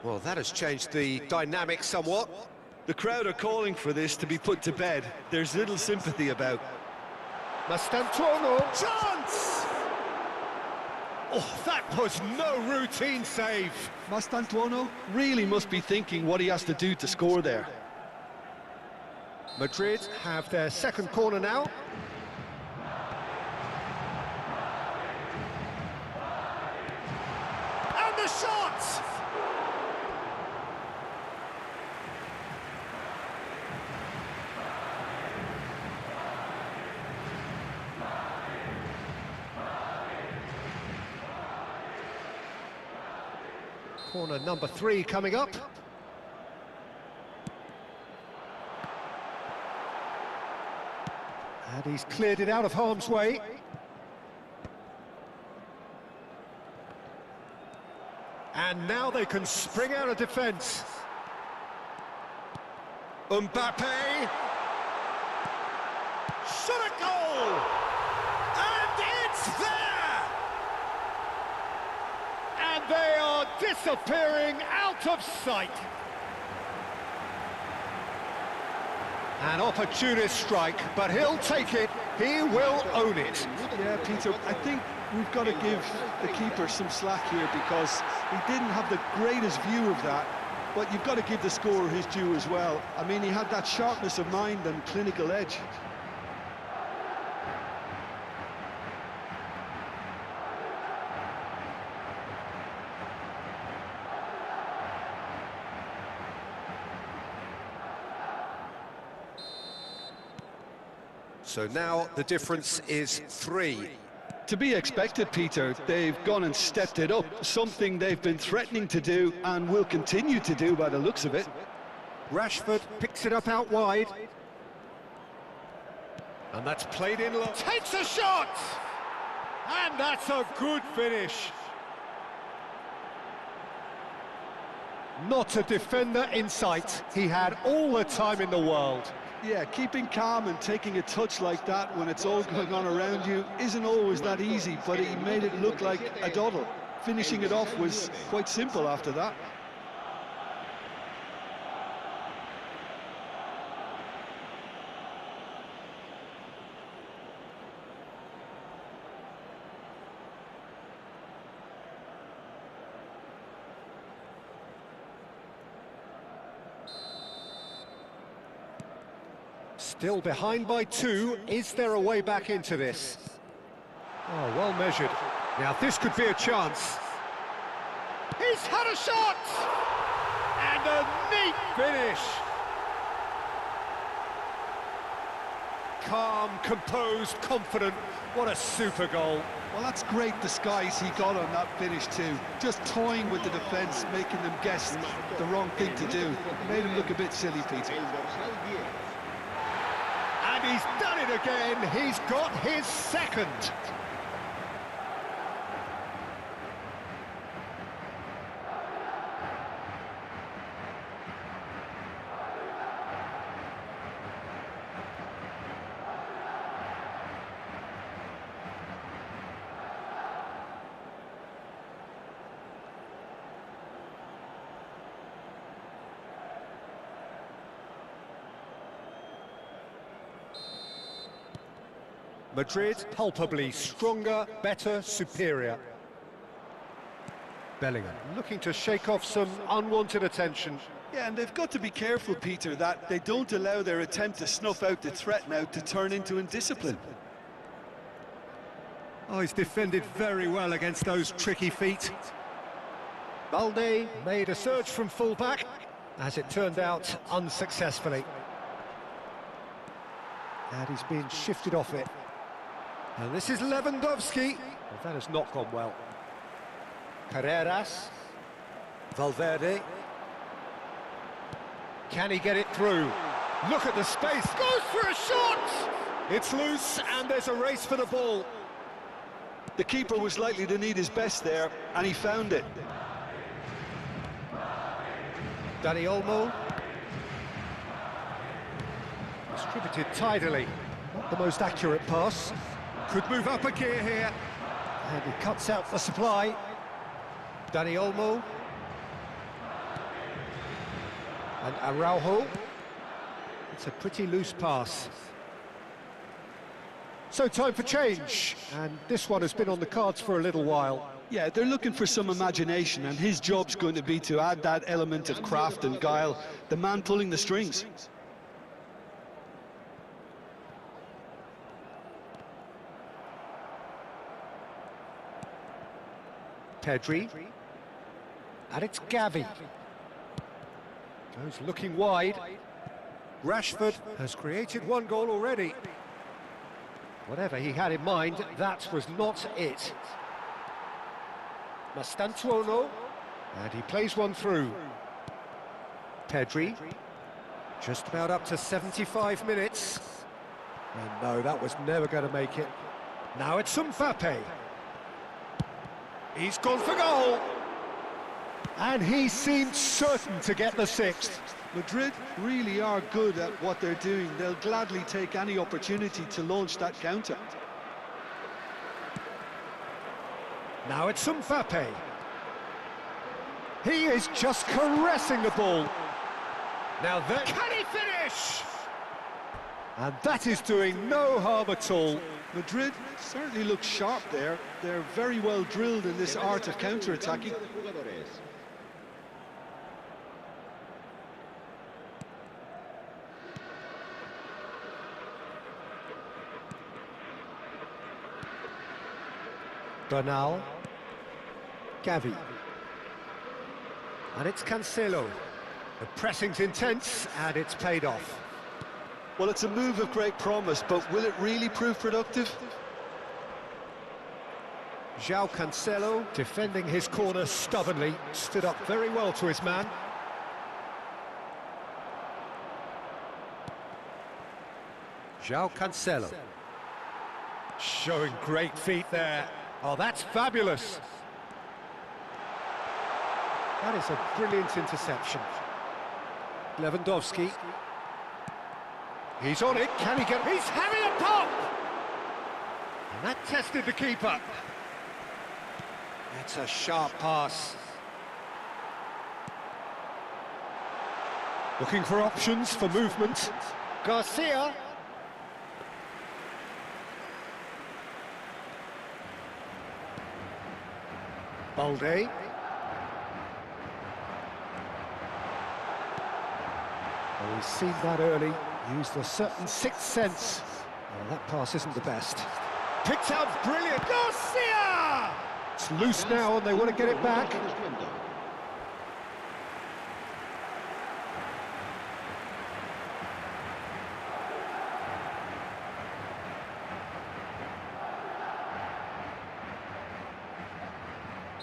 Well, that has changed the dynamic somewhat. The crowd are calling for this to be put to bed. There's little sympathy about. Mastantuono, chance! Oh, that was no routine save. Mastantuono really must be thinking what he has to do to score there. Madrid have their second corner now. And the shot! Corner number 3 coming up. And he's cleared it out of harm's way. And now they can spring out of defence. Mbappe. Shot a goal! And it's there! And they are disappearing out of sight. An opportunist strike, but he'll take it. He will own it. Yeah, Peter, I think we've got to give the keeper some slack here because he didn't have the greatest view of that. But you've got to give the scorer his due as well. I mean, he had that sharpness of mind and clinical edge. So now the difference is 3. To be expected, Peter. They've gone and stepped it up, something they've been threatening to do and will continue to do by the looks of it. Rashford picks it up out wide. And that's played in low. Takes a shot! And that's a good finish. Not a defender in sight. He had all the time in the world. Yeah, keeping calm and taking a touch like that when it's all going on around you isn't always that easy, but he made it look like a doddle. Finishing it off was quite simple after that. Still behind by 2. Is there a way back into this? Oh, well measured. Now this could be a chance. He's had a shot! And a neat finish! Calm, composed, confident. What a super goal. Well, that's great disguise he got on that finish too. Just toying with the defence, making them guess the wrong thing to do. Made him look a bit silly, Peter. And he's done it again. He's got his second. Madrid palpably stronger, better, superior. Bellingham looking to shake off some unwanted attention. Yeah, and they've got to be careful, Peter, that they don't allow their attempt to snuff out the threat now to turn into indiscipline. Oh, he's defended very well against those tricky feet. Balde made a surge from full-back, as it turned out unsuccessfully. And he's been shifted off it. And this is Lewandowski. Well, that has not gone well. Carreras. Valverde. Can he get it through? Look at the space. Goes for a shot! It's loose, and there's a race for the ball. The keeper was likely to need his best there, and he found it. Dani Olmo. Distributed tidily. Not the most accurate pass. Could move up a gear here. And he cuts out the supply. Dani Olmo. And Araujo. It's a pretty loose pass. So time for change. And this one has been on the cards for a little while. Yeah, they're looking for some imagination, and his job's going to be to add that element of craft and guile, the man pulling the strings. Pedri, and it's Gavi. Goes looking wide. Rashford has created one goal already. Whatever he had in mind, that was not it. Mastantuono, and he plays one through. Pedri, just about up to 75 minutes. And no, that was never going to make it. Now it's Mbappe. He's gone for goal! And he seemed certain to get the sixth. Madrid really are good at what they're doing. They'll gladly take any opportunity to launch that counter. Now it's Mbappe. He is just caressing the ball. Now that... Can he finish? And that is doing no harm at all. Madrid certainly look sharp there. They're very well drilled in this art of counter-attacking. Bernal. Gavi. And it's Cancelo. The pressing's intense, and it's paid off. Well, it's a move of great promise, but will it really prove productive? João Cancelo, defending his corner stubbornly, stood up very well to his man. João Cancelo. Showing great feet there. Oh, that's fabulous. That is a brilliant interception. Lewandowski. He's on it, can he get... He's having a pop! And that tested the keeper. That's a sharp pass. Looking for options for movement. Garcia. Balde. Oh, he's seen that early, used a certain sixth sense. Oh, that pass isn't the best. Picked out brilliant. Garcia! It's loose now and they want to get it back.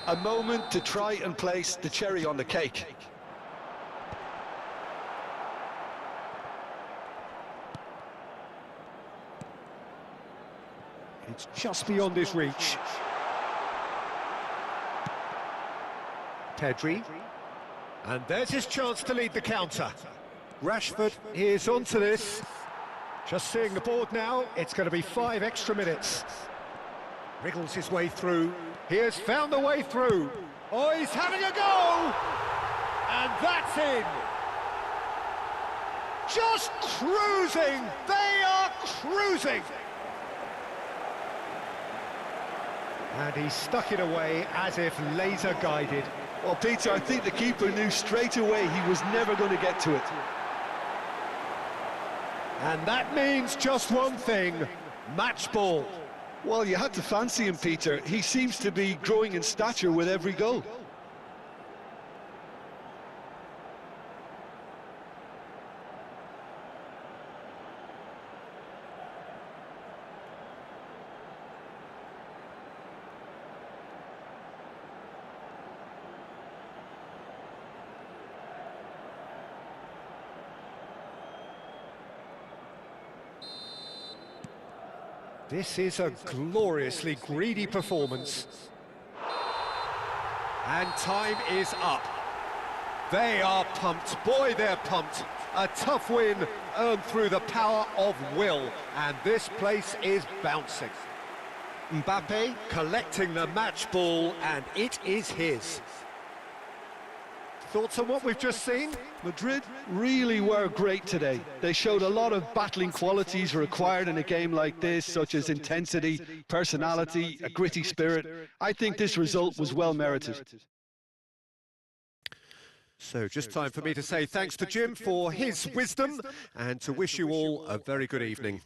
A moment to try and place the cherry on the cake. It's just beyond his reach. Pedri. And there's his chance to lead the counter. Rashford is onto this. Just seeing the board now, it's going to be 5 extra minutes. Wriggles his way through. He has found a way through. Oh, he's having a go! And that's in! Just cruising! They are cruising! And he stuck it away as if laser guided. Well, Peter, I think the keeper knew straight away he was never going to get to it. And that means just one thing, match ball. Well, you had to fancy him, Peter. He seems to be growing in stature with every goal. This is a gloriously greedy performance. And time is up. They are pumped. Boy, they're pumped. A tough win earned through the power of will. And this place is bouncing. Mbappe collecting the match ball, and it is his. Thoughts on what we've just seen? Madrid really were great today. They showed a lot of battling qualities required in a game like this, such as intensity, personality, a gritty spirit. I think this result was well merited. So just time for me to say thanks to Jim for his wisdom and to wish you all a very good evening.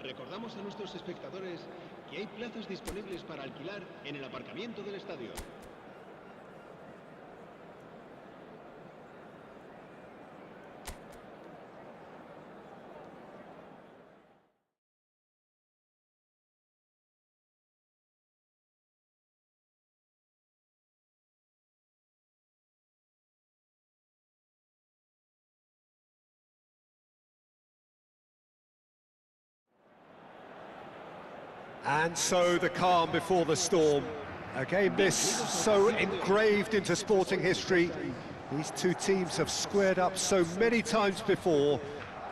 Recordamos a nuestros espectadores que hay plazas disponibles para alquilar en el aparcamiento del estadio. And so the calm before the storm. A game this so engraved into sporting history. These two teams have squared up so many times before.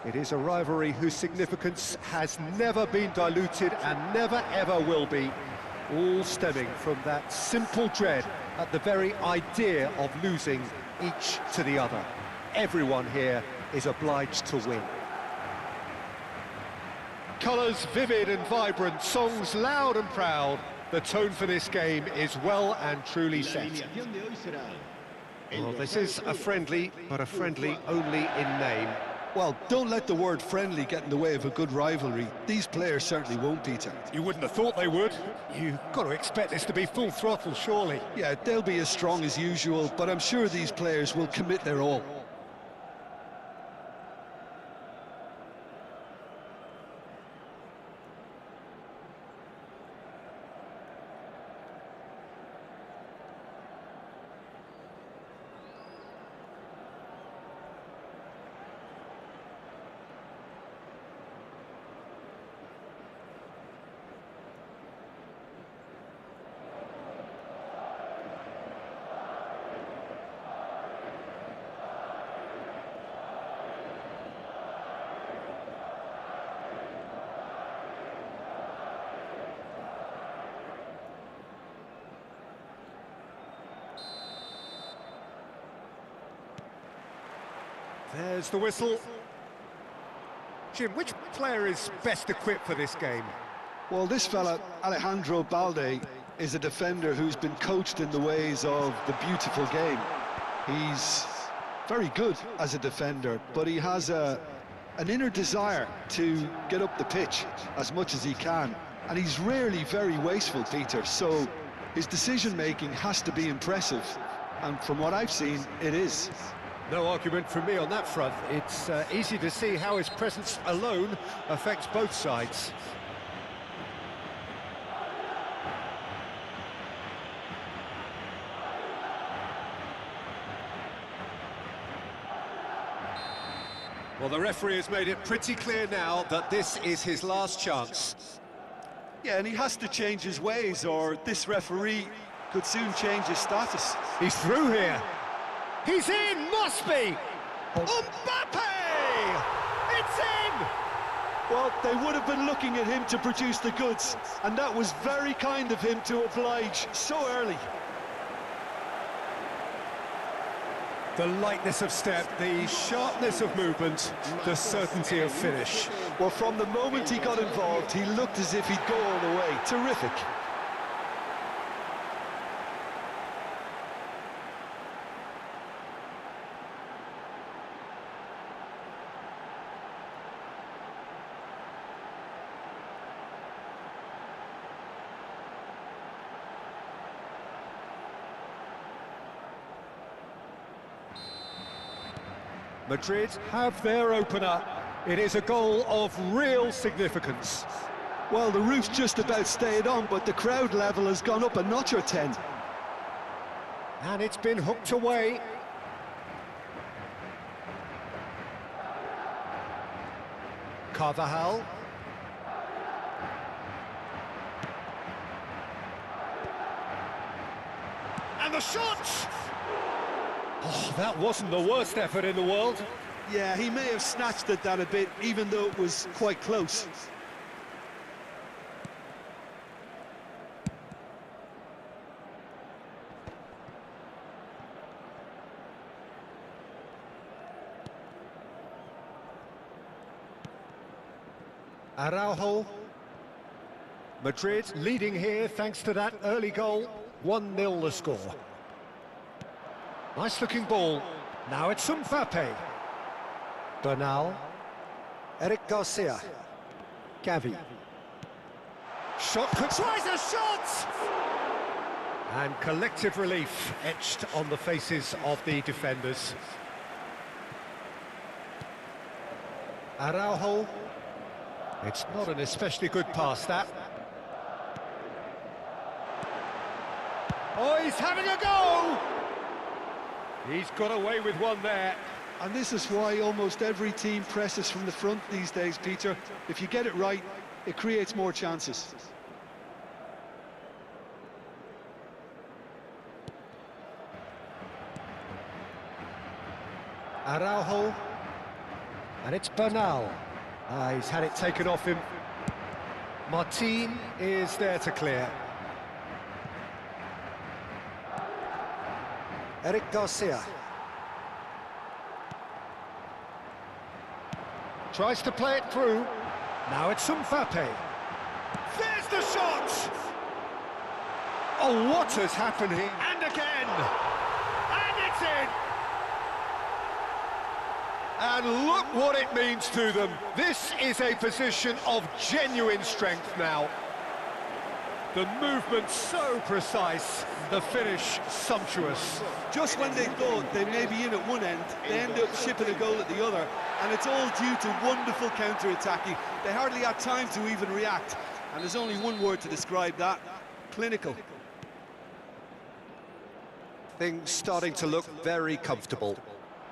It is a rivalry whose significance has never been diluted and never ever will be. All stemming from that simple dread at the very idea of losing each to the other. Everyone here is obliged to win. Colours vivid and vibrant, songs loud and proud. The tone for this game is well and truly set. Well, this is a friendly, but a friendly only in name. Well, don't let the word friendly get in the way of a good rivalry. These players certainly won't, Peter. You wouldn't have thought they would. You've got to expect this to be full throttle, surely. Yeah, they'll be as strong as usual, but I'm sure these players will commit their all. There's the whistle. Jim, which player is best equipped for this game? Well, this fella, Alejandro Balde, is a defender who's been coached in the ways of the beautiful game. He's very good as a defender, but he has an inner desire to get up the pitch as much as he can. And he's rarely very wasteful, Peter, so his decision-making has to be impressive. And from what I've seen, it is. No argument from me on that front. It's easy to see how his presence alone affects both sides. Well, the referee has made it pretty clear now that this is his last chance. Yeah, and he has to change his ways, or this referee could soon change his status. He's through here. He's in, must be! Mbappe! It's in! Well, they would have been looking at him to produce the goods, and that was very kind of him to oblige so early. The lightness of step, the sharpness of movement, the certainty of finish. Well, from the moment he got involved, he looked as if he'd go all the way. Terrific. Madrid have their opener. It is a goal of real significance. Well, the roof's just about stayed on, but the crowd level has gone up a notch or 10. And it's been hooked away. Carvajal. And the shot! Oh, that wasn't the worst effort in the world. Yeah, he may have snatched at that a bit, even though it was quite close. Araujo. Madrid leading here thanks to that early goal. 1-0 the score. Nice looking ball. Now it's Mbappe. Bernal. Eric Garcia. Gavi. Shot, tries a shot! And collective relief etched on the faces of the defenders. Araujo. It's not an especially good pass, that. Oh, he's having a go! He's got away with one there. And this is why almost every team presses from the front these days, Peter. If you get it right, it creates more chances. Araujo. And it's Bernal. He's had it taken off him. Martin is there to clear. Eric Garcia. Tries to play it through. Now it's Mbappe. There's the shot! Oh, what has happened here? And again! And it's in! And look what it means to them. This is a position of genuine strength now. The movement so precise, the finish sumptuous. Just when they thought they may be in at one end, they end up shipping a goal at the other, and it's all due to wonderful counter-attacking. They hardly had time to even react, and there's only one word to describe that: clinical. Things starting to look very comfortable.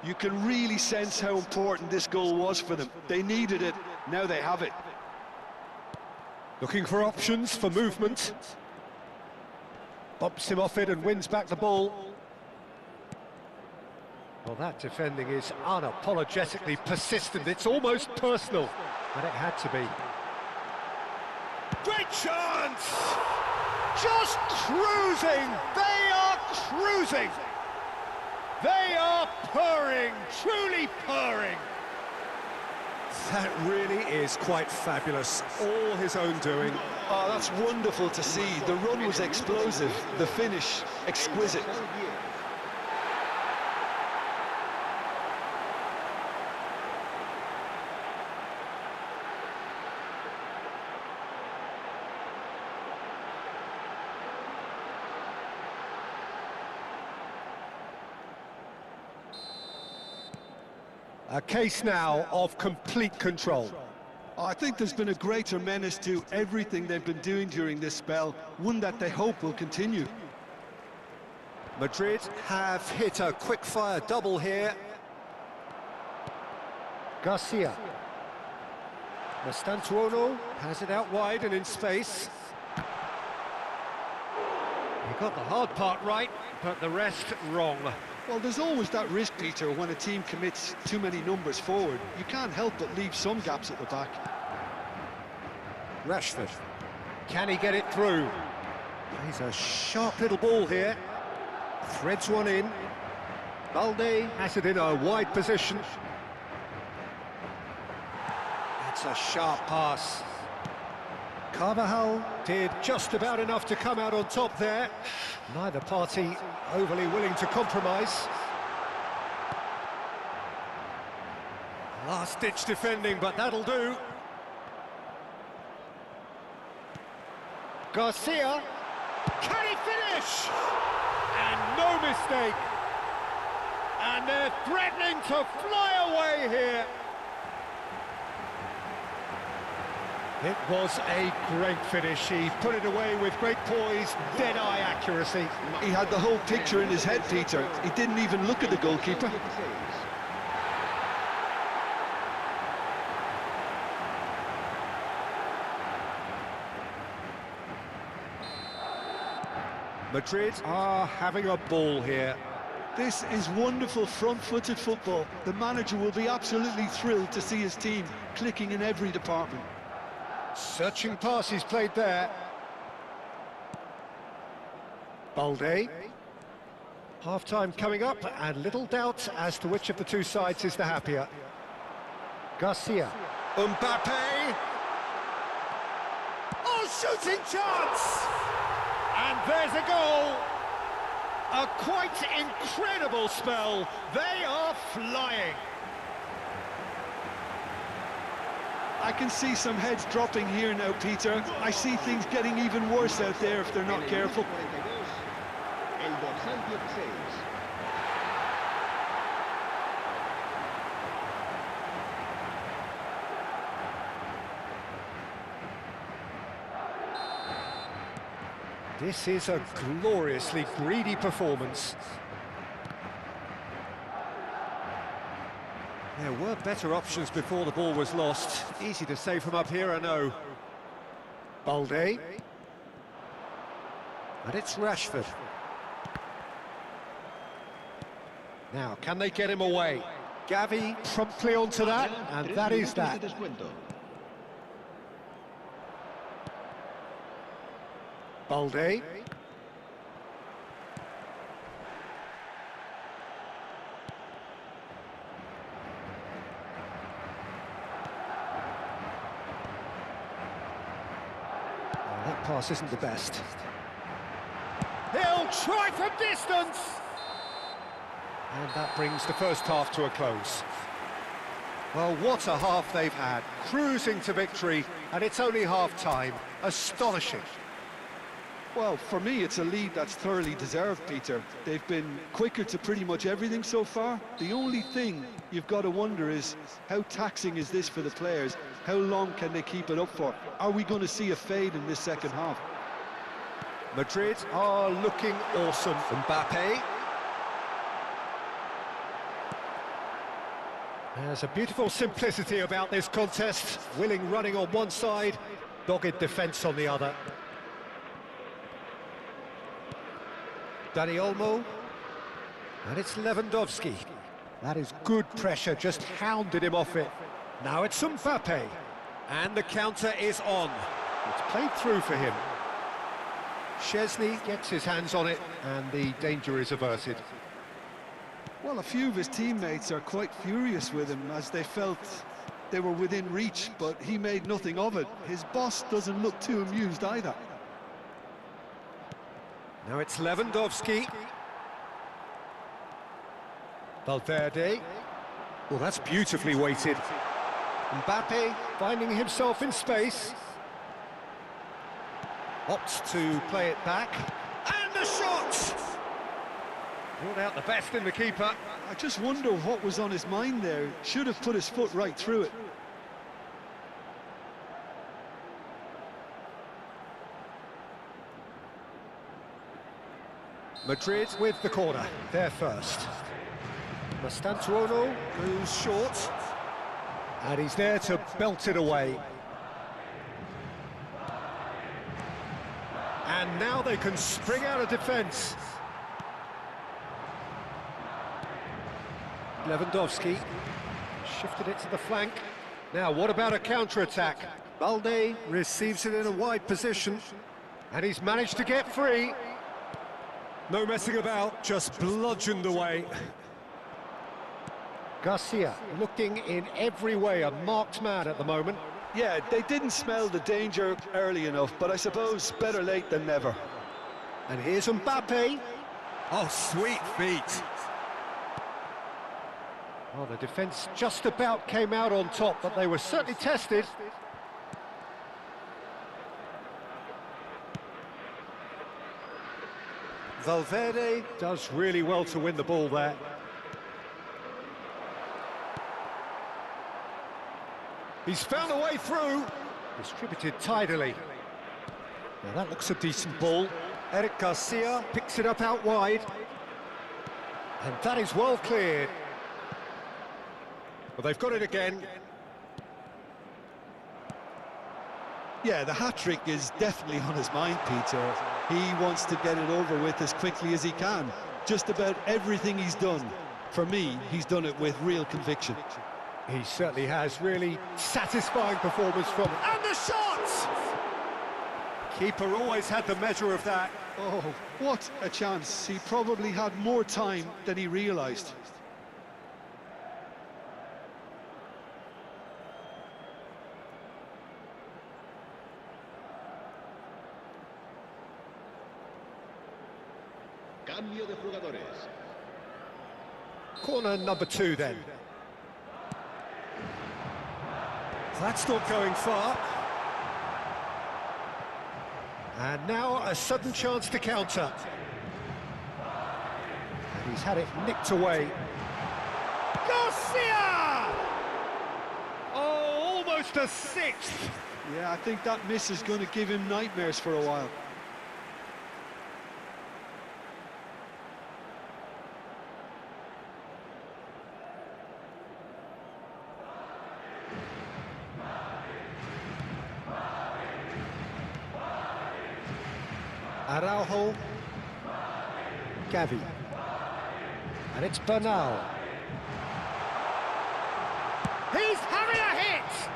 You can really sense how important this goal was for them. They needed it, now they have it. Looking for options for movement. Bumps him off it and wins back the ball. Well, that defending is unapologetically persistent. It's almost personal, but it had to be. Great chance! Just cruising! They are cruising! They are purring, truly purring. That really is quite fabulous. All his own doing. Oh, that's wonderful to see. The run was explosive, the finish exquisite. A case now of complete control. I think there's been a greater menace to everything they've been doing during this spell, one that they hope will continue. Madrid have hit a quick-fire double here. Garcia. Mastantuono has it out wide and in space. He got the hard part right, but the rest wrong. Well, there's always that risk, Peter, when a team commits too many numbers forward. You can't help but leave some gaps at the back. Rashford. Can he get it through? He's a sharp little ball here. Threads one in. Balde has it in a wide position. That's a sharp pass. Carvajal did just about enough to come out on top there. Neither party overly willing to compromise. Last-ditch defending, but that'll do. Garcia. Can he finish? And no mistake. And they're threatening to fly away here. It was a great finish. He put it away with great poise, dead-eye accuracy. He had the whole picture in his head, Peter. He didn't even look at the goalkeeper. Madrid are having a ball here. This is wonderful front-footed football. The manager will be absolutely thrilled to see his team clicking in every department. Searching pass he's played there. Balde. Half-time coming up, and little doubt as to which of the two sides is the happier. Garcia. Mbappe. Oh, shooting chance! And there's a goal. A quite incredible spell. They are flying. I can see some heads dropping here now, Peter. I see things getting even worse out there if they're En not el careful. minuto 42, el dorsal 16. This is a gloriously greedy performance. There were better options before the ball was lost. Easy to say from up here, I know. Balde. And it's Rashford. Now, can they get him away? Gavi promptly onto that, and that is that. Balde. That pass isn't the best. He'll try from distance! And that brings the first half to a close. Well, what a half they've had. Cruising to victory, and it's only half-time. Astonishing. Well, for me, it's a lead that's thoroughly deserved, Peter. They've been quicker to pretty much everything so far. The only thing you've got to wonder is, how taxing is this for the players? How long can they keep it up for? Are we going to see a fade in this second half? Madrid are looking awesome. Mbappe. There's a beautiful simplicity about this contest. Willing running on one side, dogged defence on the other. Dani Olmo, and it's Lewandowski. That is good pressure, just hounded him off it. Now it's Mbappe, and the counter is on. It's played through for him. Szczesny gets his hands on it, and the danger is averted. Well, a few of his teammates are quite furious with him as they felt they were within reach, but he made nothing of it. His boss doesn't look too amused either. Now it's Lewandowski. Valverde. Well, that's beautifully weighted. Mbappe finding himself in space. Opts to play it back. And the shot! Brought out the best in the keeper. I just wonder what was on his mind there. Should have put his foot right through it. Madrid with the corner, they're first. Mastantuono goes short, and he's there to belt it away. And now they can spring out of defence. Lewandowski shifted it to the flank. Now, what about a counter-attack? Balde receives it in a wide position, and he's managed to get free. No messing about, just bludgeoned away. Garcia looking in every way a marked man at the moment. Yeah, they didn't smell the danger early enough, but I suppose better late than never. And here's Mbappe. Oh, sweet feet. Well, the defence just about came out on top, but they were certainly tested. Valverde does really well to win the ball there. He's found a way through. Distributed tidily. Now that looks a decent ball. Eric Garcia picks it up out wide. And that is well cleared. Well, they've got it again. Yeah, the hat-trick is definitely on his mind, Peter. He wants to get it over with as quickly as he can. Just about everything he's done, for me, he's done it with real conviction. He certainly has. Really satisfying performance from... And the shot! Keeper always had the measure of that. Oh, what a chance. He probably had more time than he realised. Cambio de jugadores. Corner number 2 then. That's not going far. And now a sudden chance to counter. And he's had it nicked away. Garcia! Oh, almost a sixth. Yeah, I think that miss is going to give him nightmares for a while. Araujo, Gavi, and it's Bernal. He's having a hit!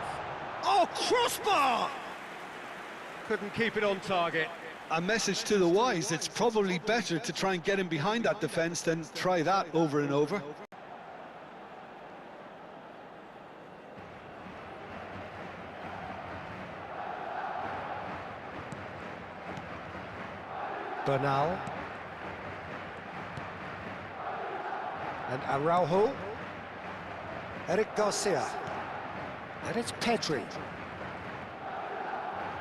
Oh, crossbar! Couldn't keep it on target. A message to the wise, it's probably better to try and get him behind that defence than try that over and over. Bernal. And Araujo. Eric Garcia. And it's Pedri.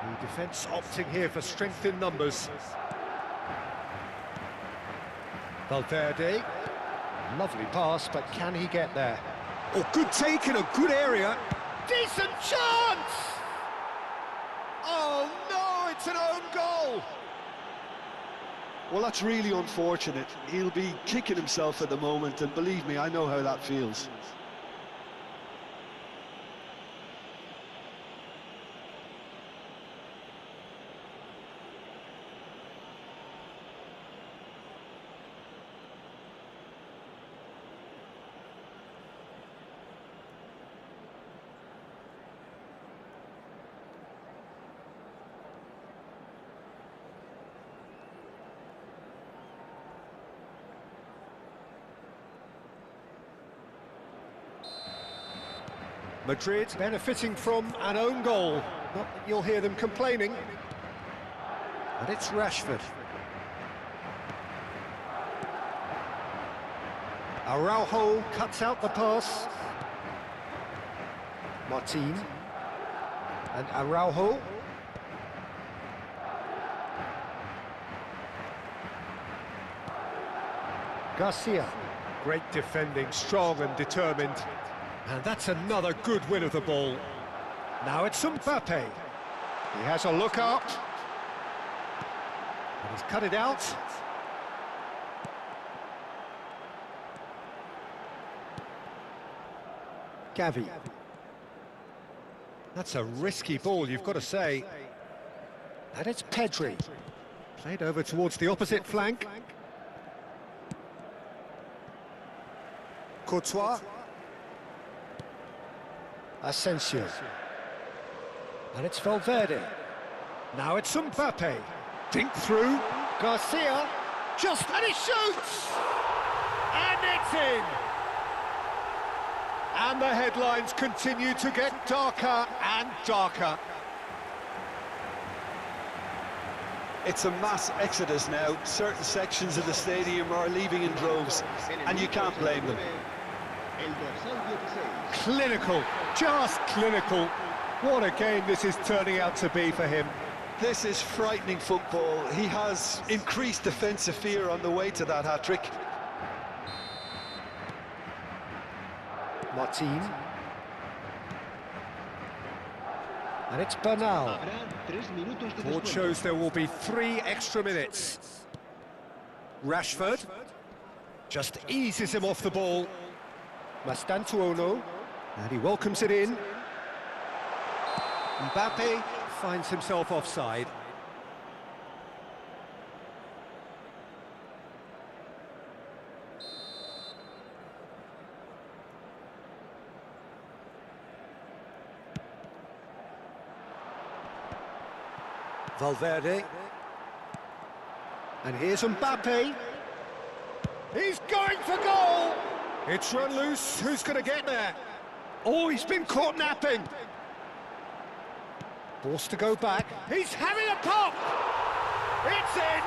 The defence opting here for strength in numbers. Valverde. Lovely pass, but can he get there? Oh, good take in a good area. Decent chance! Oh, no, it's an own goal. Well, that's really unfortunate. He'll be kicking himself at the moment, and believe me, I know how that feels. Madrid benefiting from an own goal. Not that you'll hear them complaining. And it's Rashford. Araujo cuts out the pass. Martin. And Araujo. Garcia. Great defending, strong and determined. And that's another good win of the ball. Now it's Mbappe. He has a look up. And he's cut it out. Gavi. That's a risky ball, you've got to say. And it's Pedri. Played over towards the opposite flank. Courtois. Asensio. And it's Valverde. Now it's Mbappe. Dink through. Garcia. And he shoots! And it's in! And the headlines continue to get darker and darker. It's a mass exodus now. Certain sections of the stadium are leaving in droves, and you can't blame them. Clinical, just clinical. What a game this is turning out to be for him. This is frightening football. He has increased defensive fear on the way to that hat-trick. Martin. And it's Bernal. Board shows there will be 3 extra minutes. Rashford just eases him off the ball. Mastantuono. And he welcomes it in. Mbappe finds himself offside. Valverde. And here's Mbappe. He's going for goal! It's run loose. Who's going to get there? Oh, he's been caught napping. Forced to go back. He's having a pop! It's in!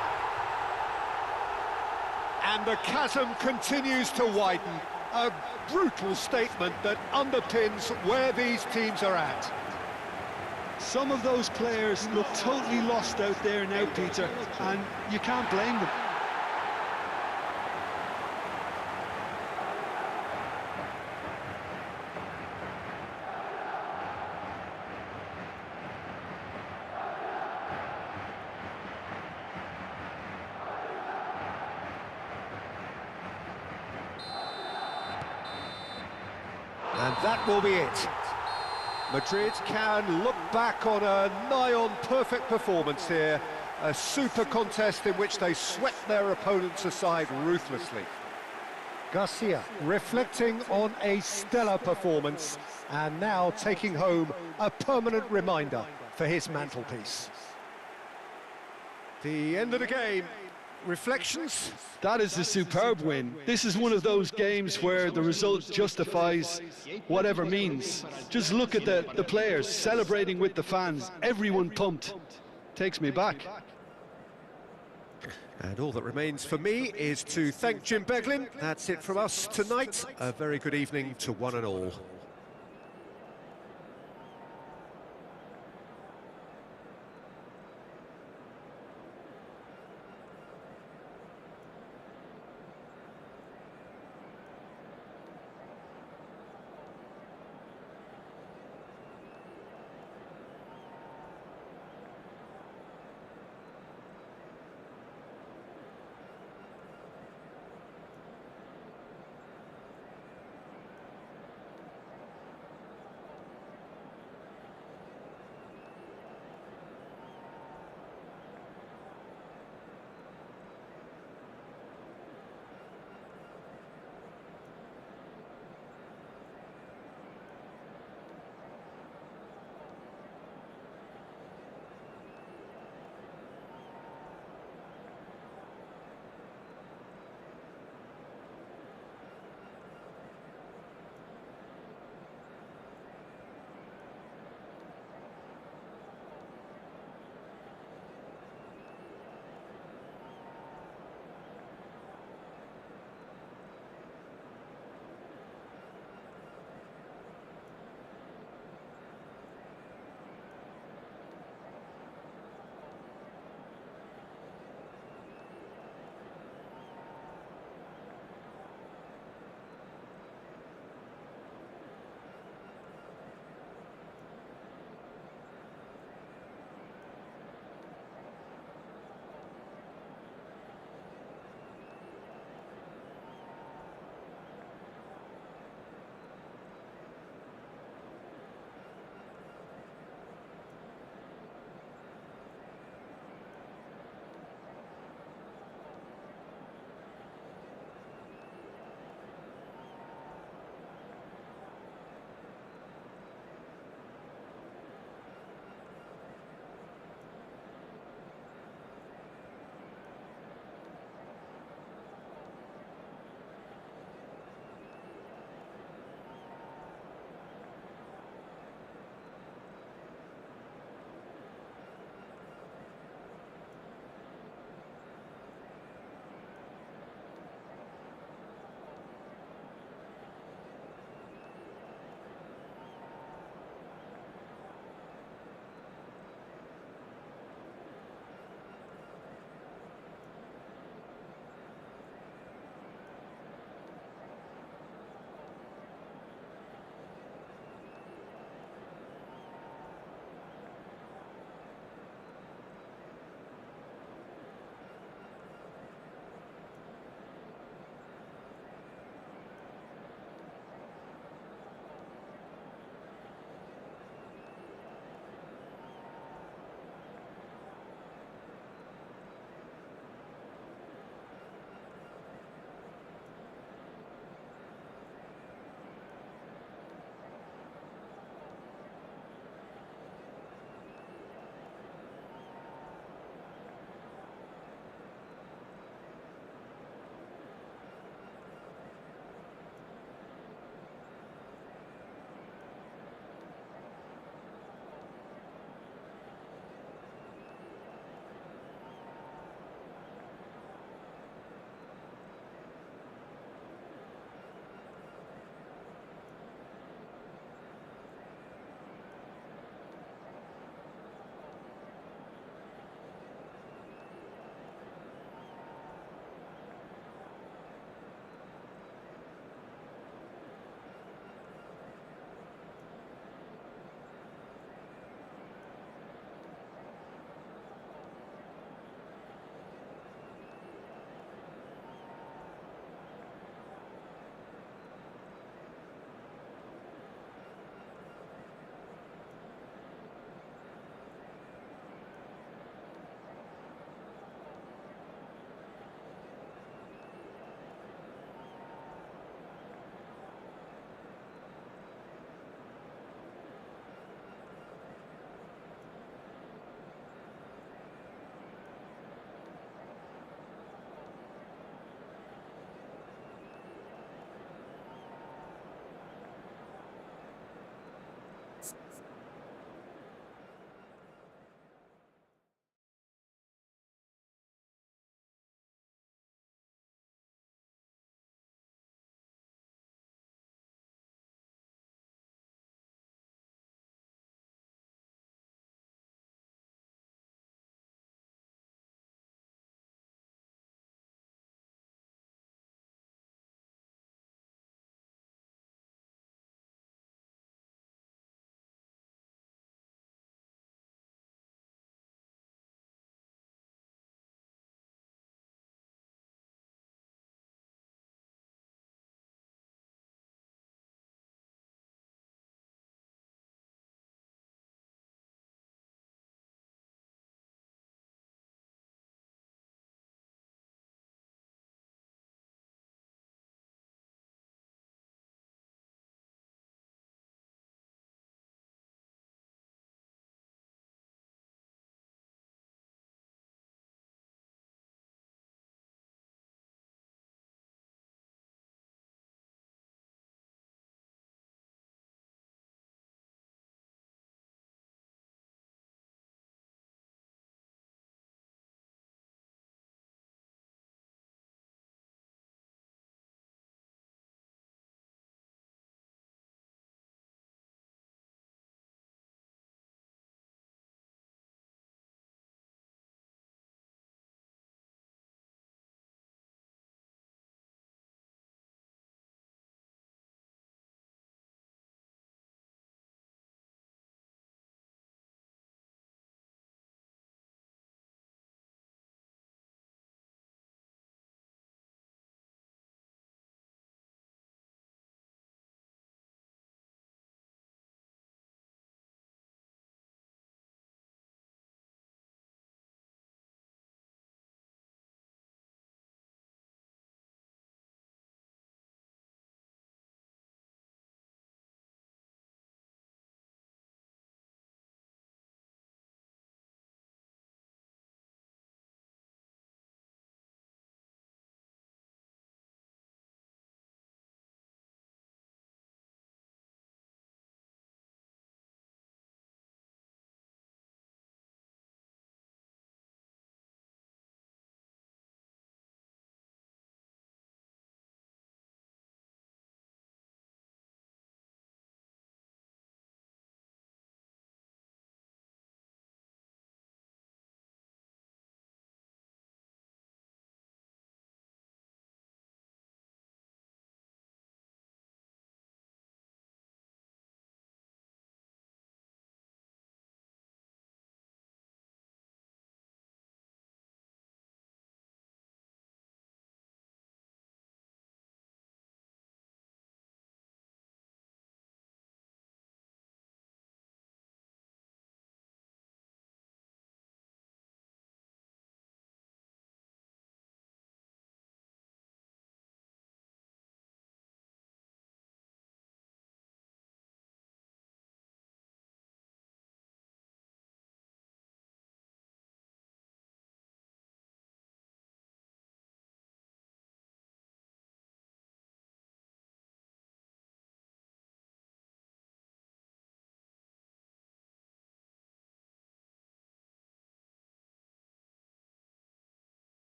And the chasm continues to widen. A brutal statement that underpins where these teams are at. Some of those players look totally lost out there now, Peter, and you can't blame them. And that will be it. Madrid can look back on a nigh-on perfect performance here. A super contest in which they swept their opponents aside ruthlessly. Garcia reflecting on a stellar performance and now taking home a permanent reminder for his mantelpiece. The end of the game. Reflections? That is a superb win. This is one of those games where the result justifies whatever means. Just look at the players celebrating with the fans. Everyone pumped. Takes me back. And all that remains for me is to thank Jim Beglin. That's it from us tonight. A very good evening to one and all.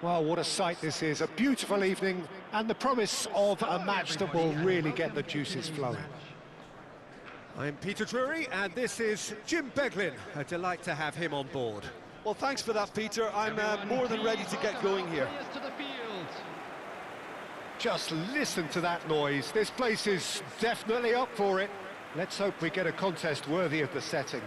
Well, what a sight this is. A beautiful evening and the promise of a match that will really get the juices flowing. I'm Peter Drury, and this is Jim Beglin. A delight to have him on board. Well, thanks for that, Peter. I'm more than ready to get going here. To the field. Just listen to that noise. This place is definitely up for it. Let's hope we get a contest worthy of the setting.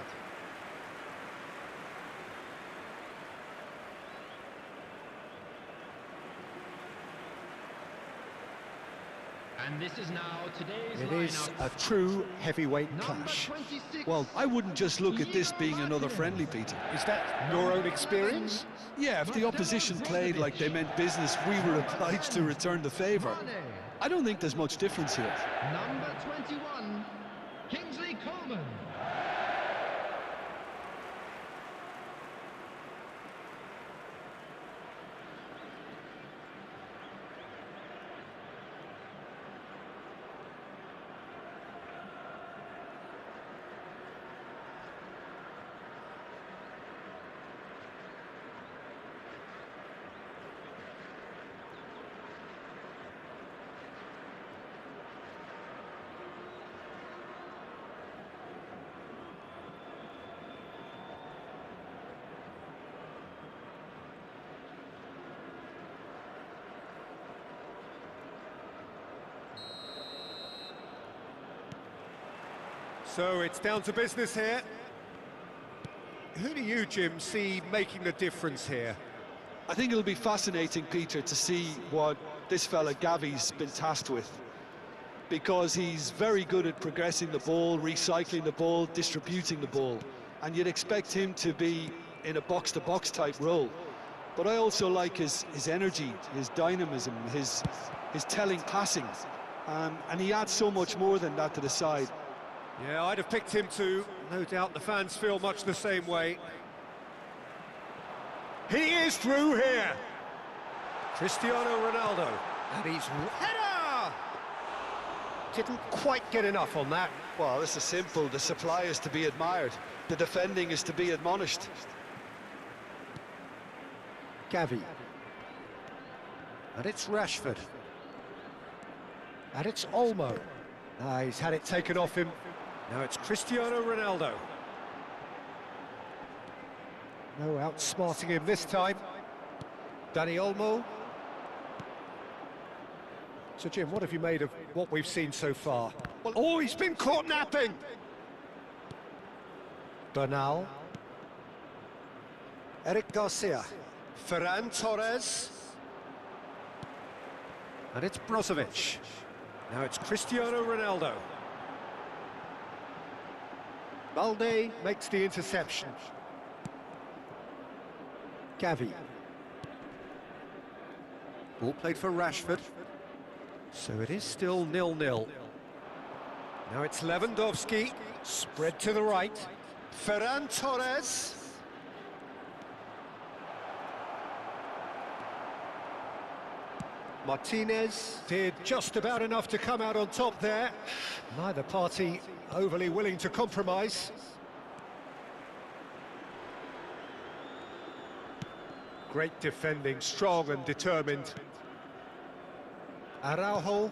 And this is now today's It is lineup. a true heavyweight Number clash. 26. Well, I wouldn't just look at this being another friendly, Peter. Is that your own experience? Yeah, if the opposition played like they meant business, we were obliged to return the favour. I don't think there's much difference here. Number 21, Kingsley Coleman. So it's down to business here. Who do you, Jim, see making the difference here? I think it'll be fascinating, Peter, to see what this fella Gavi's been tasked with. Because he's very good at progressing the ball, recycling the ball, distributing the ball. And you'd expect him to be in a box-to-box type role. But I also like his energy, his dynamism, his telling passing. And he adds so much more than that to the side. Yeah, I'd have picked him too. No doubt the fans feel much the same way. He is through here. Cristiano Ronaldo. And he's... header! Didn't quite get enough on that. Well, this is simple. The supply is to be admired. The defending is to be admonished. Gavi. And it's Rashford. And it's Olmo. He's had it taken off him. Now it's Cristiano Ronaldo. No outsmarting him this time. Dani Olmo. So, Jim, what have you made of what we've seen so far? Well, oh, he's been caught napping. Bernal. Eric Garcia. Ferran Torres. And it's Brozovic. Now it's Cristiano Ronaldo. Balde makes the interception. Gavi. Ball played for Rashford. So it is still 0-0. Now it's Lewandowski. Spread to the right. Ferran Torres. Martinez did just about enough to come out on top there. Neither party overly willing to compromise. Great defending, strong and determined. Araujo, well,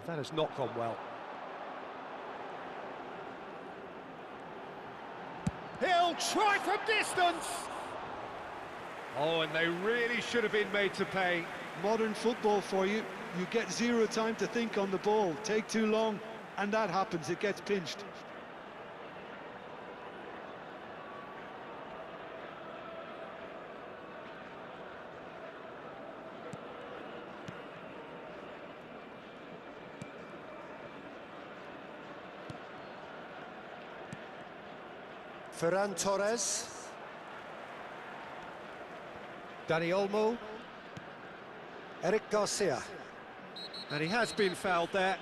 that has not gone well. He'll try from distance. Oh, and they really should have been made to pay. Modern football for you. You get zero time to think on the ball. Take too long, and that happens. It gets pinched. Ferran Torres. Dani Olmo. Eric Garcia. And he has been fouled there.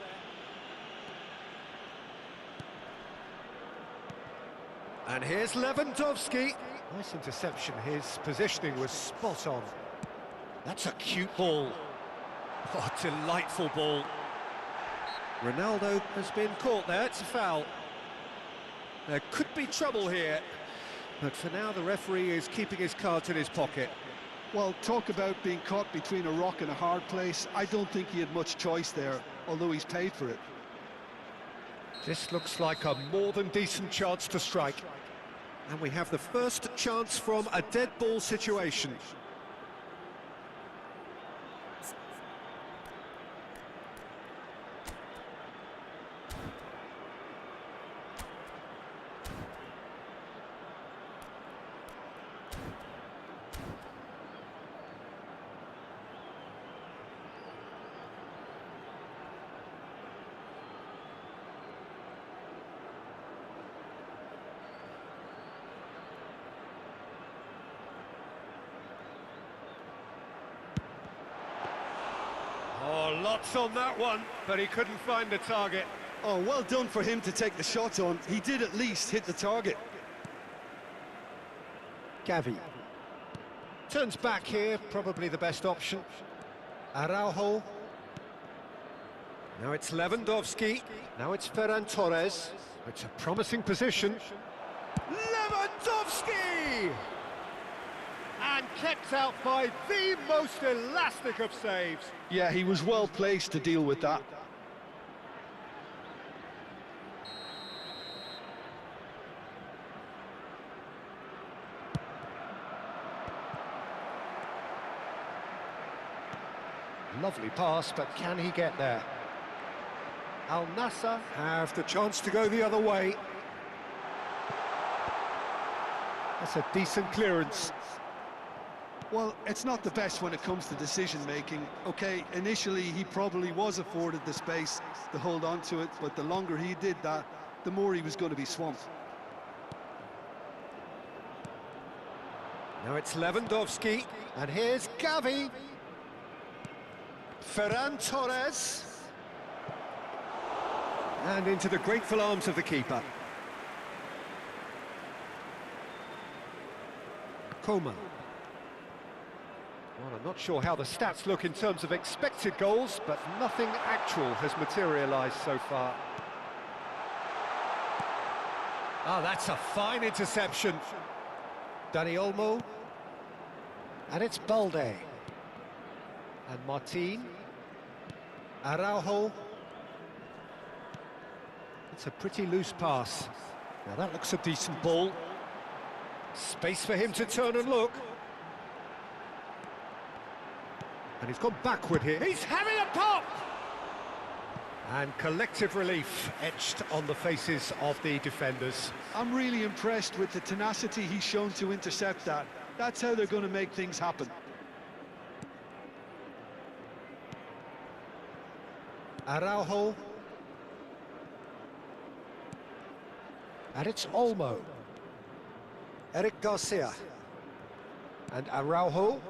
And here's Lewandowski. Nice interception. His positioning was spot on. That's a cute ball. Oh, delightful ball. Ronaldo has been caught there. It's a foul. There could be trouble here. But for now, the referee is keeping his cards in his pocket. Well, talk about being caught between a rock and a hard place. I don't think he had much choice there, although he's paid for it. This looks like a more than decent chance to strike. And we have the first chance from a dead ball situation. Oh, lots on that one, but he couldn't find the target. Oh, well done for him to take the shot on. He did at least hit the target. Gavi. Turns back here, probably the best option. Araujo. Now it's Lewandowski. Now it's Ferran Torres. It's a promising position. Lewandowski! And kept out by the most elastic of saves. Yeah, he was well placed to deal with that. Lovely pass, but can he get there? Al-Nasr have the chance to go the other way. That's a decent clearance. Well, it's not the best when it comes to decision-making. Okay, initially he probably was afforded the space to hold on to it, but the longer he did that, the more he was going to be swamped. Now it's Lewandowski, and here's Gavi. Ferran Torres. And into the grateful arms of the keeper. Coman. Well, I'm not sure how the stats look in terms of expected goals, but nothing actual has materialised so far. Ah, that's a fine interception. Dani Olmo. And it's Balde. And Martin. Araujo. It's a pretty loose pass. Now that looks a decent ball. Space for him to turn and look. And he's gone backward here. He's having a pop! And collective relief etched on the faces of the defenders. I'm really impressed with the tenacity he's shown to intercept that. That's how they're going to make things happen. Araujo. And it's Olmo. Eric Garcia. And Araujo.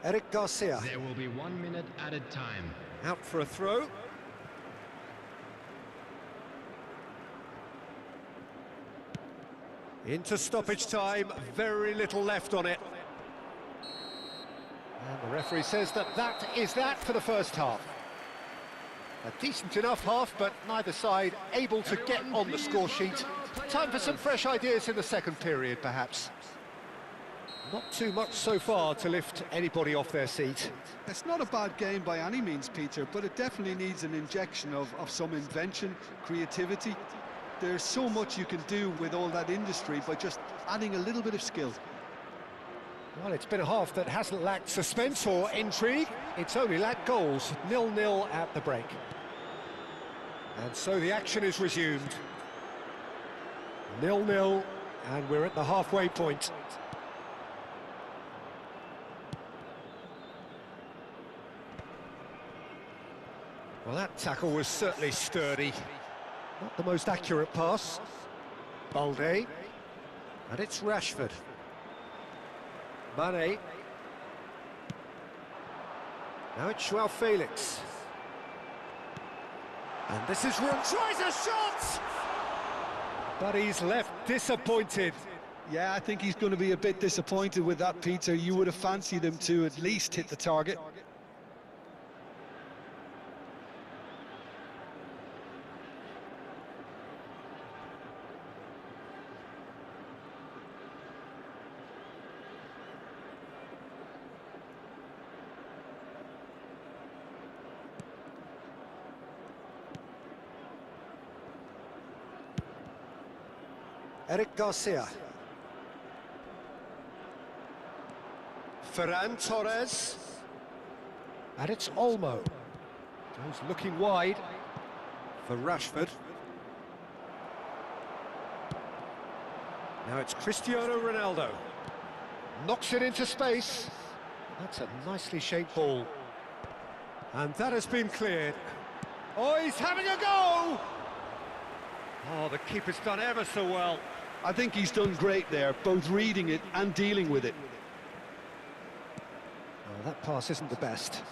Eric Garcia. There will be 1 minute added time. Out for a throw. Into stoppage time, very little left on it. And the referee says that is that for the first half. A decent enough half, but neither side able to get on the score sheet. Time for some fresh ideas in the second period, perhaps. Not too much so far to lift anybody off their seat. It's not a bad game by any means, Peter, but it definitely needs an injection of some invention, creativity. There's so much you can do with all that industry by just adding a little bit of skill. Well, it's been a half that hasn't lacked suspense or intrigue. It's only lacked goals. 0-0 at the break. And so the action is resumed. 0-0, and we're at the halfway point. Well, that tackle was certainly sturdy. Not the most accurate pass. Balde. And it's Rashford. Mane. Now it's Joao Felix. And this is room. Tries a shot! But he's left disappointed. Yeah, I think he's going to be a bit disappointed with that, Peter. You would have fancied him to at least hit the target. Eric Garcia. Ferran Torres. And it's Olmo. Goes looking wide for Rashford. Now it's Cristiano Ronaldo. Knocks it into space. That's a nicely shaped ball. And that has been cleared. Oh, he's having a go! Oh, the keeper's done ever so well. I think he's done great there, both reading it and dealing with it. Oh, that pass isn't the best.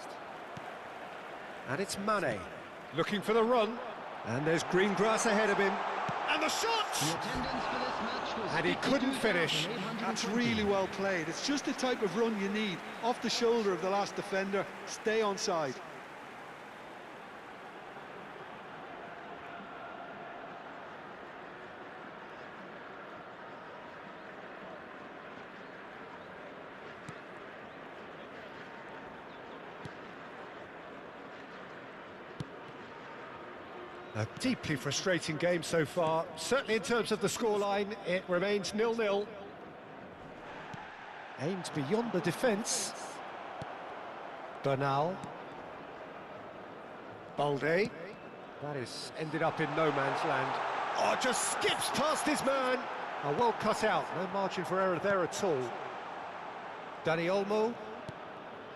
And it's Mane, looking for the run. And there's green grass ahead of him. And the shot! The attendance for this match was And he couldn't finish. 52,820. That's really well played. It's just the type of run you need. Off the shoulder of the last defender, stay on side. A deeply frustrating game so far. Certainly in terms of the scoreline, it remains 0-0. Aimed beyond the defence. Bernal. Balde. That is ended up in no man's land. Oh, just skips past his man. Oh, well cut out. No margin for error there at all. Dani Olmo.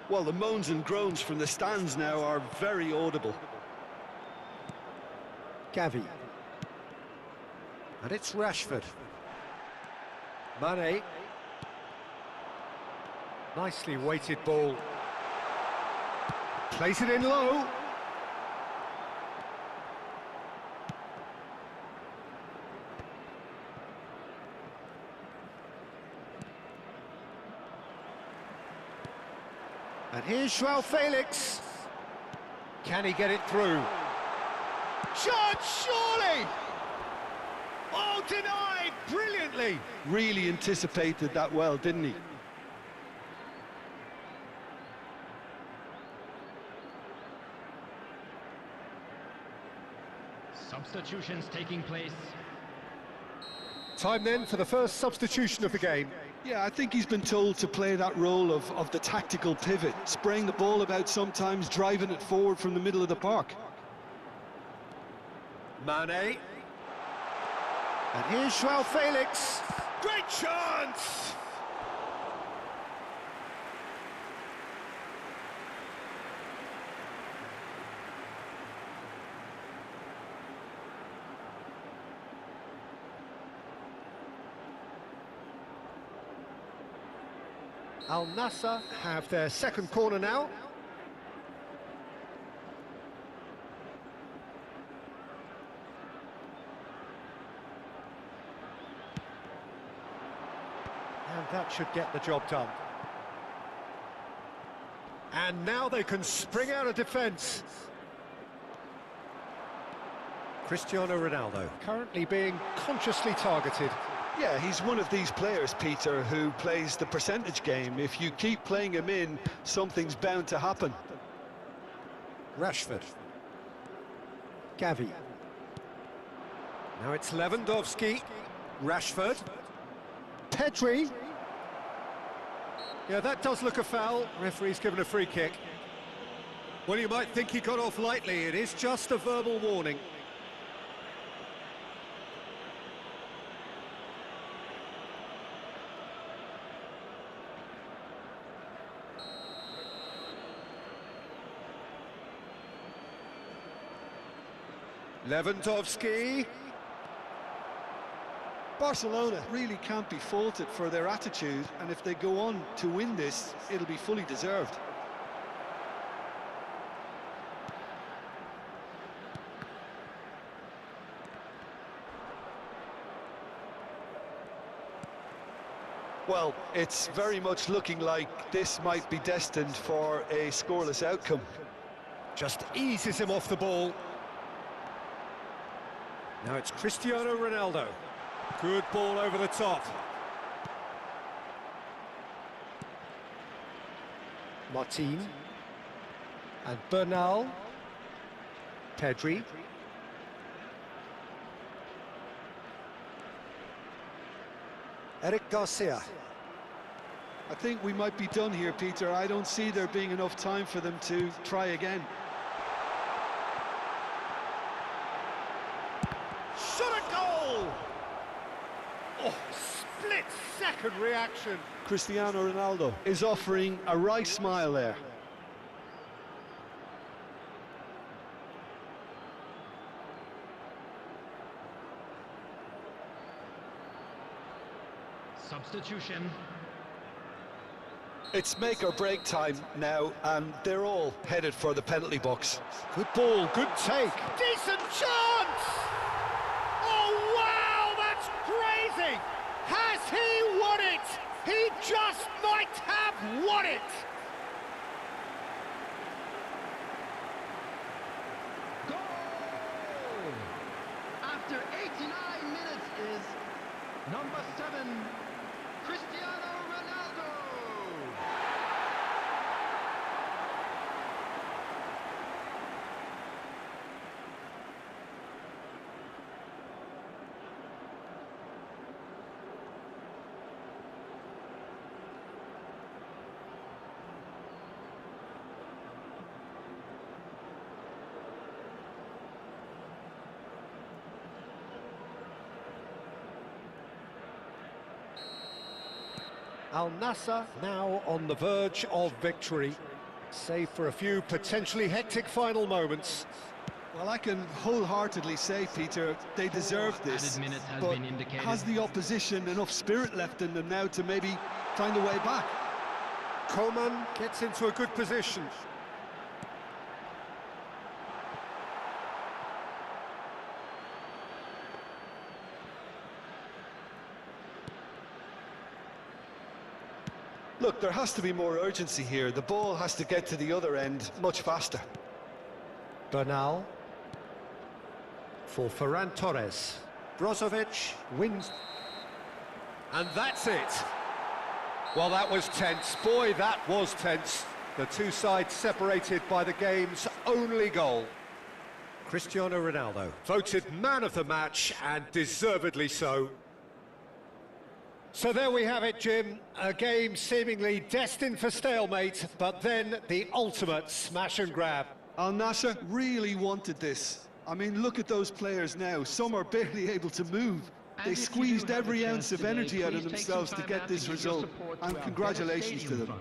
Well, the moans and groans from the stands now are very audible. Gavi. And it's Rashford. Mane. Nicely weighted ball. Plays it in low. And here's Joao Felix. Can he get it through? Shot, surely! Oh, denied brilliantly! Really anticipated that well, didn't he? Substitutions taking place. Time then for the first substitution of the game. Yeah, I think he's been told to play that role of the tactical pivot, spraying the ball about sometimes, driving it forward from the middle of the park. Mane. And here's Joao Felix. Great chance! Al-Nasr have their second corner now. And that should get the job done. And now they can spring out of defence. Cristiano Ronaldo currently being consciously targeted. Yeah, he's one of these players, Peter, who plays the percentage game. If you keep playing him in, something's bound to happen. Rashford. Gavi. Now it's Lewandowski. Rashford. Pedri. Yeah, that does look a foul. Referee's given a free kick. Well, you might think he got off lightly. It is just a verbal warning. Lewandowski. Barcelona really can't be faulted for their attitude, and if they go on to win this, it'll be fully deserved. Well, it's very much looking like this might be destined for a scoreless outcome. Just eases him off the ball. Now it's Cristiano Ronaldo. Good ball over the top. Martin. And Bernal. Pedri. Eric Garcia. I think we might be done here, Peter. I don't see there being enough time for them to try again. Shot a goal! Oh, split-second reaction. Cristiano Ronaldo is offering a wry smile there. Substitution. It's make or break time now, and they're all headed for the penalty box. Good ball, good take. Decent chance! Oh, wow, that's crazy! Has he won it? He just might have won it! Goal! After 89 minutes is number 7, Cristiano Ronaldo! Al-Nasr now on the verge of victory, save for a few potentially hectic final moments. Well, I can wholeheartedly say, Peter, they deserve this, Added minutes has but been indicated. has the opposition enough spirit left in them now to maybe find a way back? Coman gets into a good position. Look, there has to be more urgency here. The ball has to get to the other end much faster. Bernal for Ferran Torres. Brozovic wins. And that's it. Well, that was tense. Boy, that was tense. The two sides separated by the game's only goal. Cristiano Ronaldo voted man of the match, and deservedly so. So there we have it, Jim. A game seemingly destined for stalemate, but then the ultimate smash and grab. Al-Nasr really wanted this. I mean, look at those players now. Some are barely able to move. They squeezed every ounce of energy out of themselves to get this result. And congratulations to them.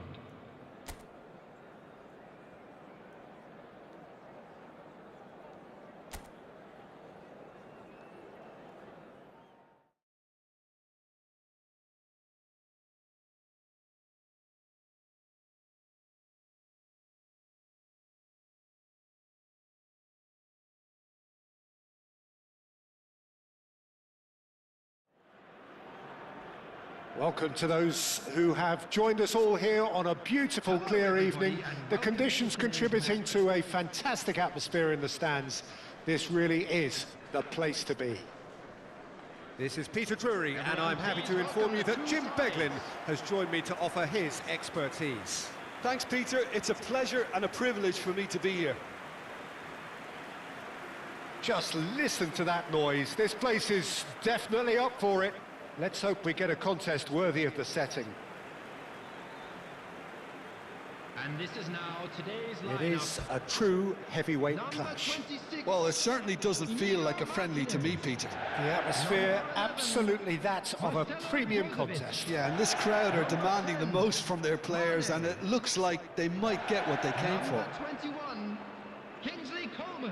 Welcome to those who have joined us all here on a beautiful, clear evening. The conditions contributing to a fantastic atmosphere in the stands. This really is the place to be. This is Peter Drury, and I'm happy to inform you that Jim Beglin has joined me to offer his expertise. Thanks, Peter. It's a pleasure and a privilege for me to be here. Just listen to that noise. This place is definitely up for it. Let's hope we get a contest worthy of the setting. And this is now today's lineup. It is a true heavyweight clash. Well, it certainly doesn't feel like a friendly to me, Peter. The atmosphere, absolutely that of a premium contest. Yeah, and this crowd are demanding the most from their players, and it looks like they might get what they came for. 21, Kingsley Coman.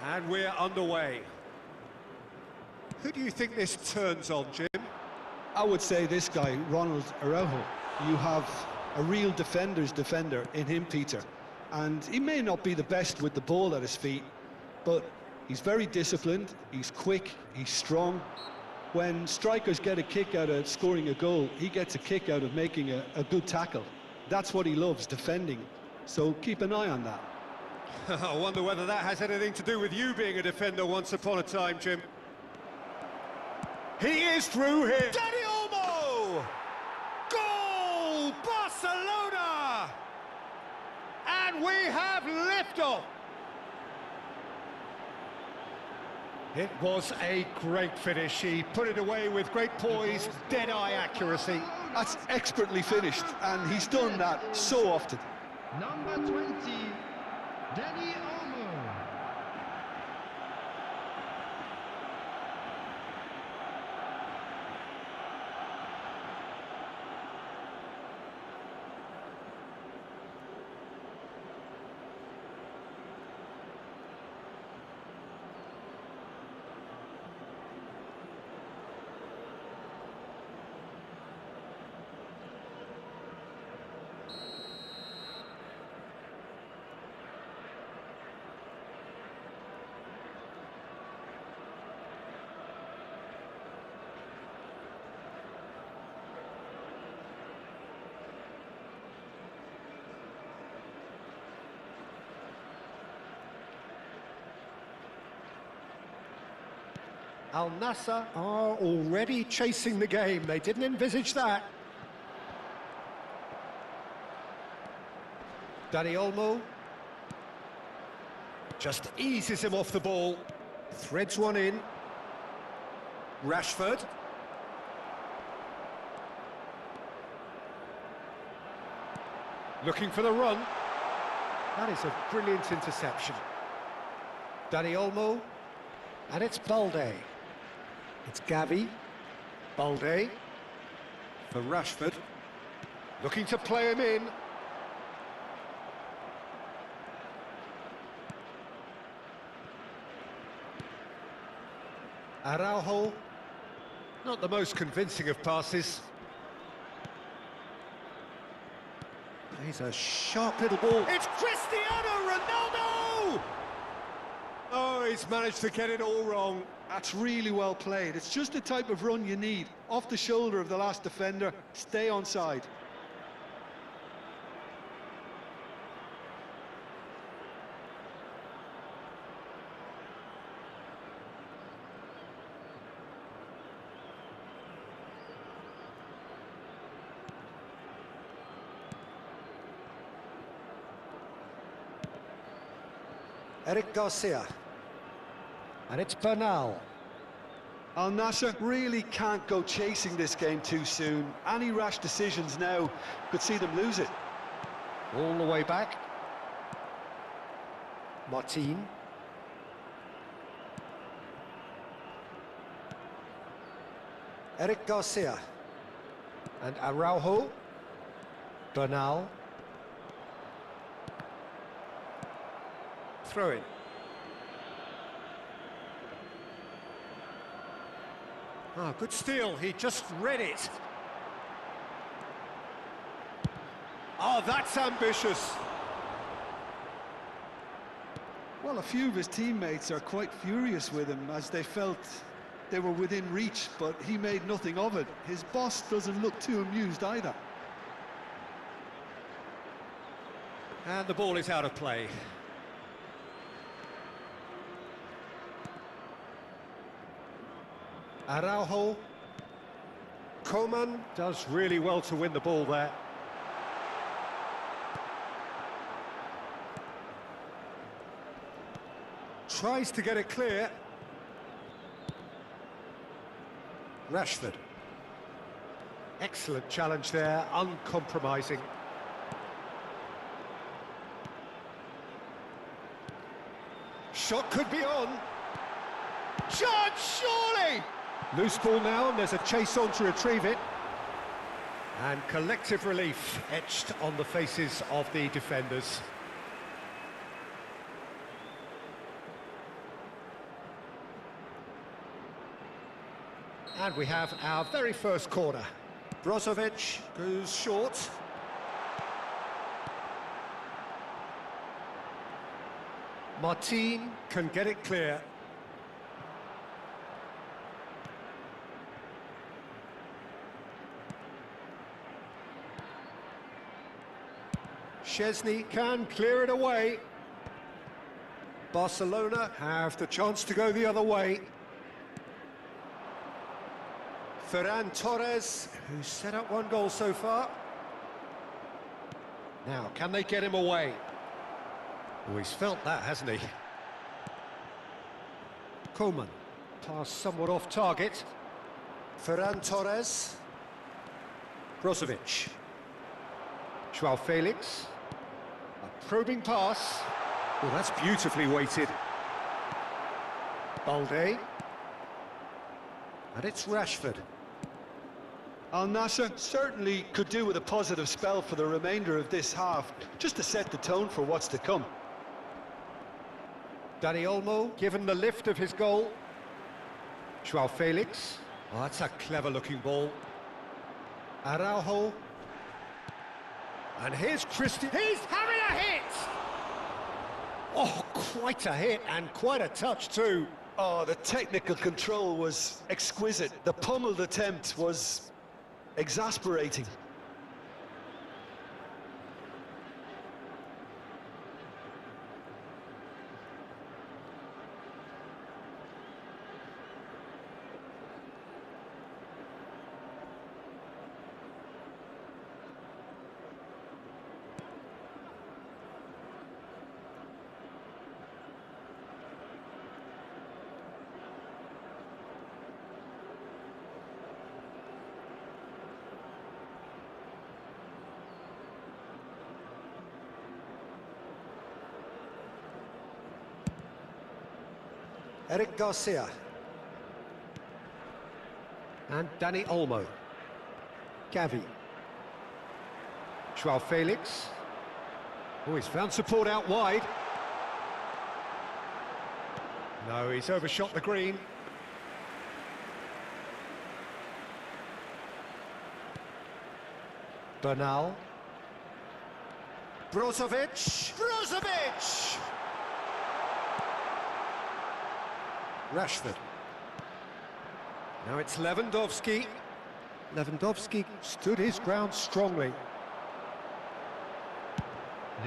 And we're underway. Who Who do you think this turns on, Jim? I would say this guy, Ronald Araujo. You have a real defender's defender in him, Peter. And he may not be the best with the ball at his feet, but he's very disciplined, he's quick, he's strong. When strikers get a kick out of scoring a goal, he gets a kick out of making a good tackle. That's what he loves, defending. So keep an eye on that. I wonder whether that has anything to do with you being a defender once upon a time, Jim. He is through here. Dani Olmo! Goal! Barcelona! And we have liftoff. It was a great finish. He put it away with great poise, dead-eye accuracy. That's expertly finished, and he's done that so often. Number 20, Dani Olmo. Al-Nasr are already chasing the game. They didn't envisage that. Dani Olmo just eases him off the ball. Threads one in. Rashford. Looking for the run. That is a brilliant interception. Dani Olmo. And it's Balde. It's Gavi. Balde. For Rashford. Looking to play him in. Araujo. Not the most convincing of passes. He's a sharp little ball. It's Cristiano Ronaldo! Oh, he's managed to get it all wrong. That's really well played. It's just the type of run you need. Off the shoulder of the last defender, stay onside. Eric Garcia. And it's Bernal. Al-Nasr really can't go chasing this game too soon. Any rash decisions now could see them lose it. All the way back. Martin. Eric Garcia. And Araujo. Bernal. Throw in. Oh, good steal. He just read it. Oh, that's ambitious. Well, a few of his teammates are quite furious with him as they felt they were within reach, but he made nothing of it. His boss doesn't look too amused either. And the ball is out of play. Araujo. Coman does really well to win the ball there. Tries to get it clear. Rashford. Excellent challenge there, uncompromising. Shot could be on. Chance, surely! Loose ball now, and there's a chase on to retrieve it. And collective relief etched on the faces of the defenders. And we have our very first corner. Brozovic goes short. Martin can get it clear. Szczesny can clear it away. Barcelona have the chance to go the other way. Ferran Torres, who's set up one goal so far. Now, can they get him away? Oh, he's felt that, hasn't he? Koeman, pass somewhat off target. Ferran Torres. Brozovic. Joao Felix. A probing pass. Well, that's beautifully weighted. Balde. And it's Rashford. Al-Nasr certainly could do with a positive spell for the remainder of this half, just to set the tone for what's to come. Dani Olmo given the lift of his goal. Joao Felix. Oh, that's a clever-looking ball. Araujo. And here's Christian. He's having a hit! Oh, quite a hit and quite a touch too. Oh, the technical control was exquisite. The pummeled attempt was exasperating. Eric Garcia. And Dani Olmo. Gavi. Joao Felix. Oh, he's found support out wide. No, he's overshot the green. Bernal. Brozovic. Brozovic! Rashford. Now it's Lewandowski. Lewandowski stood his ground strongly.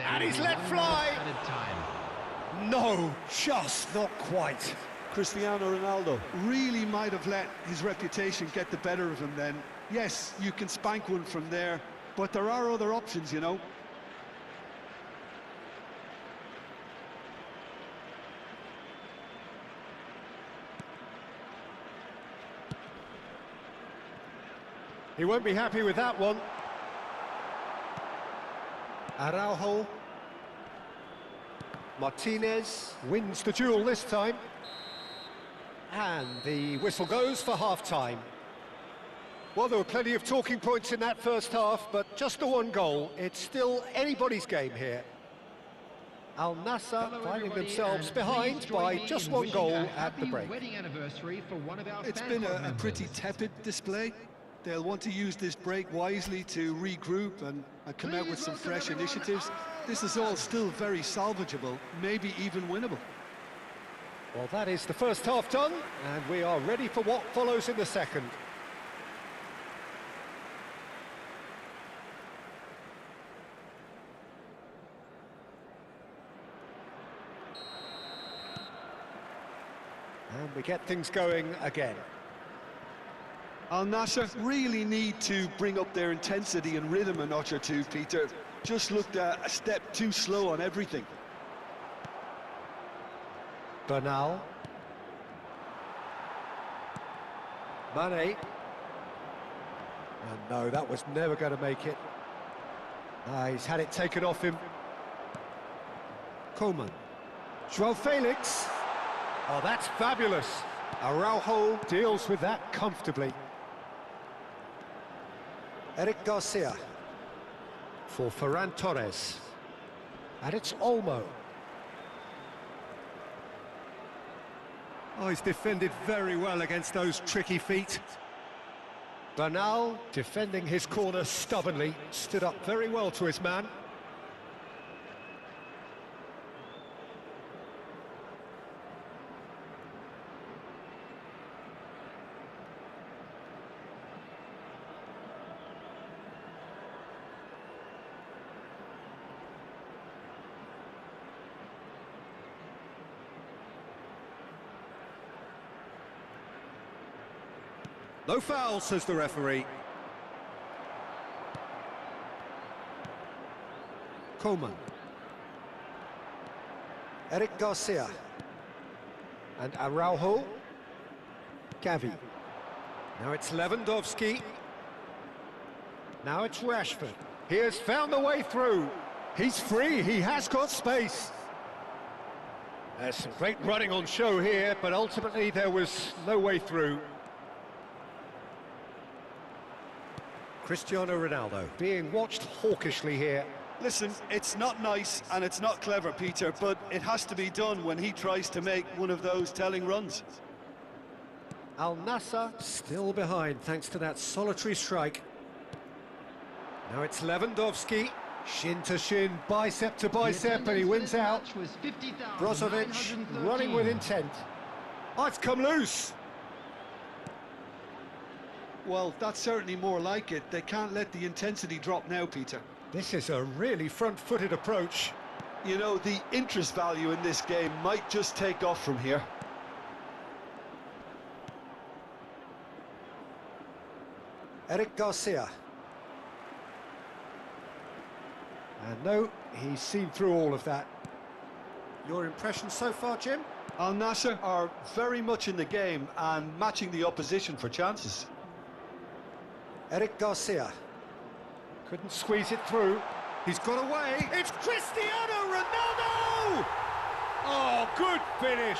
And he's let fly! No, just not quite. Cristiano Ronaldo really might have let his reputation get the better of him then. Yes, you can spank one from there, but there are other options, you know. He won't be happy with that one. Araujo. Martinez wins the duel this time. And the whistle goes for half-time. Well, there were plenty of talking points in that first half, but just the one goal. It's still anybody's game here. Al-Nasr finding themselves behind by just one goal at the break. It's been a pretty tepid display. They'll want to use this break wisely to regroup and come out with some fresh initiatives. This is all still very salvageable, maybe even winnable. Well, that is the first half done, and we are ready for what follows in the second. And we get things going again. Al-Nasr really need to bring up their intensity and rhythm a notch or two, Peter. Just looked a step too slow on everything. Bernal. Mane. And no, that was never going to make it. He's had it taken off him. Koeman. Joao Felix. Oh, that's fabulous. Araujo deals with that comfortably. Eric Garcia for Ferran Torres. And it's Olmo. Oh, he's defended very well against those tricky feet. Bernal, defending his corner stubbornly, stood up very well to his man. No foul, says the referee. Coleman. Eric Garcia. And Araujo. Gavi. Now it's Lewandowski. Now it's Rashford. He has found the way through. He's free, he has got space. There's some great running on show here, but ultimately there was no way through. Cristiano Ronaldo being watched hawkishly here. Listen, it's not nice and it's not clever, Peter, but it has to be done when he tries to make one of those telling runs. Al-Nasr Still behind thanks to that solitary strike. Now it's Lewandowski. Shin to shin, bicep to bicep, and he wins out. Brozovic running with intent. Oh, it's come loose. Well, that's certainly more like it. They can't let the intensity drop now, Peter. This is a really front-footed approach. You know, the interest value in this game might just take off from here. Eric Garcia. And no, he's seen through all of that. Your impression so far, Jim? Al-Nasr are very much in the game and matching the opposition for chances. Eric Garcia. Couldn't squeeze it through. He's got away. It's Cristiano Ronaldo! Oh, good finish.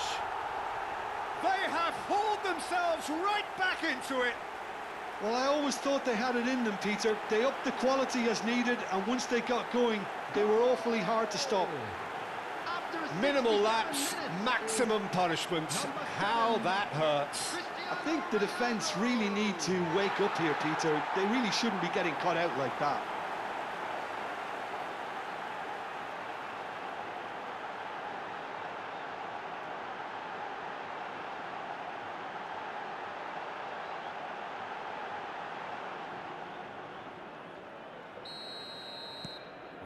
They have hauled themselves right back into it. Well, I always thought they had it in them, Peter. They upped the quality as needed, and once they got going, they were awfully hard to stop. Minimal lapse, maximum punishment. How that hurts. I think the defence really need to wake up here, Peter. They really shouldn't be getting caught out like that.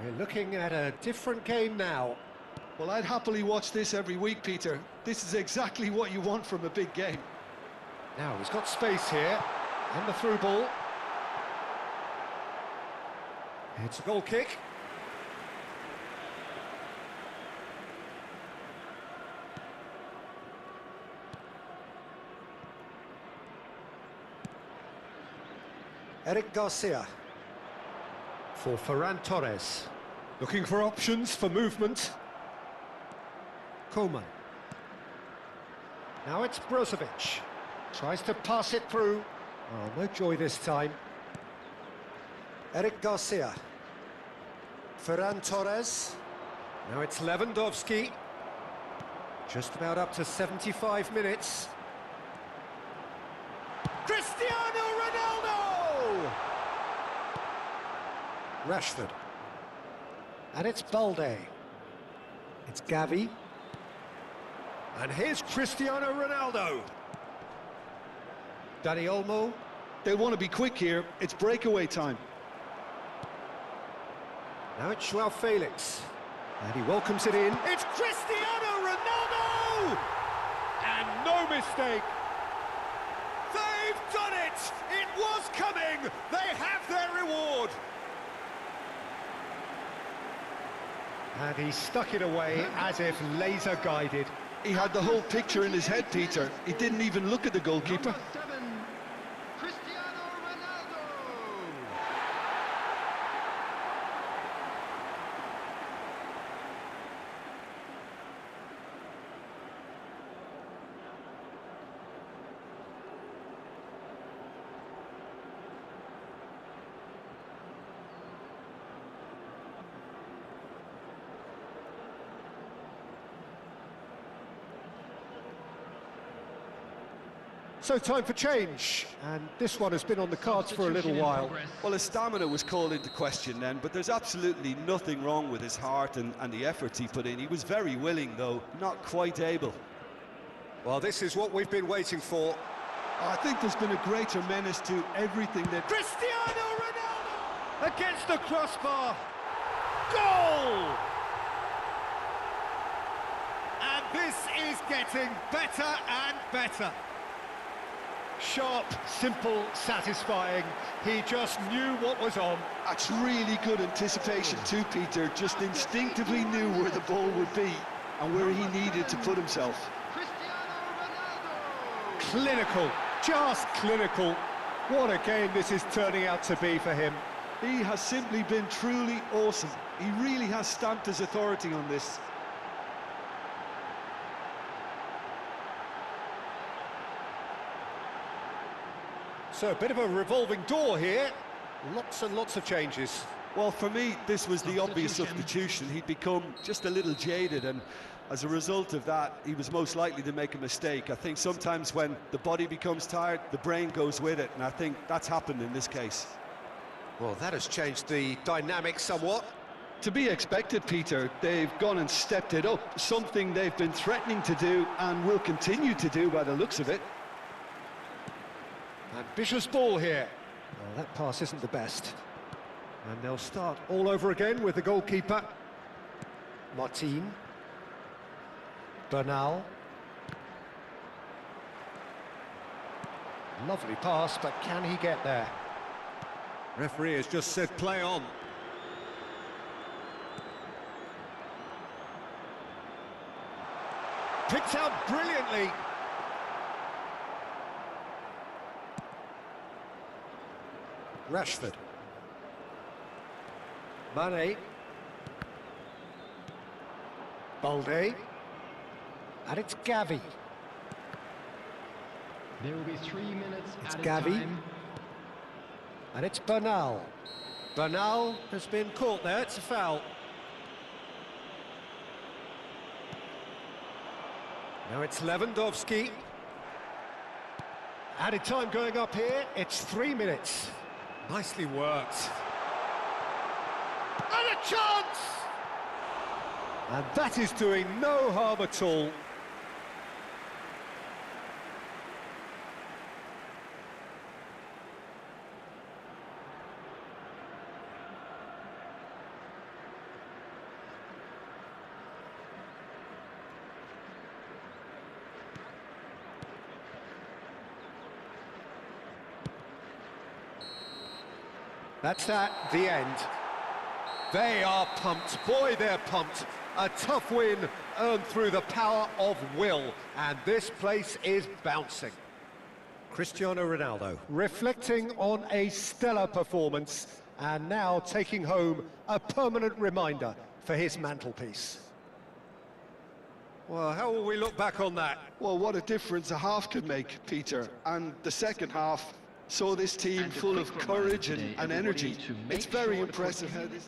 We're looking at a different game now. Well, I'd happily watch this every week, Peter. This is exactly what you want from a big game. Now he's got space here, and the through ball. It's a goal kick. Eric Garcia. For Ferran Torres. Looking for options for movement. Coleman. Now it's Brozovic. Tries to pass it through. Oh, no joy this time. Eric Garcia. Ferran Torres. Now it's Lewandowski. Just about up to 75 minutes. Cristiano Ronaldo! Rashford. And it's Balde. It's Gavi. And here's Cristiano Ronaldo. Dani Olmo. They'll want to be quick here. It's breakaway time. Now it's Joao Felix. And he welcomes it in. It's Cristiano Ronaldo! And no mistake. They've done it! It was coming! They have their reward! And he stuck it away as if laser guided. He had the whole picture in his head, Peter. He didn't even look at the goalkeeper. Number 7, Cristiano Ronaldo. So time for change, and this one has been on the cards for a little while. Well, his stamina was called into question then, but there's absolutely nothing wrong with his heart and the efforts he put in. He was very willing, though, not quite able. Well, this is what we've been waiting for. I think there's been a greater menace to everything that... Cristiano Ronaldo! Against the crossbar! Goal! And this is getting better and better. Sharp, simple, satisfying. He just knew what was on. That's really good anticipation too, Peter. Just instinctively knew where the ball would be and where he needed to put himself. Clinical, just clinical. What a game this is turning out to be for him. He has simply been truly awesome. He really has stamped his authority on this. So a bit of a revolving door here. Lots and lots of changes. Well, for me, this was the obvious substitution. He'd become just a little jaded, and as a result of that, he was most likely to make a mistake. I think sometimes when the body becomes tired, the brain goes with it, and I think that's happened in this case. Well, that has changed the dynamic somewhat. To be expected, Peter. They've gone and stepped it up, something they've been threatening to do and will continue to do by the looks of it. Ambitious ball here. Well, that pass isn't the best. And they'll start all over again with the goalkeeper. Martin. Bernal. Lovely pass, but can he get there? Referee has just said play on. Picked out brilliantly. Rashford. Mane. Balde. And it's Gavi. There will be 3 minutes It's added Gavi. time. And it's Bernal. Bernal has been caught there, it's a foul. Now it's Lewandowski. Added time going up here. It's 3 minutes. Nicely worked. And a chance! And that is doing no harm at all. That's at the end. They are pumped. Boy, they're pumped. A tough win earned through the power of will. And this place is bouncing. Cristiano Ronaldo. Reflecting on a stellar performance and now taking home a permanent reminder for his mantelpiece. Well, how will we look back on that? Well, what a difference a half could make, Peter. And the second half saw this team full of courage and energy. It's very impressive how this...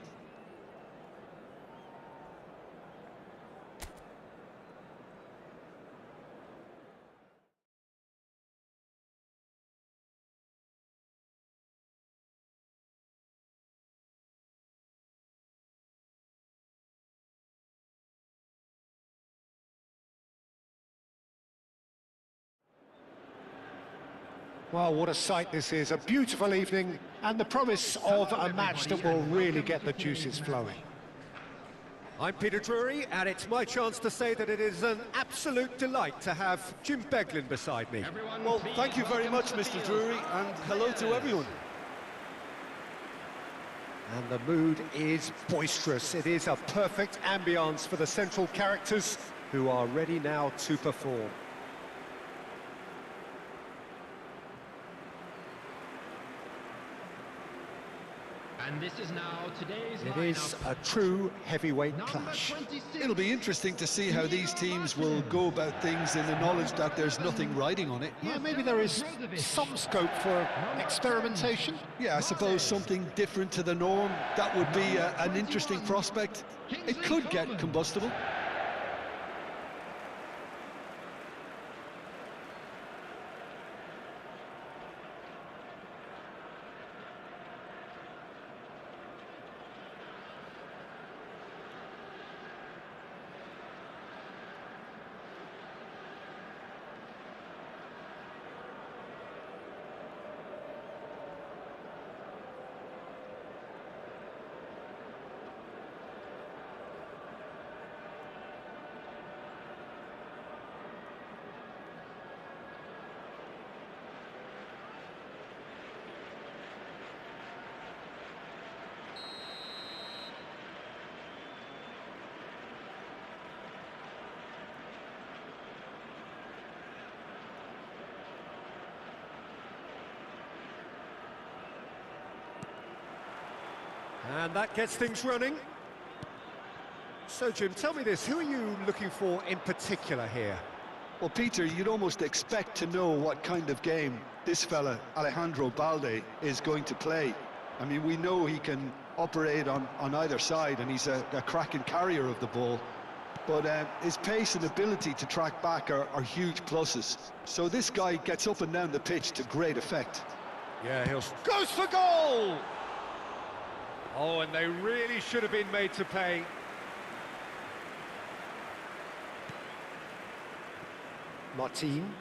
Well, what a sight this is. A beautiful evening and the promise of a match that will really get the juices flowing. I'm Peter Drury, and it's my chance to say that it is an absolute delight to have Jim Beglin beside me. Well, thank you very much, Mr. Drury, and hello to everyone. And the mood is boisterous. It is a perfect ambience for the central characters who are ready now to perform. And this is now today's It is a true heavyweight clash. It'll be interesting to see how these teams will go about things in the knowledge that there's nothing riding on it. Yeah, maybe there is some scope for experimentation. Yeah, I suppose something different to the norm. That would be an interesting prospect. It could get combustible. And that gets things running. So, Jim, tell me this, who are you looking for in particular here? Well, Peter, you'd almost expect to know what kind of game this fella, Alejandro Balde, is going to play. I mean, we know he can operate on either side, and he's a cracking carrier of the ball. But his pace and ability to track back are huge pluses. So this guy gets up and down the pitch to great effect. Yeah, goes for goal! Oh, and they really should have been made to pay. Martin.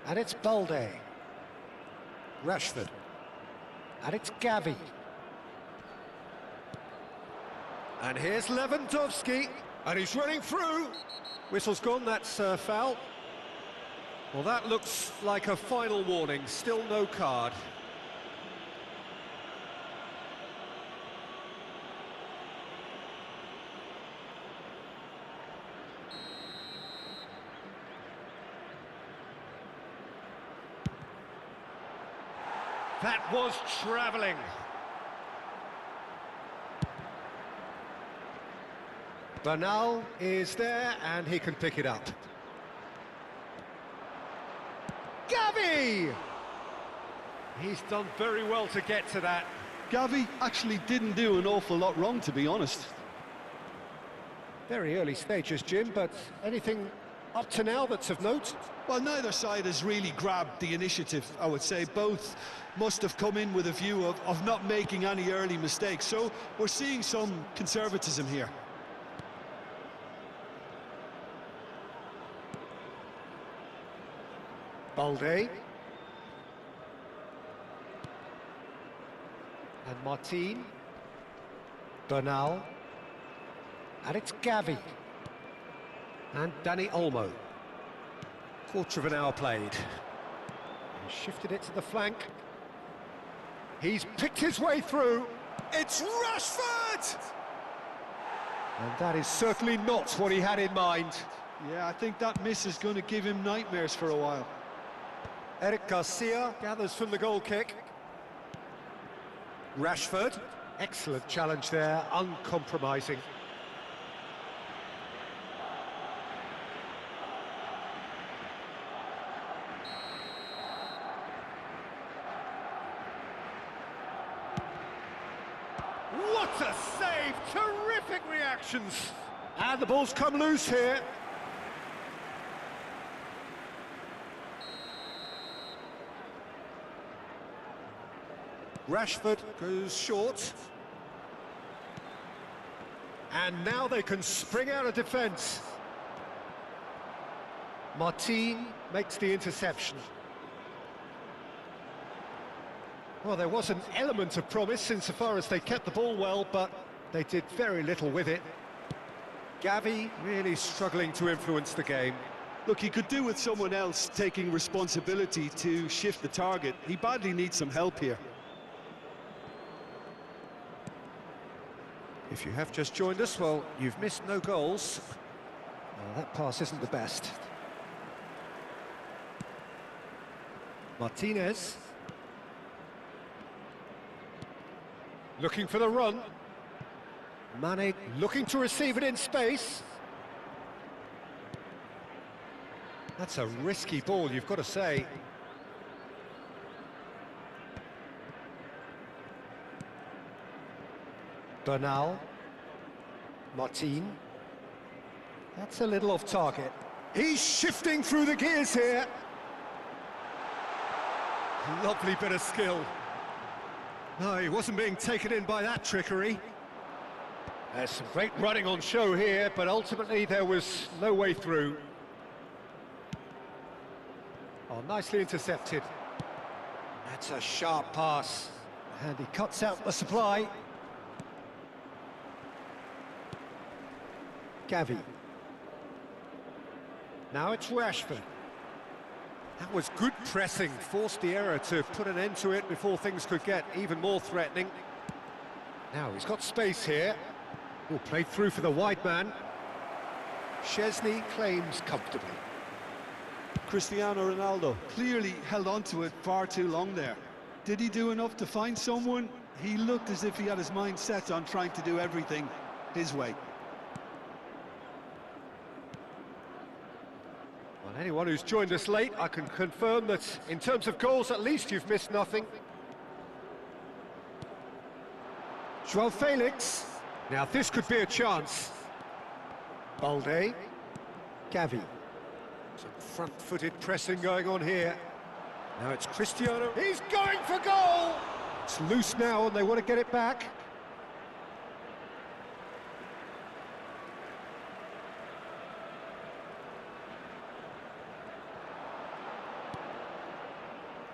And it's Balde. Rashford. And it's Gavi. And here's Lewandowski, and he's running through. Whistle's gone, that's foul. Well, that looks like a final warning, still no card. That was travelling. Bernal is there, and he can pick it up. Gavi! He's done very well to get to that. Gavi actually didn't do an awful lot wrong, to be honest. Very early stages, Jim, but anything up to now that's of note? Well, neither side has really grabbed the initiative, I would say. Both must have come in with a view of not making any early mistakes. So we're seeing some conservatism here. Balde. And Martin. Bernal. And it's Gavi. And Dani Olmo. Quarter of an hour played. He shifted it to the flank. He's picked his way through. It's Rashford! And that is certainly not what he had in mind. Yeah, I think that miss is going to give him nightmares for a while. Eric Garcia gathers from the goal kick. Rashford. Excellent challenge there, uncompromising. What a save! Terrific reactions! And the ball's come loose here. Rashford goes short. And now they can spring out of defence. Martin makes the interception. Well, there was an element of promise insofar as they kept the ball well, but they did very little with it. Gavi really struggling to influence the game. Look, he could do with someone else taking responsibility to shift the target. He badly needs some help here. If you have just joined us, well, you've missed no goals. Well, that pass isn't the best. Martinez. Looking for the run. Mane looking to receive it in space. That's a risky ball, you've got to say. Bernal. Martin. That's a little off target. He's shifting through the gears here. Lovely bit of skill. No, he wasn't being taken in by that trickery. There's some great running on show here, but ultimately there was no way through. Oh, nicely intercepted. That's a sharp pass. And he cuts out the supply. Gavi. Now it's Rashford. That was good pressing, forced the error to put an end to it before things could get even more threatening. Now he's got space here. Oh, played through for the wide man. Chesney claims comfortably. Cristiano Ronaldo clearly held on to it far too long there. Did he do enough to find someone? He looked as if he had his mind set on trying to do everything his way. Well, anyone who's joined us late, I can confirm that in terms of goals, at least you've missed nothing. Joao Felix. Now this could be a chance. Balde. Gavi. Some front-footed pressing going on here. Now it's Cristiano. He's going for goal! It's loose now and they want to get it back.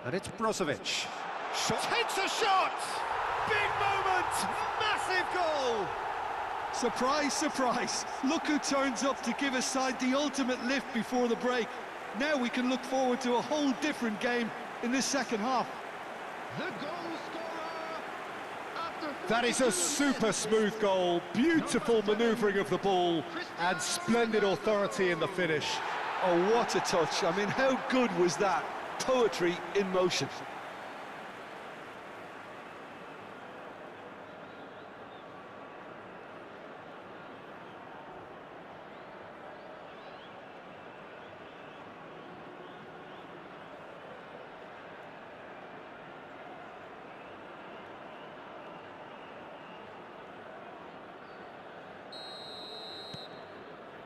And it's Brozovic. Shot. Takes a shot! Big moment! Massive goal! Surprise, surprise. Look who turns up to give his side the ultimate lift before the break. Now we can look forward to a whole different game in this second half. The goal scorer after That is a super smooth goal, beautiful manoeuvring of the ball, and splendid authority in the finish. Oh, what a touch. I mean, how good was that? Poetry in motion.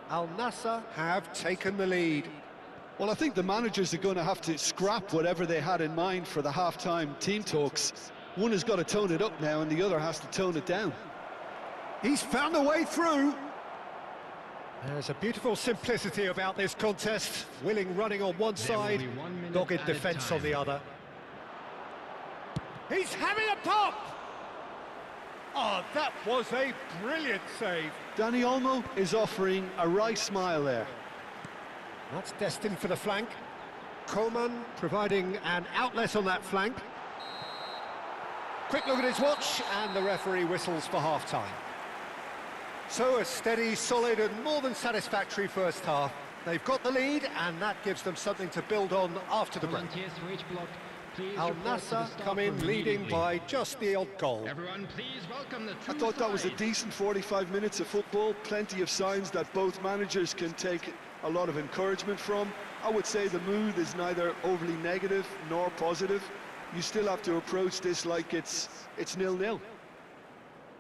Al-Nasr have taken the lead. Well, I think the managers are going to have to scrap whatever they had in mind for the half-time team talks. One has got to tone it up now and the other has to tone it down. He's found a way through. There's a beautiful simplicity about this contest. Willing running on one side, dogged defence on the other. He's having a pop! Oh, that was a brilliant save. Dani Olmo is offering a wry smile there. That's destined for the flank. Coman providing an outlet on that flank. Quick look at his watch, and the referee whistles for half-time. So a steady, solid and more than satisfactory first half. They've got the lead, and that gives them something to build on after the break. Volunteers for each block, please Al-Nasr report to the come staff in room leading immediately. by just the odd goal. Everyone, please welcome the I two thought that was a sides. decent 45 minutes of football. Plenty of signs that both managers can take a lot of encouragement from. I would say the mood is neither overly negative nor positive. You still have to approach this like it's 0-0.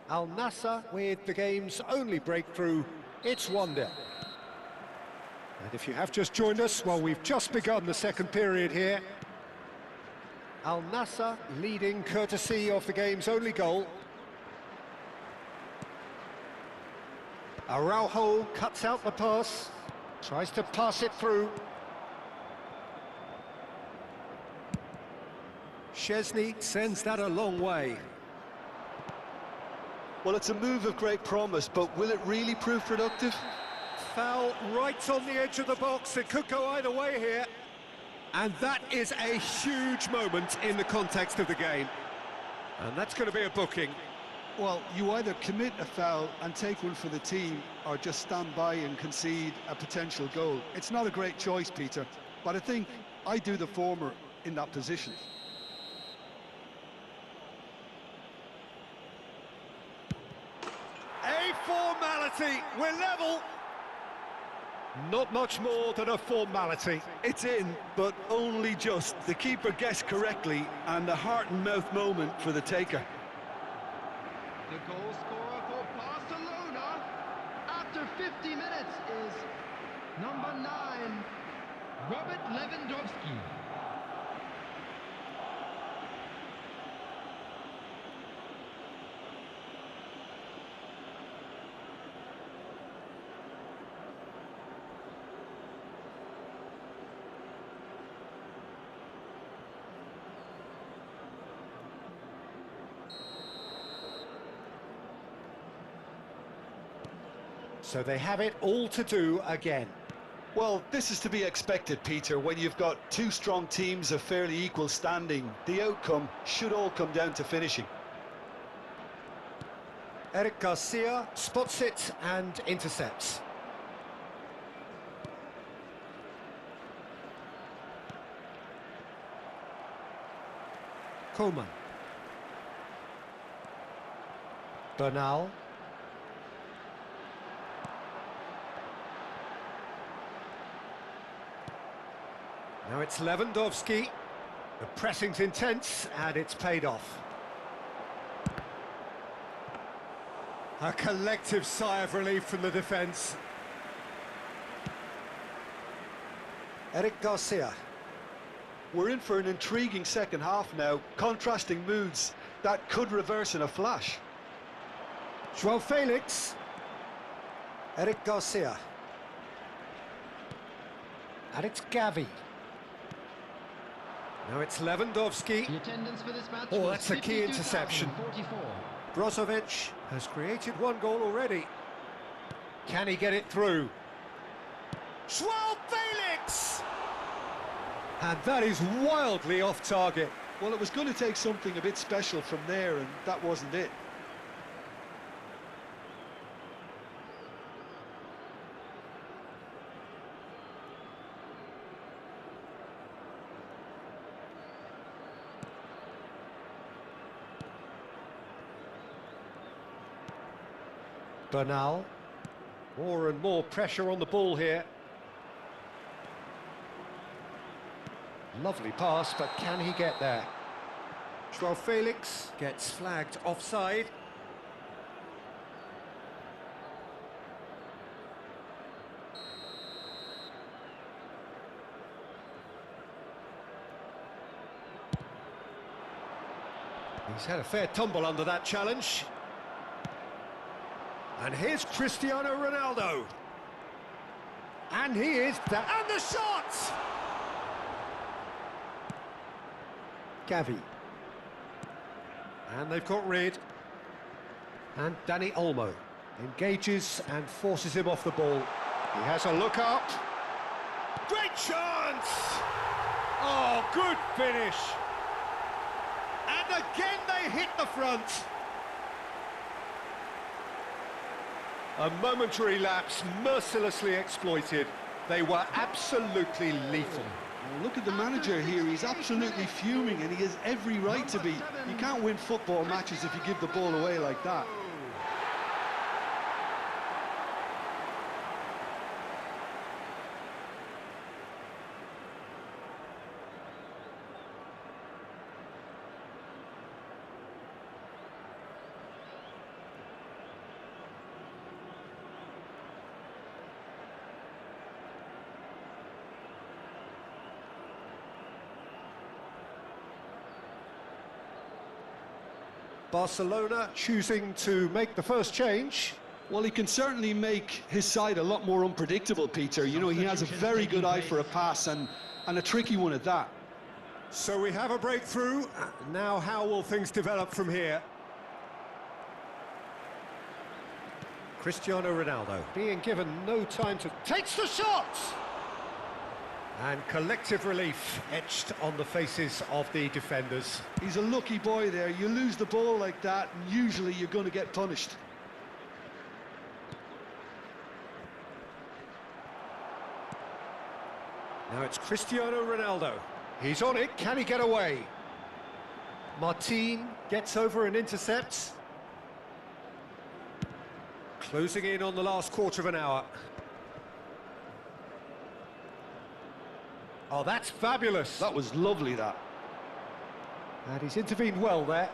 Al-Nasr with the game's only breakthrough. It's 1-0. And if you have just joined us, well, we've just begun the second period here. Al-Nasr leading courtesy of the game's only goal. Araujo cuts out the pass, tries to pass it through. Szczesny sends that a long way. Well, it's a move of great promise, but will it really prove productive? Foul right on the edge of the box. It could go either way here. And that is a huge moment in the context of the game. And that's going to be a booking. Well, you either commit a foul and take one for the team, or just stand by and concede a potential goal. It's not a great choice, Peter, but I think I do the former in that position. A formality. We're level. Not much more than a formality. It's in, but only just. The keeper guessed correctly, and a heart and mouth moment for the taker. The goal scorer for Barcelona after 50 minutes is number 9, Robert Lewandowski. So they have it all to do again. Well, this is to be expected, Peter. When you've got two strong teams of fairly equal standing, the outcome should all come down to finishing. Eric Garcia spots it and intercepts. Coman. Bernal. Now it's Lewandowski. The pressing's intense and it's paid off. A collective sigh of relief from the defence. Eric Garcia. We're in for an intriguing second half now, contrasting moods that could reverse in a flash. João Felix. Eric Garcia. And it's Gavi. Now it's Lewandowski. The attendance for this match Oh, was that's a key interception. 52,044. Brozovic has created one goal already. Can he get it through? João Felix! And that is wildly off target. Well, it was going to take something a bit special from there, and that wasn't it. Bernal. More and more pressure on the ball here. Lovely pass, but can he get there? João Felix gets flagged offside. He's had a fair tumble under that challenge. And here's Cristiano Ronaldo. And he is there. And the shot! Gavi. And they've got rid. And Dani Olmo engages and forces him off the ball. He has a look up. Great chance! Oh, good finish. And again they hit the front. A momentary lapse mercilessly exploited. They were absolutely lethal. Well, look at the manager here, he's absolutely fuming and he has every right to be. You can't win football matches if you give the ball away like that. Barcelona choosing to make the first change. Well, he can certainly make his side a lot more unpredictable, Peter. You know, he has a very good eye for a pass and a tricky one at that. So we have a breakthrough. Now how will things develop from here? Cristiano Ronaldo being given no time to... takes the shot! And collective relief etched on the faces of the defenders. He's a lucky boy there. You lose the ball like that, and usually you're going to get punished. Now it's Cristiano Ronaldo. He's on it. Can he get away? Martin gets over and intercepts. Closing in on the last quarter of an hour. Oh, that's fabulous. That was lovely, that. And he's intervened well there.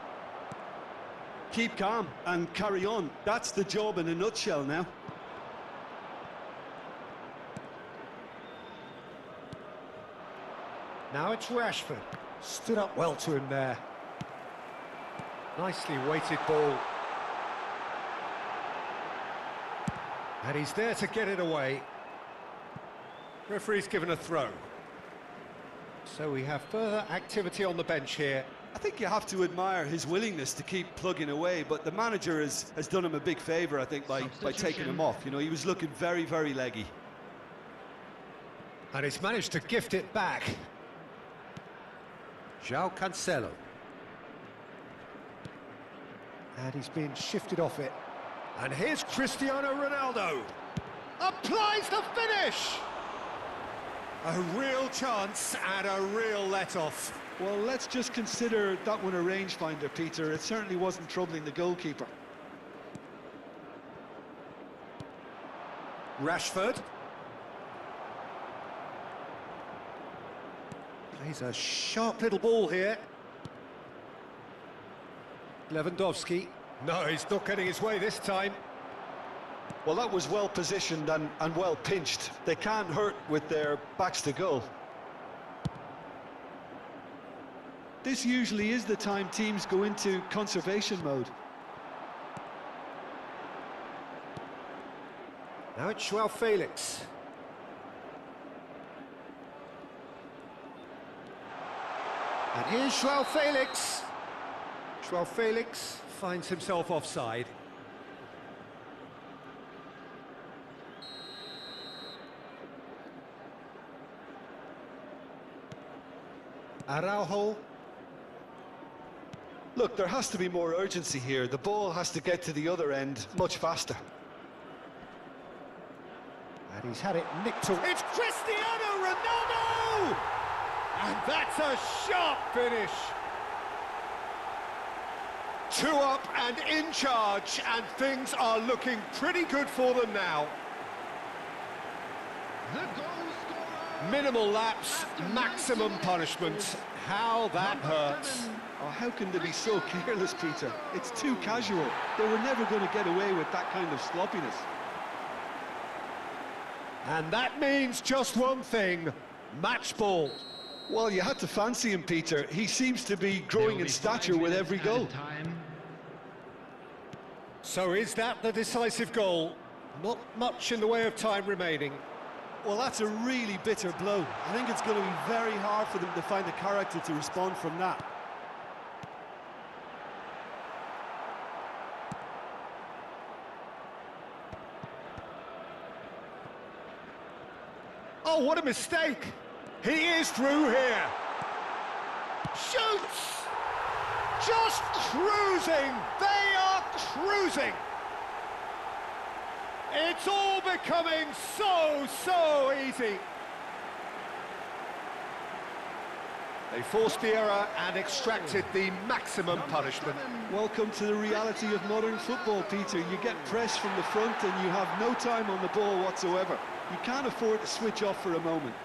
Keep calm and carry on. That's the job in a nutshell now. Now it's Rashford. Stood up well to him there. Nicely weighted ball. And he's there to get it away. Referee's given a throw. So we have further activity on the bench here. I think you have to admire his willingness to keep plugging away, but the manager has done him a big favour, I think, by taking him off. You know, he was looking very, very leggy. And he's managed to gift it back. João Cancelo. And he's been shifted off it. And here's Cristiano Ronaldo. Applies the finish! A real chance and a real let-off. Well, let's just consider that one a rangefinder, Peter. It certainly wasn't troubling the goalkeeper. Rashford. Plays a sharp little ball here. Lewandowski. No, he's not getting his way this time. Well, that was well positioned and well pinched. They can't hurt with their backs to goal. This usually is the time teams go into conservation mode. Now it's Joao Felix. And here's Joao Felix. Joao Felix finds himself offside. Araujo. Look, there has to be more urgency here. The ball has to get to the other end much faster. And he's had it nicked away. It's Cristiano Ronaldo! And that's a sharp finish. 2 up and in charge, and things are looking pretty good for them now. The goal scorer. Minimal lapse, maximum punishment. How that hurts. Oh, how can they be so careless, Peter? It's too casual. They were never going to get away with that kind of sloppiness. And that means just one thing, match ball. Well, you had to fancy him, Peter. He seems to be growing in stature with every goal. So is that the decisive goal? Not much in the way of time remaining. Well, that's a really bitter blow. I think it's going to be very hard for them to find the character to respond from that. Oh, what a mistake! He is through here. Shoots! Just cruising! They are cruising! It's all becoming so easy. They forced the error and extracted the maximum punishment. Welcome to the reality of modern football, Peter. You get pressed from the front and you have no time on the ball whatsoever. You can't afford to switch off for a moment.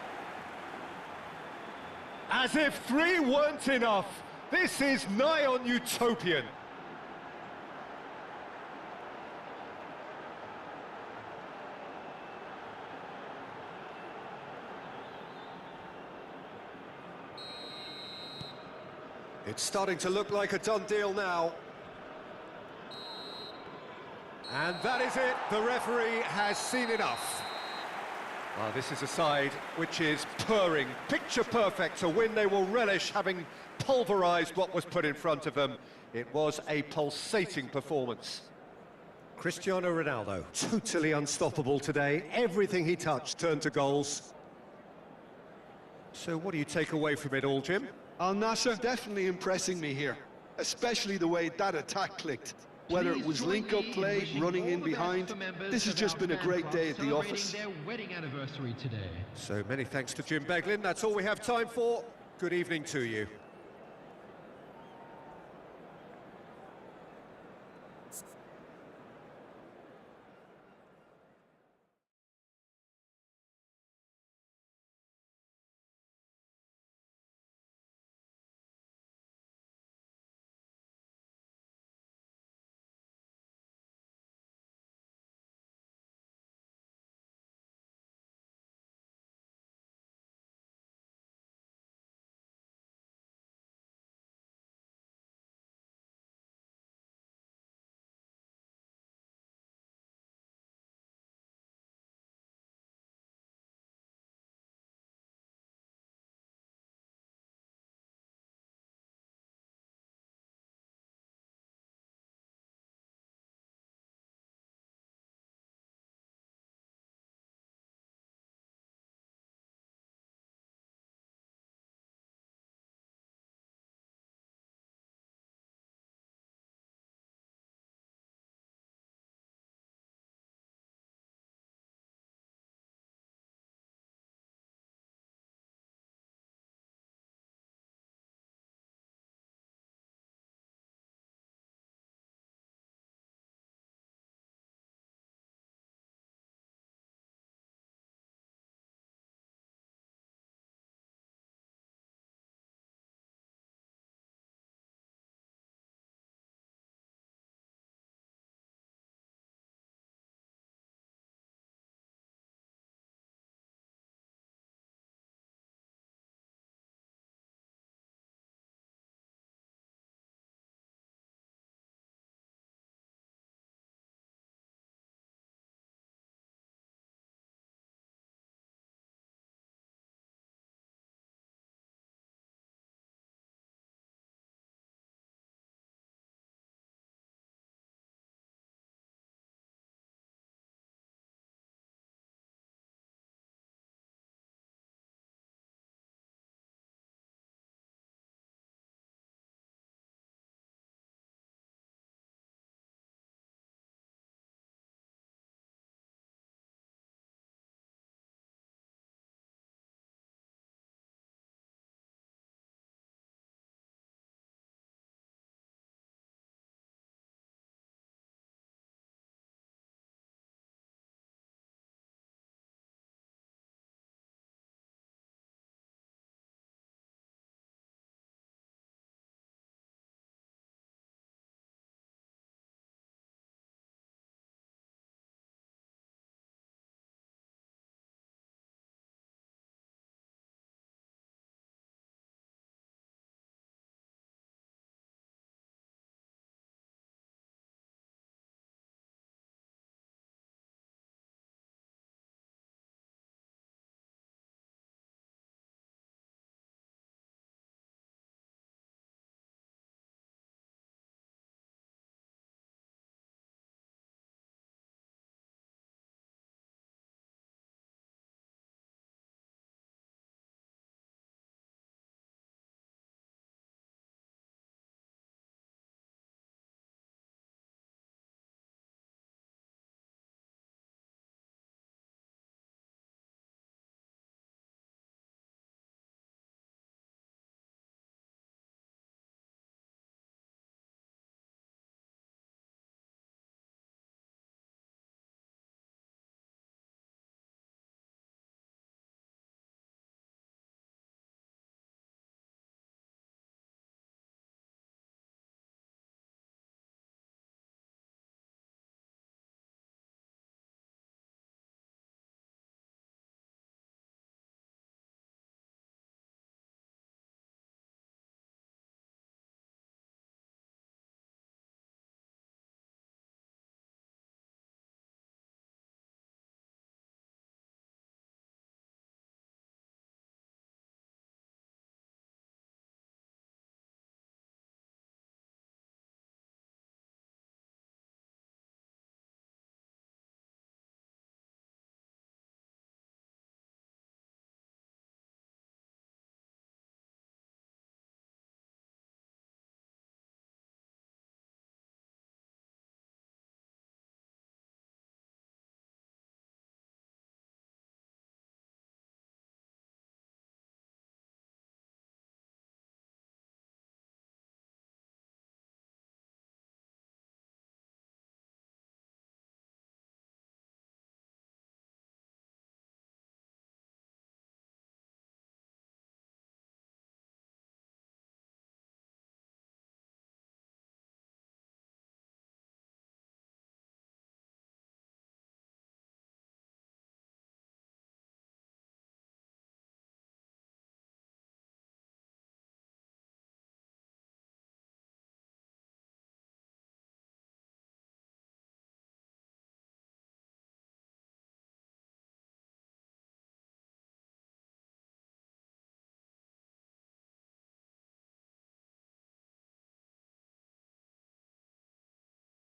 As if 3 weren't enough, this is nigh on utopian. It's starting to look like a done deal now. And that is it. The referee has seen enough. This is a side which is purring, picture perfect, a win they will relish, having pulverised what was put in front of them. It was a pulsating performance. Cristiano Ronaldo, totally unstoppable today. Everything he touched turned to goals. So what do you take away from it all, Jim? Al-Nasr definitely impressing me here, especially the way that attack clicked. Whether it was link-up play, running in behind, this has just been a great day at the office. Their wedding anniversary today. So many thanks to Jim Beglin. That's all we have time for. Good evening to you.